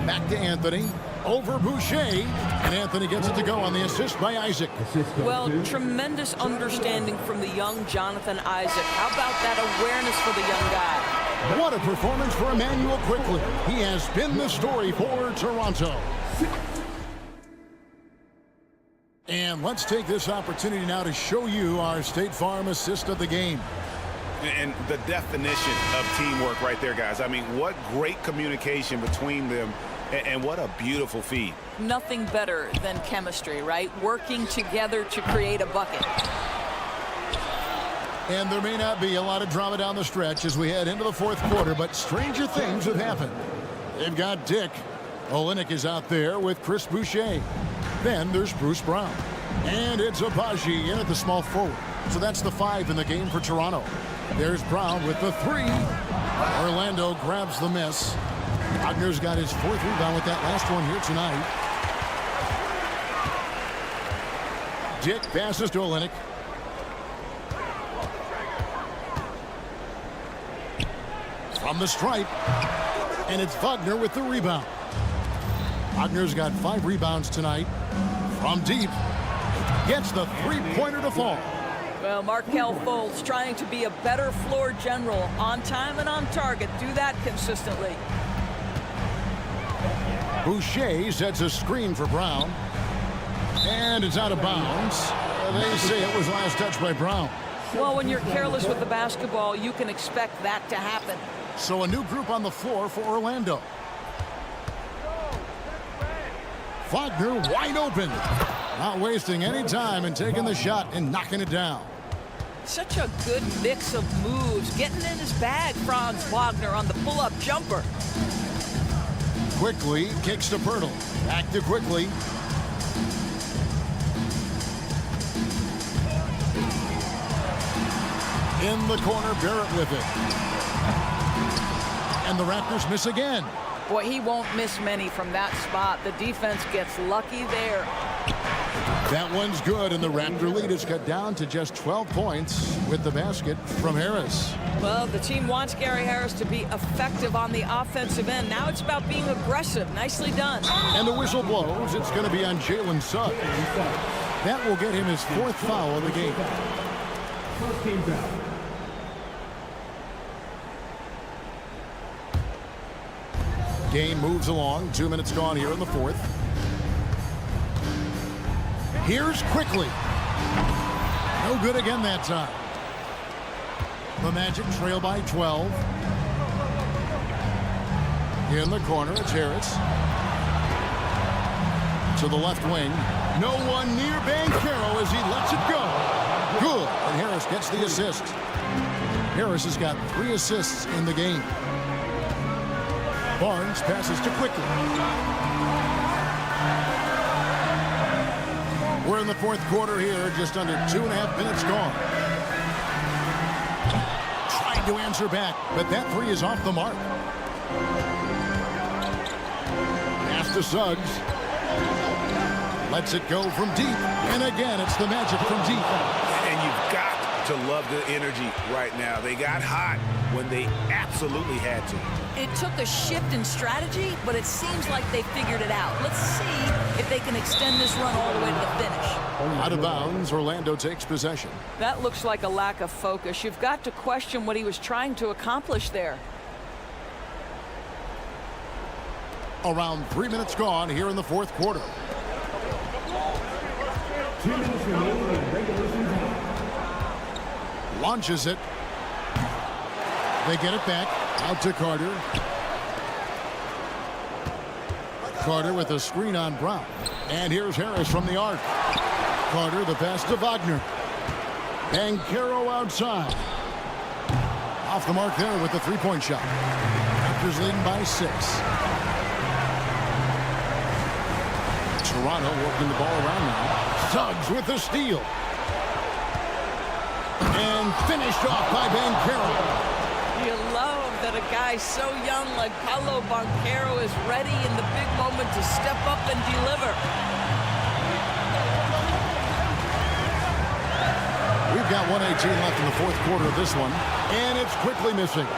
Back to Anthony. Over Boucher. And Anthony gets it to go on the assist by Isaac. Well, tremendous understanding from the young Jonathan Isaac. How about that awareness for the young guy? What a performance for Emmanuel Quickly. He has been the story for Toronto. And let's take this opportunity now to show you our State Farm assist of the game. And the definition of teamwork right there, guys. I mean, what great communication between them, and what a beautiful feed. Nothing better than chemistry, right? Working together to create a bucket. And there may not be a lot of drama down the stretch as we head into the fourth quarter, but stranger things have happened. They've got Dick. Olynyk is out there with Chris Boucher. Then there's Bruce Brown. And it's Abaji in at the small forward. So that's the 5 in the game for Toronto. There's Brown with the 3. Orlando grabs the miss. Wagner's got his 4th rebound with that last one here tonight. Dick passes to Olenek. From the stripe. And it's Wagner with the rebound. Wagner's got 5 rebounds tonight. From deep. Gets the 3-pointer to fall. Well, Markelle Fultz trying to be a better floor general. On time and on target. Do that consistently. Boucher sets a screen for Brown. And it's out of bounds. They say it was last touched by Brown. Well, when you're careless with the basketball, you can expect that to happen. So a new group on the floor for Orlando. Wagner wide open. Not wasting any time and taking the shot and knocking it down. Such a good mix of moves. Getting in his bag, Franz Wagner on the pull-up jumper. Quickly kicks to Pirtle. Back to Quickly. In the corner, Barrett with it. And the Raptors miss again. Boy, he won't miss many from that spot. The defense gets lucky there. That one's good, and the Raptor lead is cut down to just 12 points with the basket from Harris. Well, the team wants Gary Harris to be effective on the offensive end. Now it's about being aggressive. Nicely done. And the whistle blows. It's going to be on Jalen Suggs. That will get him his 4th foul of the game. First team foul. Game moves along. 2 minutes gone here in the 4th. Here's Quickly. No good again that time. The Magic trail by 12. In the corner, it's Harris. To the left wing. No one near Banchero as he lets it go. Good. And Harris gets the assist. Harris has got 3 assists in the game. Barnes passes to Quickly. We're in the 4th quarter here, just under 2.5 minutes gone. Trying to answer back, but that 3 is off the mark. Pass to Suggs. Lets it go from deep. And again, it's the Magic from deep. And you've got to love the energy right now. They got hot when they absolutely had to. It took a shift in strategy, but it seems like they figured it out. Let's see if they can extend this run all the way to the finish. Out of bounds, Orlando takes possession. That looks like a lack of focus. You've got to question what he was trying to accomplish there. Around 3 minutes gone here in the 4th quarter. 2 minutes remaining in regulation time. Launches it. They get it back. Out to Carter. Carter with a screen on Brown. And here's Harris from the arc. Carter, the pass to Wagner. Banchero outside. Off the mark there with the 3-point shot. Raptors leading by 6. Toronto working the ball around now. Suggs with the steal. And finished off by Banchero. You love that a guy so young like Paolo Banchero is ready in the big moment to step up and deliver. We've got 1:18 left in the 4th quarter of this one. And it's Quickly missing.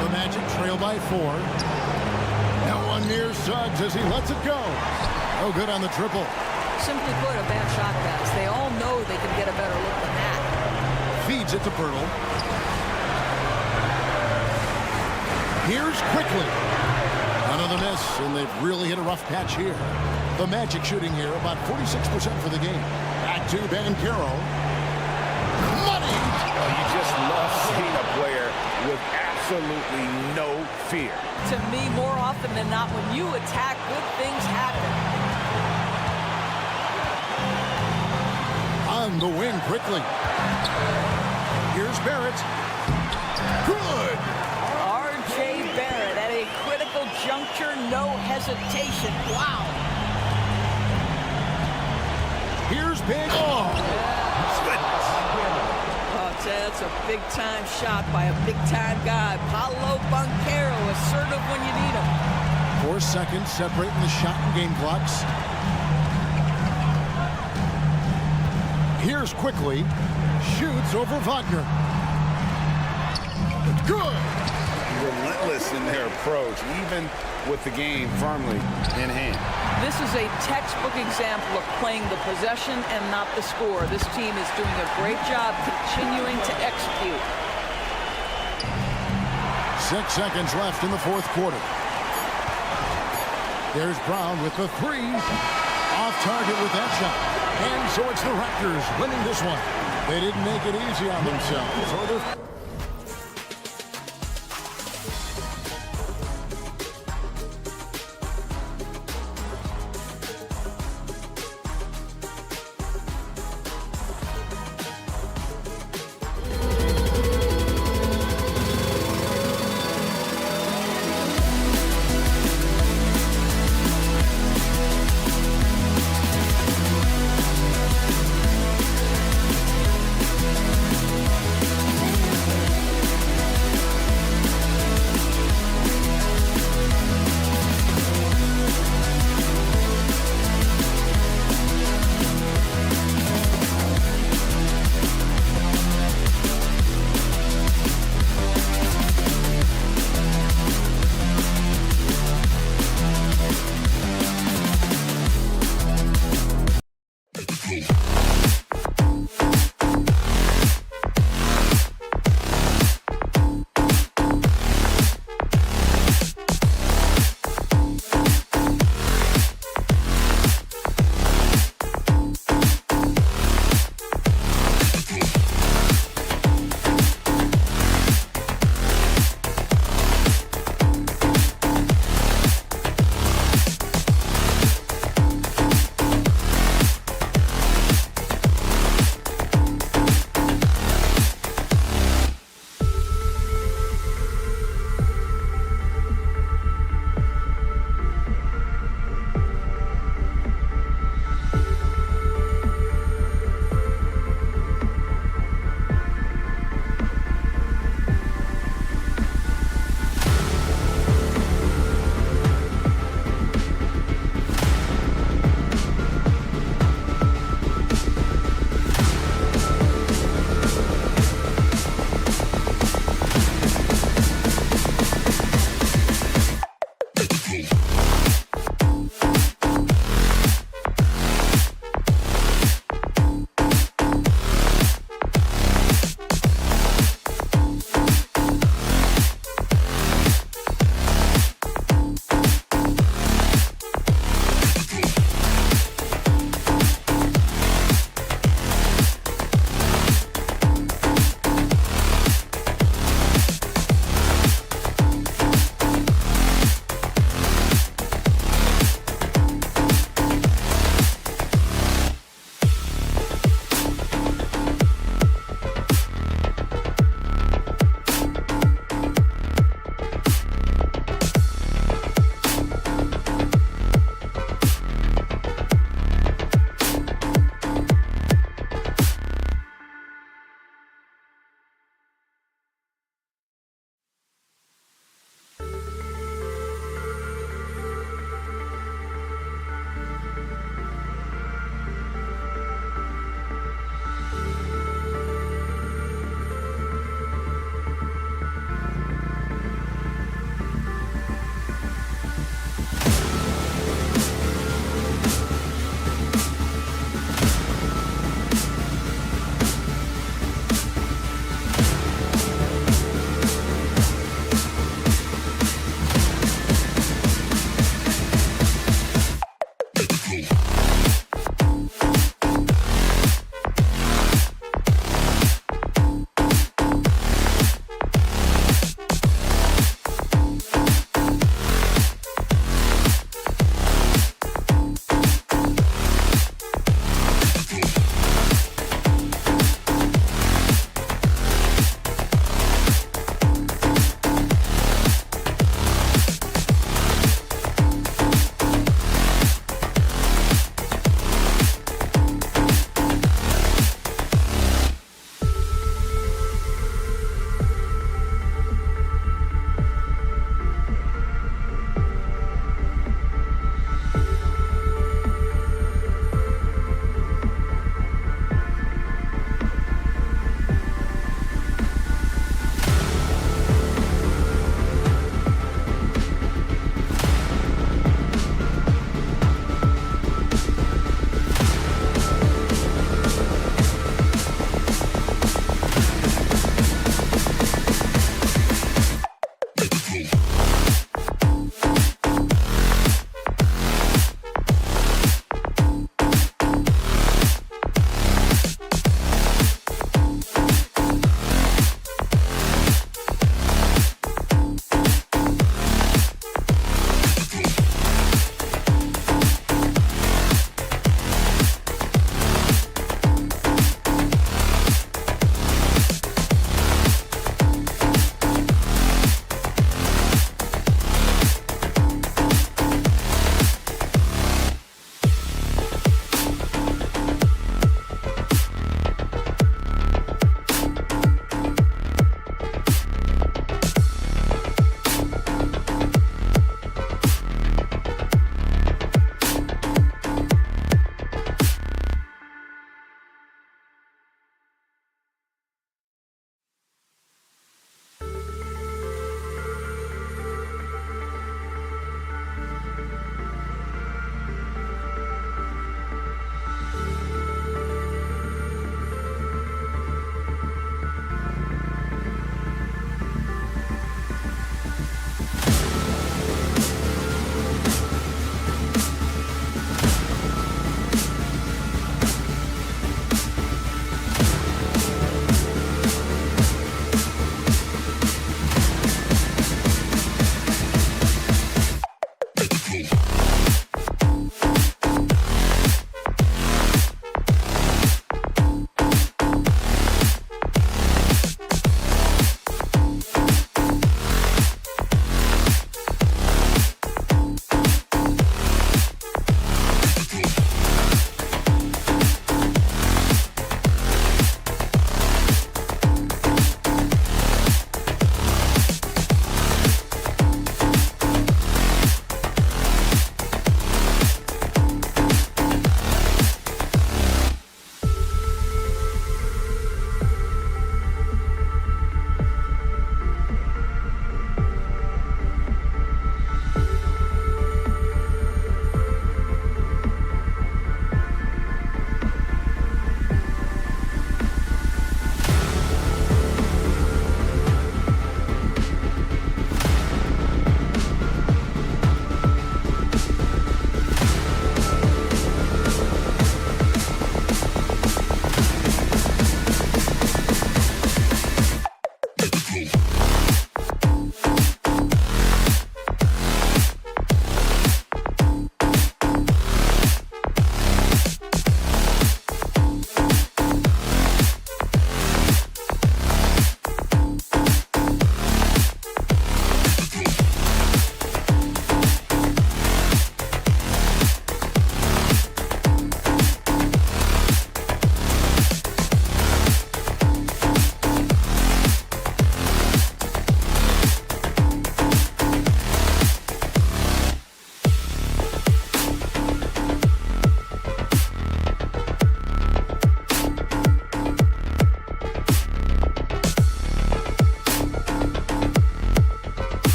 The Magic trail by 4. No one near Suggs as he lets it go. No good on the triple. Simply put, a bad shot pass. They all know they can get a better look than that. Feeds it to Pirtle. Here's Quickly. Another miss, and they've really hit a rough patch here. The Magic shooting here about 46% for the game. Back to Banchero. Money! You just love seeing a player with absolutely no fear. To me, more often than not, when you attack, good things happen. On the wing quickly. Here's Barrett. Good! R.J. Barrett at a critical juncture, no hesitation. Wow! Here's big. Oh, that's a big-time shot by a big-time guy. Paolo Banchero, assertive when you need him. 4 seconds separating the shot and game clocks. Here's quickly. Shoots over Wagner. Good. Relentless in their approach, even with the game firmly in hand. This is a textbook example of playing the possession and not the score. This team is doing a great job continuing to execute. 6 seconds left in the fourth quarter. There's Brown with the three. Off target with that shot. And so it's the Raptors winning this one. They didn't make it easy on themselves. Or they're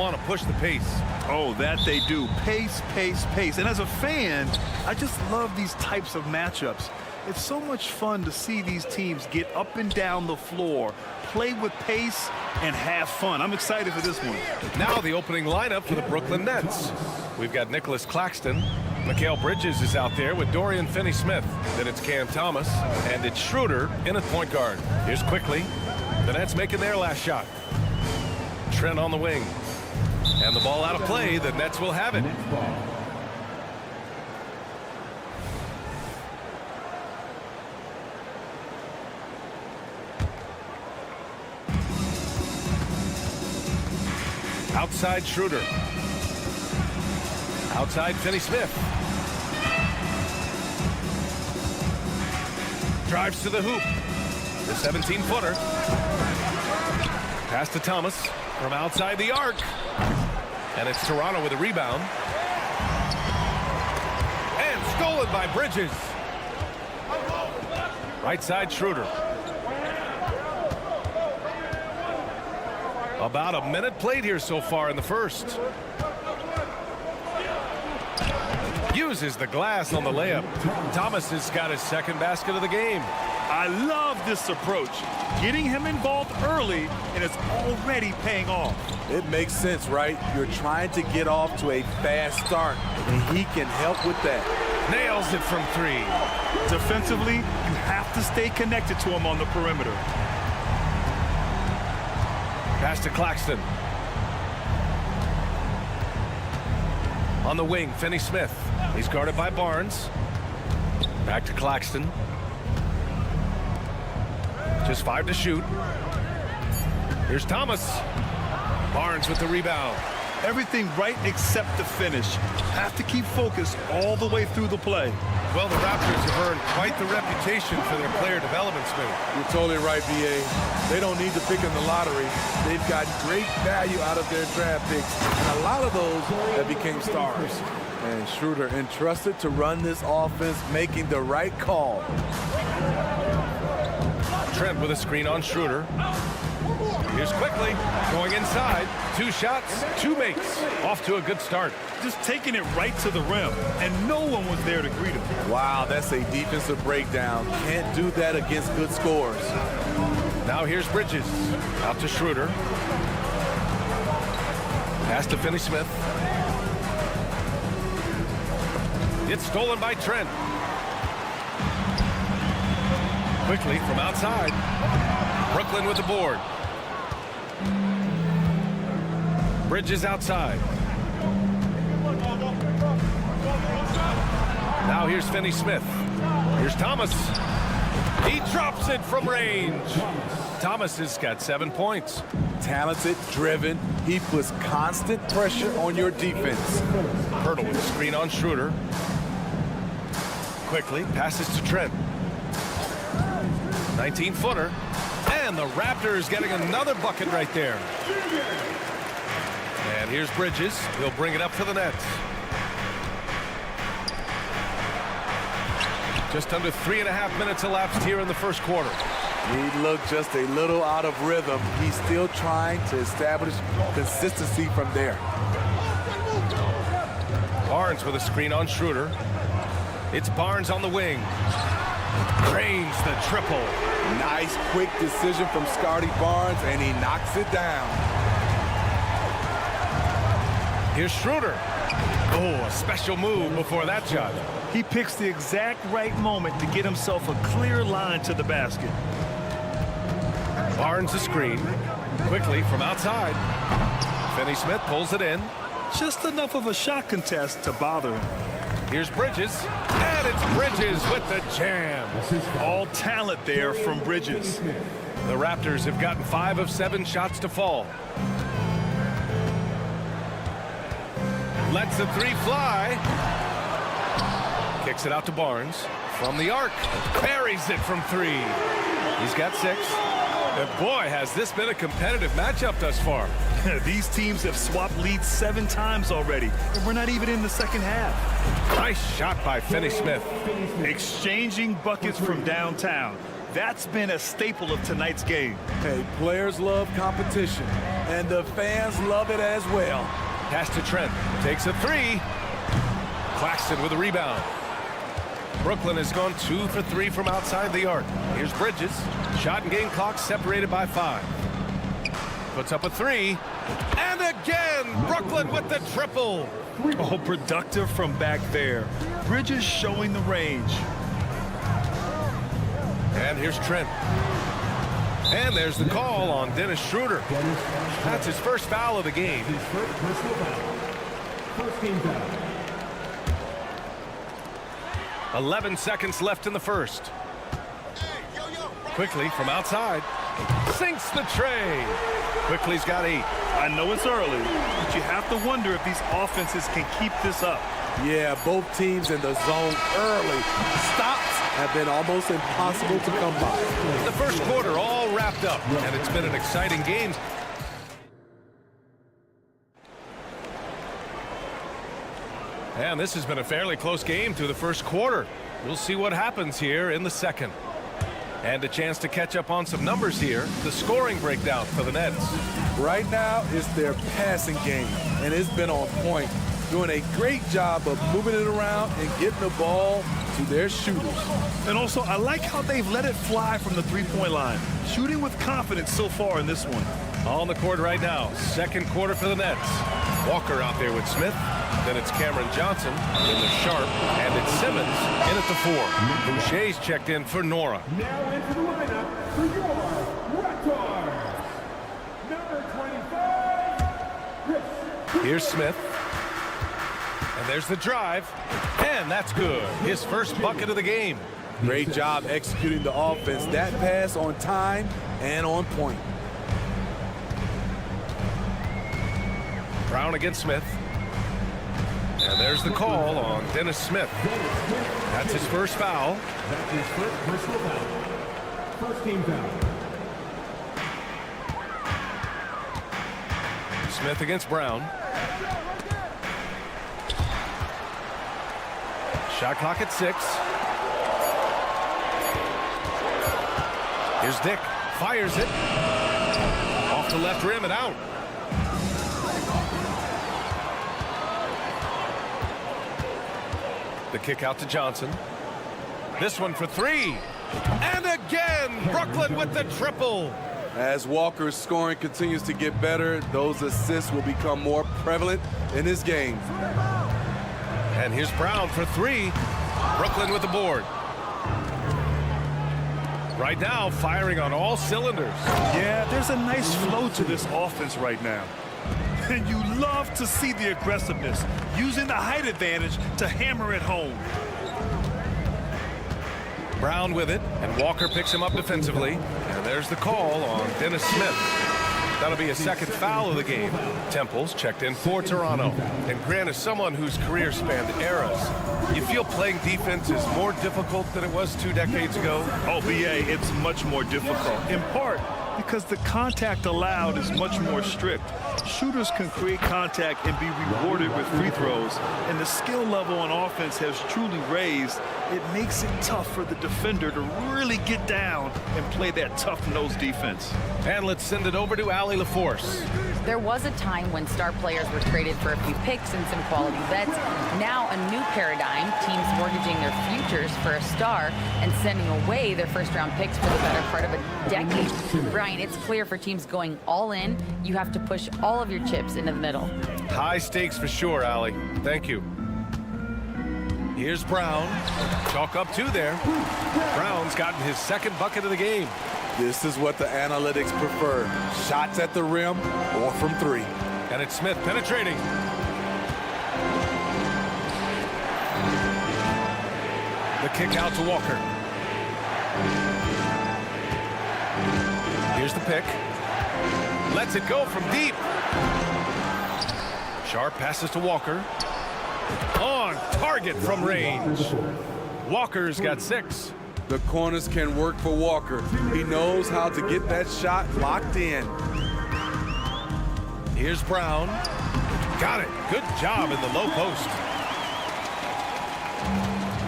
want to push the pace. Oh, that they do. Pace, pace, pace. And as a fan, I just love these types of matchups. It's so much fun to see these teams get up and down the floor, play with pace, and have fun. I'm excited for this one. Now the opening lineup for the Brooklyn Nets. We've got Nicholas Claxton. Mikal Bridges is out there with Dorian Finney-Smith. Then it's Cam Thomas, and it's Schroeder in at point guard. Here's quickly. The Nets making their last shot. Trent on the wing. And the ball out of play. The Nets will have it. Outside Schroeder. Outside Finney-Smith. Drives to the hoop. The 17-footer. Pass to Thomas from outside the arc. And it's Toronto with a rebound. And stolen by Bridges. Right side Schroeder. About a minute played here so far in the first. Uses the glass on the layup. Thomas has got his second basket of the game. I love this approach. Getting him involved early, and it's already paying off. It makes sense, right? You're trying to get off to a fast start, and he can help with that. Nails it from three. Defensively, you have to stay connected to him on the perimeter. Pass to Claxton. On the wing, Finney-Smith. He's guarded by Barnes. Back to Claxton. Just 5 to shoot. Here's Thomas. Barnes with the rebound. Everything right except the finish. Have to keep focused all the way through the play. Well, the Raptors have earned quite the reputation for their player development, Smith. You're totally right, B.A. They don't need to pick in the lottery. They've got great value out of their draft picks. And a lot of those have became stars. And Schroeder entrusted to run this offense, making the right call. Trent with a screen on Schroeder. Here's quickly going inside. 2 shots, 2 makes. Off to a good start. Just taking it right to the rim, and no one was there to greet him. Wow, that's a defensive breakdown. Can't do that against good scores. Now here's Bridges. Out to Schroeder. Pass to Finney-Smith. It's stolen by Trent. Quickly from outside. Brooklyn with the board. Bridges outside. Now here's Finney-Smith. Here's Thomas. He drops it from range. Thomas has got 7 points. Talented, driven. He puts constant pressure on your defense. Hurdle with a screen on Schroeder. Quickly passes to Trent. 19-footer. And the Raptors getting another bucket right there. And here's Bridges. He'll bring it up for the Nets. Just under 3.5 minutes elapsed here in the first quarter. He looked just a little out of rhythm. He's still trying to establish consistency from there. Barnes with a screen on Schroeder. It's Barnes on the wing. Drains the triple. Nice quick decision from Scotty Barnes, and he knocks it down. Here's Schroeder. Oh, a special move before that shot. He picks the exact right moment to get himself a clear line to the basket. Barnes the screen. Quickly from outside. Finney-Smith pulls it in. Just enough of a shot contest to bother him. Here's Bridges. And it's Bridges with the jam. All talent there from Bridges. The Raptors have gotten 5 of 7 shots to fall. Lets the 3 fly. Kicks it out to Barnes. From the arc. Buries it from 3. He's got 6. And boy, has this been a competitive matchup thus far. These teams have swapped leads 7 times already, and we're not even in the second half. Nice shot by Finney-Smith. Exchanging buckets from downtown. That's been a staple of tonight's game. Hey, players love competition, and the fans love it as well. Pass to Trent. Takes a three. Claxton with a rebound. Brooklyn has gone 2 for 3 from outside the arc. Here's Bridges. Shot and game clock separated by 5. Puts up a three. And again, Brooklyn with the triple. Oh, productive from back there. Bridges showing the range. And here's Trent. And there's the call on Dennis Schroeder. That's his first foul of the game. His first personal foul. First team foul. 11 seconds left in the first. Quickly from outside. Sinks the tray. Quickly's got 8. I know it's early, but you have to wonder if these offenses can keep this up. Yeah, both teams in the zone early. Stops have been almost impossible to come by. The first quarter all wrapped up, and it's been an exciting game. And this has been a fairly close game through the first quarter. We'll see what happens here in the second. And a chance to catch up on some numbers here. The scoring breakdown for the Nets. Right now, it's their passing game, and it's been on point. Doing a great job of moving it around and getting the ball to their shooters. And also, I like how they've let it fly from the three-point line. Shooting with confidence so far in this one. On the court right now, second quarter for the Nets. Walker out there with Smith. Then it's Cameron Johnson in the sharp. And it's Simmons in at the 4. Boucher's checked in for Nora. Now into the lineup for your Raptors. Number 25, Here's Smith. And there's the drive. And that's good. His first bucket of the game. Great job executing the offense. That pass on time and on point. Brown against Smith. And there's the call on Dennis Smith. That's his first foul. That's his first personal foul. First team foul. Smith against Brown. Shot clock at 6. Here's Dick. Fires it. Off the left rim and out. The kick out to Johnson. This one for 3. And again, Brooklyn with the triple. As Walker's scoring continues to get better, those assists will become more prevalent in this game. And here's Brown for 3. Brooklyn with the board. Right now, firing on all cylinders. Yeah, there's a nice flow to this offense right now. And you love to see the aggressiveness, using the height advantage to hammer it home. Brown with it, and Walker picks him up defensively. And there's the call on Dennis Smith. That'll be a second foul of the game. Temple's checked in for Toronto. And Grant, is someone whose career spanned eras, you feel playing defense is more difficult than it was 2 decades ago? Oh, BA, it's much more difficult. In part, because the contact allowed is much more strict. Shooters can create contact and be rewarded with free throws, and the skill level on offense has truly raised. It makes it tough for the defender to really get down and play that tough-nosed defense. And let's send it over to Allie LaForce. There was a time when star players were traded for a few picks and some quality vets. Now a new paradigm, teams mortgaging their futures for a star and sending away their first-round picks for the better part of a decade. Brian, it's clear for teams going all in, you have to push all of your chips into the middle. High stakes for sure, Allie. Thank you. Here's Brown. Chalk up 2 there. Brown's gotten his second bucket of the game. This is what the analytics prefer. Shots at the rim or from 3. And it's Smith penetrating. The kick out to Walker. Here's the pick. Lets it go from deep. Sharp passes to Walker. On target from range. Walker's got 6. The corners can work for Walker. He knows how to get that shot locked in. Here's Brown. Got it. Good job in the low post.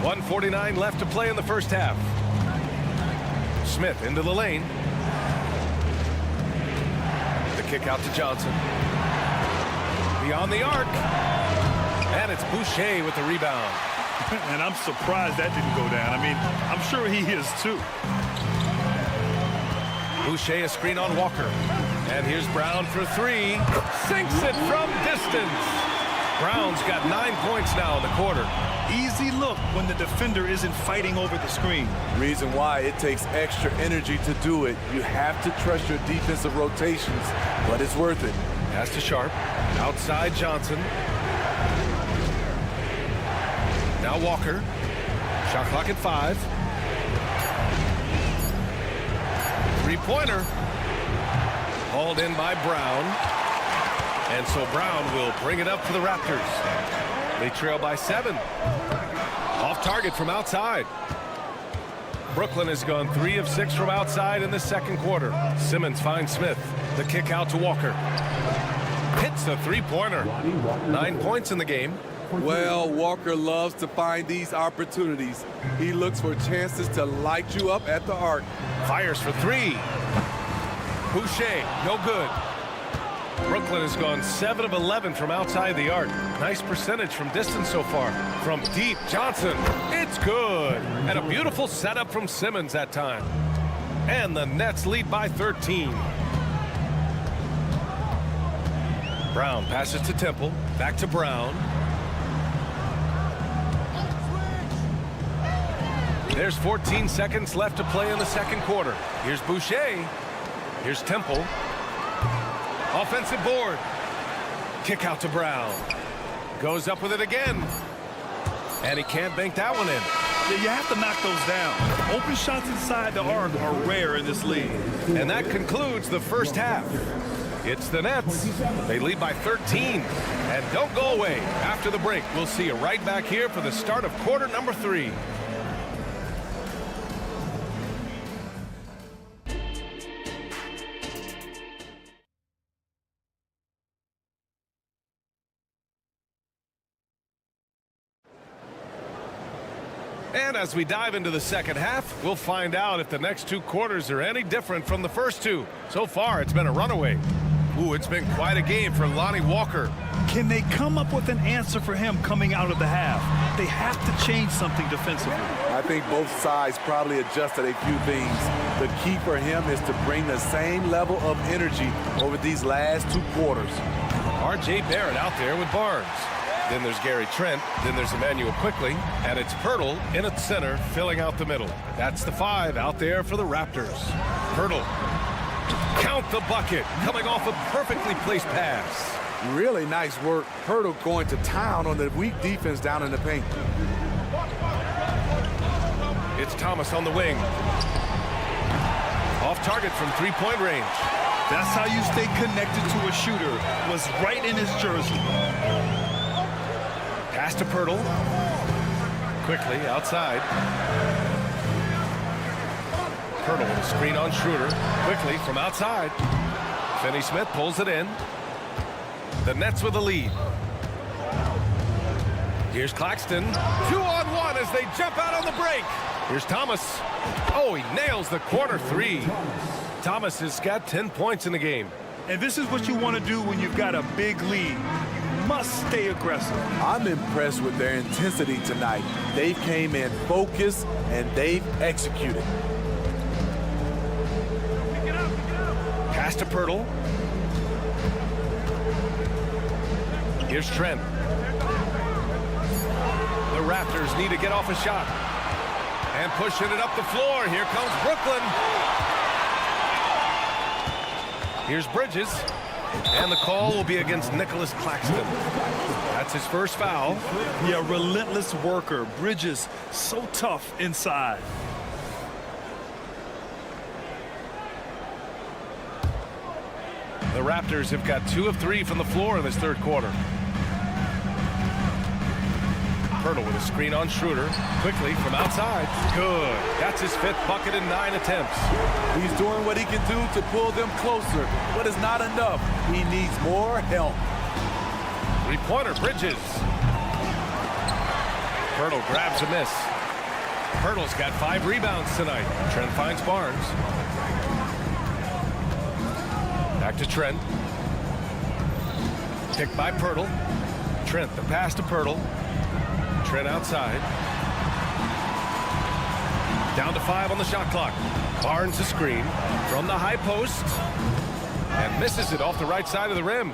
1:49 left to play in the first half. Smith into the lane. The kick out to Johnson. Beyond the arc. And it's Boucher with the rebound. And I'm surprised that didn't go down. I mean, I'm sure he is too. Boucher a screen on Walker. And here's Brown for three. Sinks it from distance. Brown's got 9 points now in the quarter. Easy look when the defender isn't fighting over the screen. Reason why it takes extra energy to do it. You have to trust your defensive rotations, but it's worth it. Pass to Sharp. Outside Johnson. Now Walker. Shot clock at 5. Three-pointer. Hauled in by Brown. And so Brown will bring it up for the Raptors. They trail by 7. Off target from outside. Brooklyn has gone 3 of 6 from outside in the second quarter. Simmons finds Smith. The kick out to Walker. Hits the three-pointer. 9 points in the game. Well, Walker loves to find these opportunities. He looks for chances to light you up at the arc. Fires for 3. Boucher, no good. Brooklyn has gone 7 of 11 from outside the arc. Nice percentage from distance so far. From deep, Johnson. It's good. And a beautiful setup from Simmons that time. And the Nets lead by 13. Brown passes to Temple. Back to Brown. There's 14 seconds left to play in the second quarter. Here's Boucher. Here's Temple. Offensive board. Kick out to Brown. Goes up with it again. And he can't bank that one in. Yeah, you have to knock those down. Open shots inside the arc are rare in this league. And that concludes the first half. It's the Nets. They lead by 13. And don't go away. After the break, we'll see you right back here for the start of quarter number 3. And as we dive into the second half, we'll find out if the next 2 quarters are any different from the first 2. So far, it's been a runaway. Ooh, it's been quite a game for Lonnie Walker. Can they come up with an answer for him coming out of the half? They have to change something defensively. I think both sides probably adjusted a few things. The key for him is to bring the same level of energy over these last 2 quarters. R.J. Barrett out there with Barnes. Then there's Gary Trent. Then there's Emmanuel Quickly. And it's Pirtle in at center, filling out the middle. That's the 5 out there for the Raptors. Pirtle. Count the bucket. Coming off a perfectly placed pass. Really nice work. Pirtle going to town on the weak defense down in the paint. It's Thomas on the wing. Off target from 3-point range. That's how you stay connected to a shooter. Was right in his jersey. Pass to Pirtle. Quickly outside. Pirtle with a screen on Schroeder. Quickly from outside. Finney-Smith pulls it in. The Nets with the lead. Here's Claxton. 2-on-1 as they jump out on the break. Here's Thomas. Oh, he nails the corner 3. Thomas has got 10 points in the game. And this is what you want to do when you've got a big lead. Must stay aggressive. I'm impressed with their intensity tonight. They came in focused and they've executed. Pass to Pirtle. Here's Trent. The Raptors need to get off a shot. And pushing it up the floor. Here comes Brooklyn. Here's Bridges. And the call will be against Nicholas Claxton. That's his first foul. Yeah, relentless worker. Bridges, so tough inside. The Raptors have got 2 of 3 from the floor in this third quarter. Pirtle with a screen on Schroeder. Quickly from outside. Good. That's his 5th bucket in 9 attempts. He's doing what he can do to pull them closer, but it's not enough. He needs more help. 3-pointer, Bridges. Pirtle grabs a miss. Hurdle's got 5 rebounds tonight. Trent finds Barnes. Back to Trent. Picked by Pirtle. Trent, the pass to Pirtle. Trent outside. Down to 5 on the shot clock. Barnes a screen from the high post. And misses it off the right side of the rim.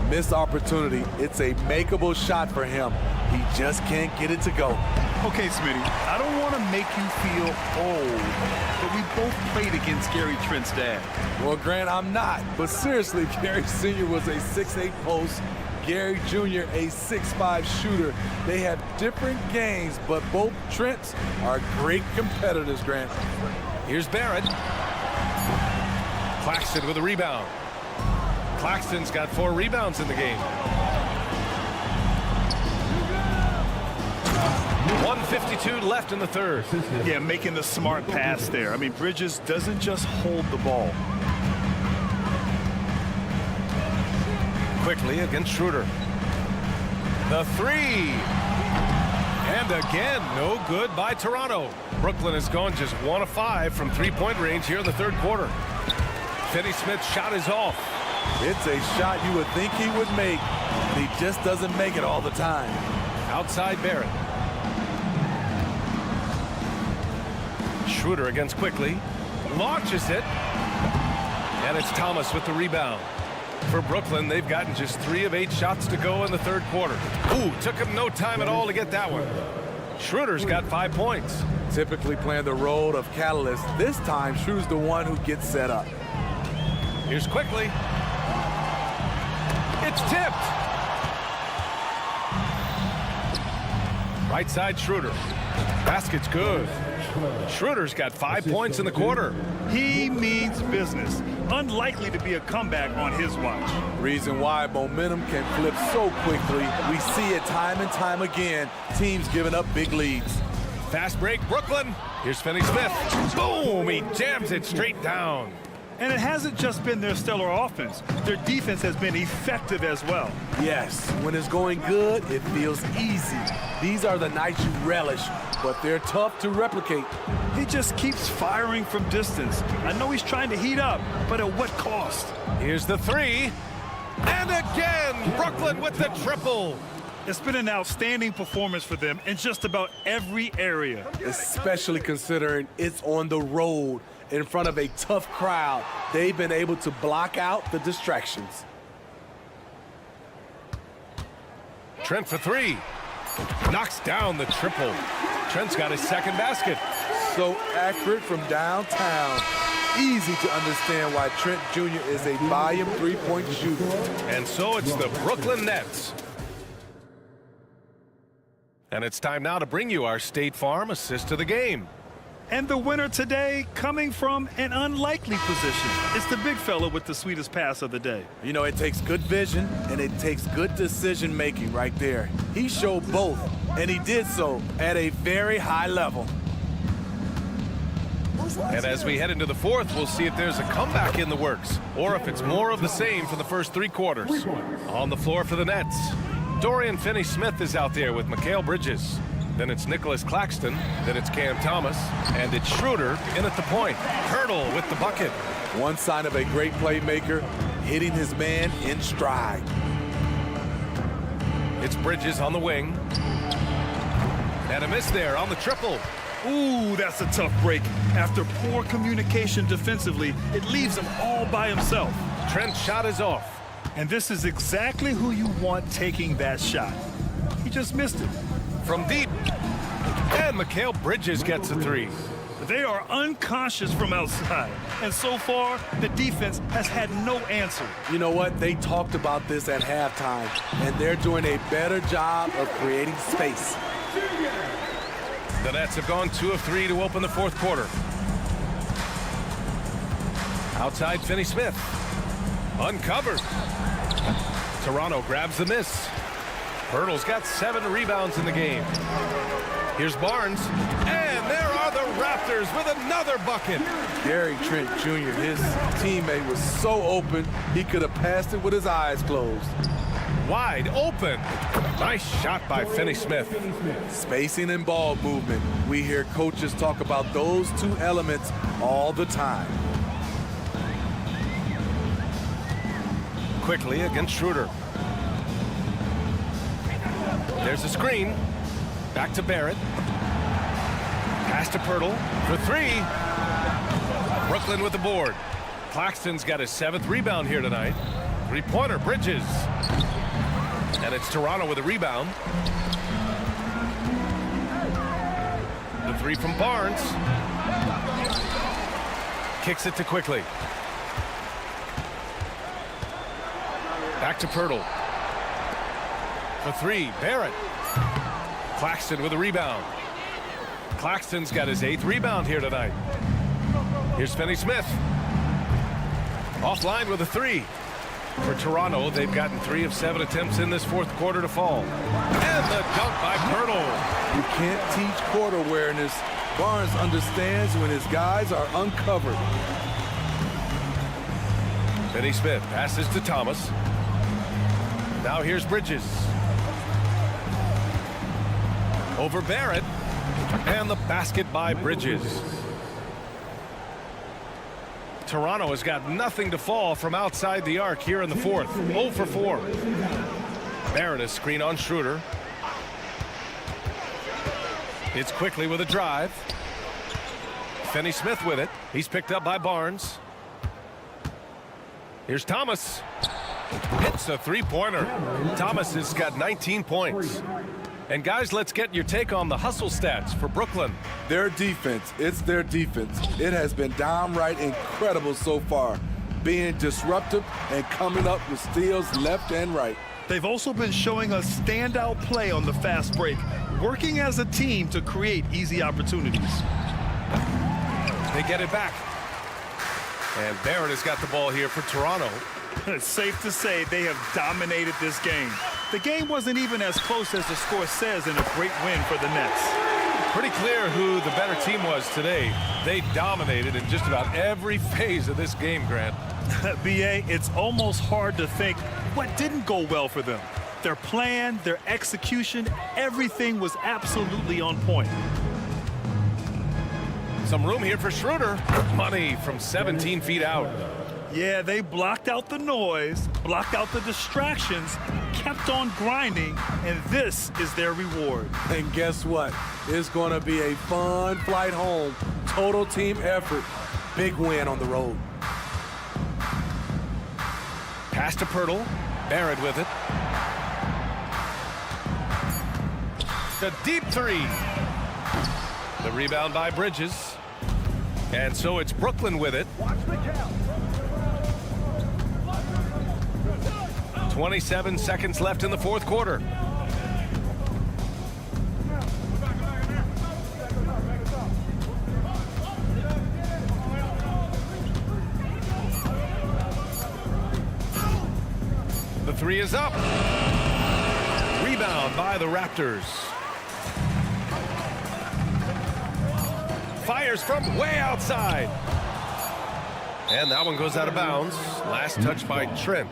Missed opportunity. It's a makeable shot for him. He just can't get it to go. Okay, Smitty, I don't want to make you feel old, but we both played against Gary Trent's dad. Well, Grant, I'm not. But seriously, Gary Sr. was a 6'8 post. Gary Jr. a 6'5 shooter. They have different games, but both Trents are great competitors, Grant. Here's Barrett. Claxton with a rebound. Claxton's got 4 rebounds in the game. 1:52 left in the third. Yeah, making the smart pass there. I mean, Bridges doesn't just hold the ball. Quickly against Schroeder. The 3. And again, no good by Toronto. Brooklyn has gone just 1 of 5 from 3-point range here in the third quarter. Finney-Smith's shot is off. It's a shot you would think he would make, but he just doesn't make it all the time. Outside Barrett. Schroeder against Quickly. Launches it. And it's Thomas with the rebound. For Brooklyn, they've gotten just 3 of 8 shots to go in the third quarter. Ooh, took him no time at all to get that one. Schroeder's got 5 points. Typically playing the role of catalyst. This time, Schroeder's the one who gets set up. Here's Quickly. It's tipped. Right side Schroeder. Basket's good. Schroeder's got 5 points in the quarter. He means business. Unlikely to be a comeback on his watch. Reason why momentum can flip so quickly. We see it time and time again. Teams giving up big leads. Fast break, Brooklyn. Here's Finney-Smith. Boom, he jams it straight down. And it hasn't just been their stellar offense. Their defense has been effective as well. Yes, when it's going good, it feels easy. These are the nights you relish, but they're tough to replicate. He just keeps firing from distance. I know he's trying to heat up, but at what cost? Here's the 3. And again, Brooklyn with the triple. It's been an outstanding performance for them in just about every area. Especially considering it's on the road in front of a tough crowd. They've been able to block out the distractions. Trent for 3. Knocks down the triple. Trent's got his second basket. So accurate from downtown. Easy to understand why Trent Jr. is a volume 3-point shooter. And so it's the Brooklyn Nets. And it's time now to bring you our State Farm assist of the game. And the winner today coming from an unlikely position. It's the big fella with the sweetest pass of the day. You know, it takes good vision and it takes good decision making right there. He showed both, and he did so at a very high level. And as we head into the fourth, we'll see if there's a comeback in the works or if it's more of the same for the first 3 quarters. On the floor for the Nets, Dorian Finney-Smith is out there with Mikal Bridges. Then it's Nicholas Claxton. Then it's Cam Thomas. And it's Schroeder in at the point. Hurdle with the bucket. One sign of a great playmaker, hitting his man in stride. It's Bridges on the wing. And a miss there on the triple. Ooh, that's a tough break. After poor communication defensively, it leaves him all by himself. Trent's shot is off. And this is exactly who you want taking that shot. He just missed it. From deep. And Mikal Bridges gets a 3. They are unconscious from outside. And so far, the defense has had no answer. You know what? They talked about this at halftime, and they're doing a better job of creating space. The Nets have gone 2 of 3 to open the fourth quarter. Outside Finney-Smith. Uncovered. Toronto grabs the miss. Hurdle's got 7 rebounds in the game. Here's Barnes. And there are the Raptors with another bucket. Gary Trent Jr., his teammate was so open, he could have passed it with his eyes closed. wide open. Nice shot by Finney Smith. Spacing and ball movement. We hear coaches talk about those two elements all the time. Quickly against Schroeder. There's a screen. Back to Barrett. Pass to Pirtle for three. Brooklyn with the board. Claxton's got his 7th rebound here tonight. Three-pointer, Bridges. And it's Toronto with a rebound. The three from Barnes. Kicks it to Quickly. Back to Pirtle. For three, Barrett. Claxton with a rebound. Claxton's got his 8th rebound here tonight. Here's Finney Smith. Offline with a three. For Toronto, they've gotten 3 of 7 attempts in this 4th quarter to fall. And the dunk by Pirtle. You can't teach court awareness. Barnes understands when his guys are uncovered. Finney Smith passes to Thomas. Now here's Bridges. Over Barrett. And the basket by Bridges. Toronto has got nothing to fall from outside the arc here in the 4th. 0 for 4. Barrett is screen on Schroeder. It's Quickly with a drive. Finney Smith with it. He's picked up by Barnes. Here's Thomas. Hits a three-pointer. Thomas has got 19 points. And guys, let's get your take on the hustle stats for Brooklyn. Their defense, it's their defense. It has been downright incredible so far, being disruptive and coming up with steals left and right. They've also been showing a standout play on the fast break, working as a team to create easy opportunities. They get it back. And Barrett has got the ball here for Toronto. It's safe to say they have dominated this game. The game wasn't even as close as the score says in a great win for the Nets. Pretty clear who the better team was today. They dominated in just about every phase of this game, Grant. B.A., it's almost hard to think what didn't go well for them. Their plan, their execution, everything was absolutely on point. Some room here for Schroeder. Money from 17 feet out. Yeah, they blocked out the noise, blocked out the distractions, kept on grinding, and this is their reward. And guess what? It's going to be a fun flight home. Total team effort. Big win on the road. Pass to Pirtle. Barrett with it. The deep three. The rebound by Bridges. And so it's Brooklyn with it. 27 seconds left in the 4th quarter. The three is up. Rebound by the Raptors. Fires from way outside. And that one goes out of bounds. Last touch by Trent.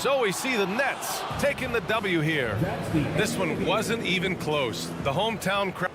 So we see the Nets taking the W here. This one wasn't even close. The hometown crowd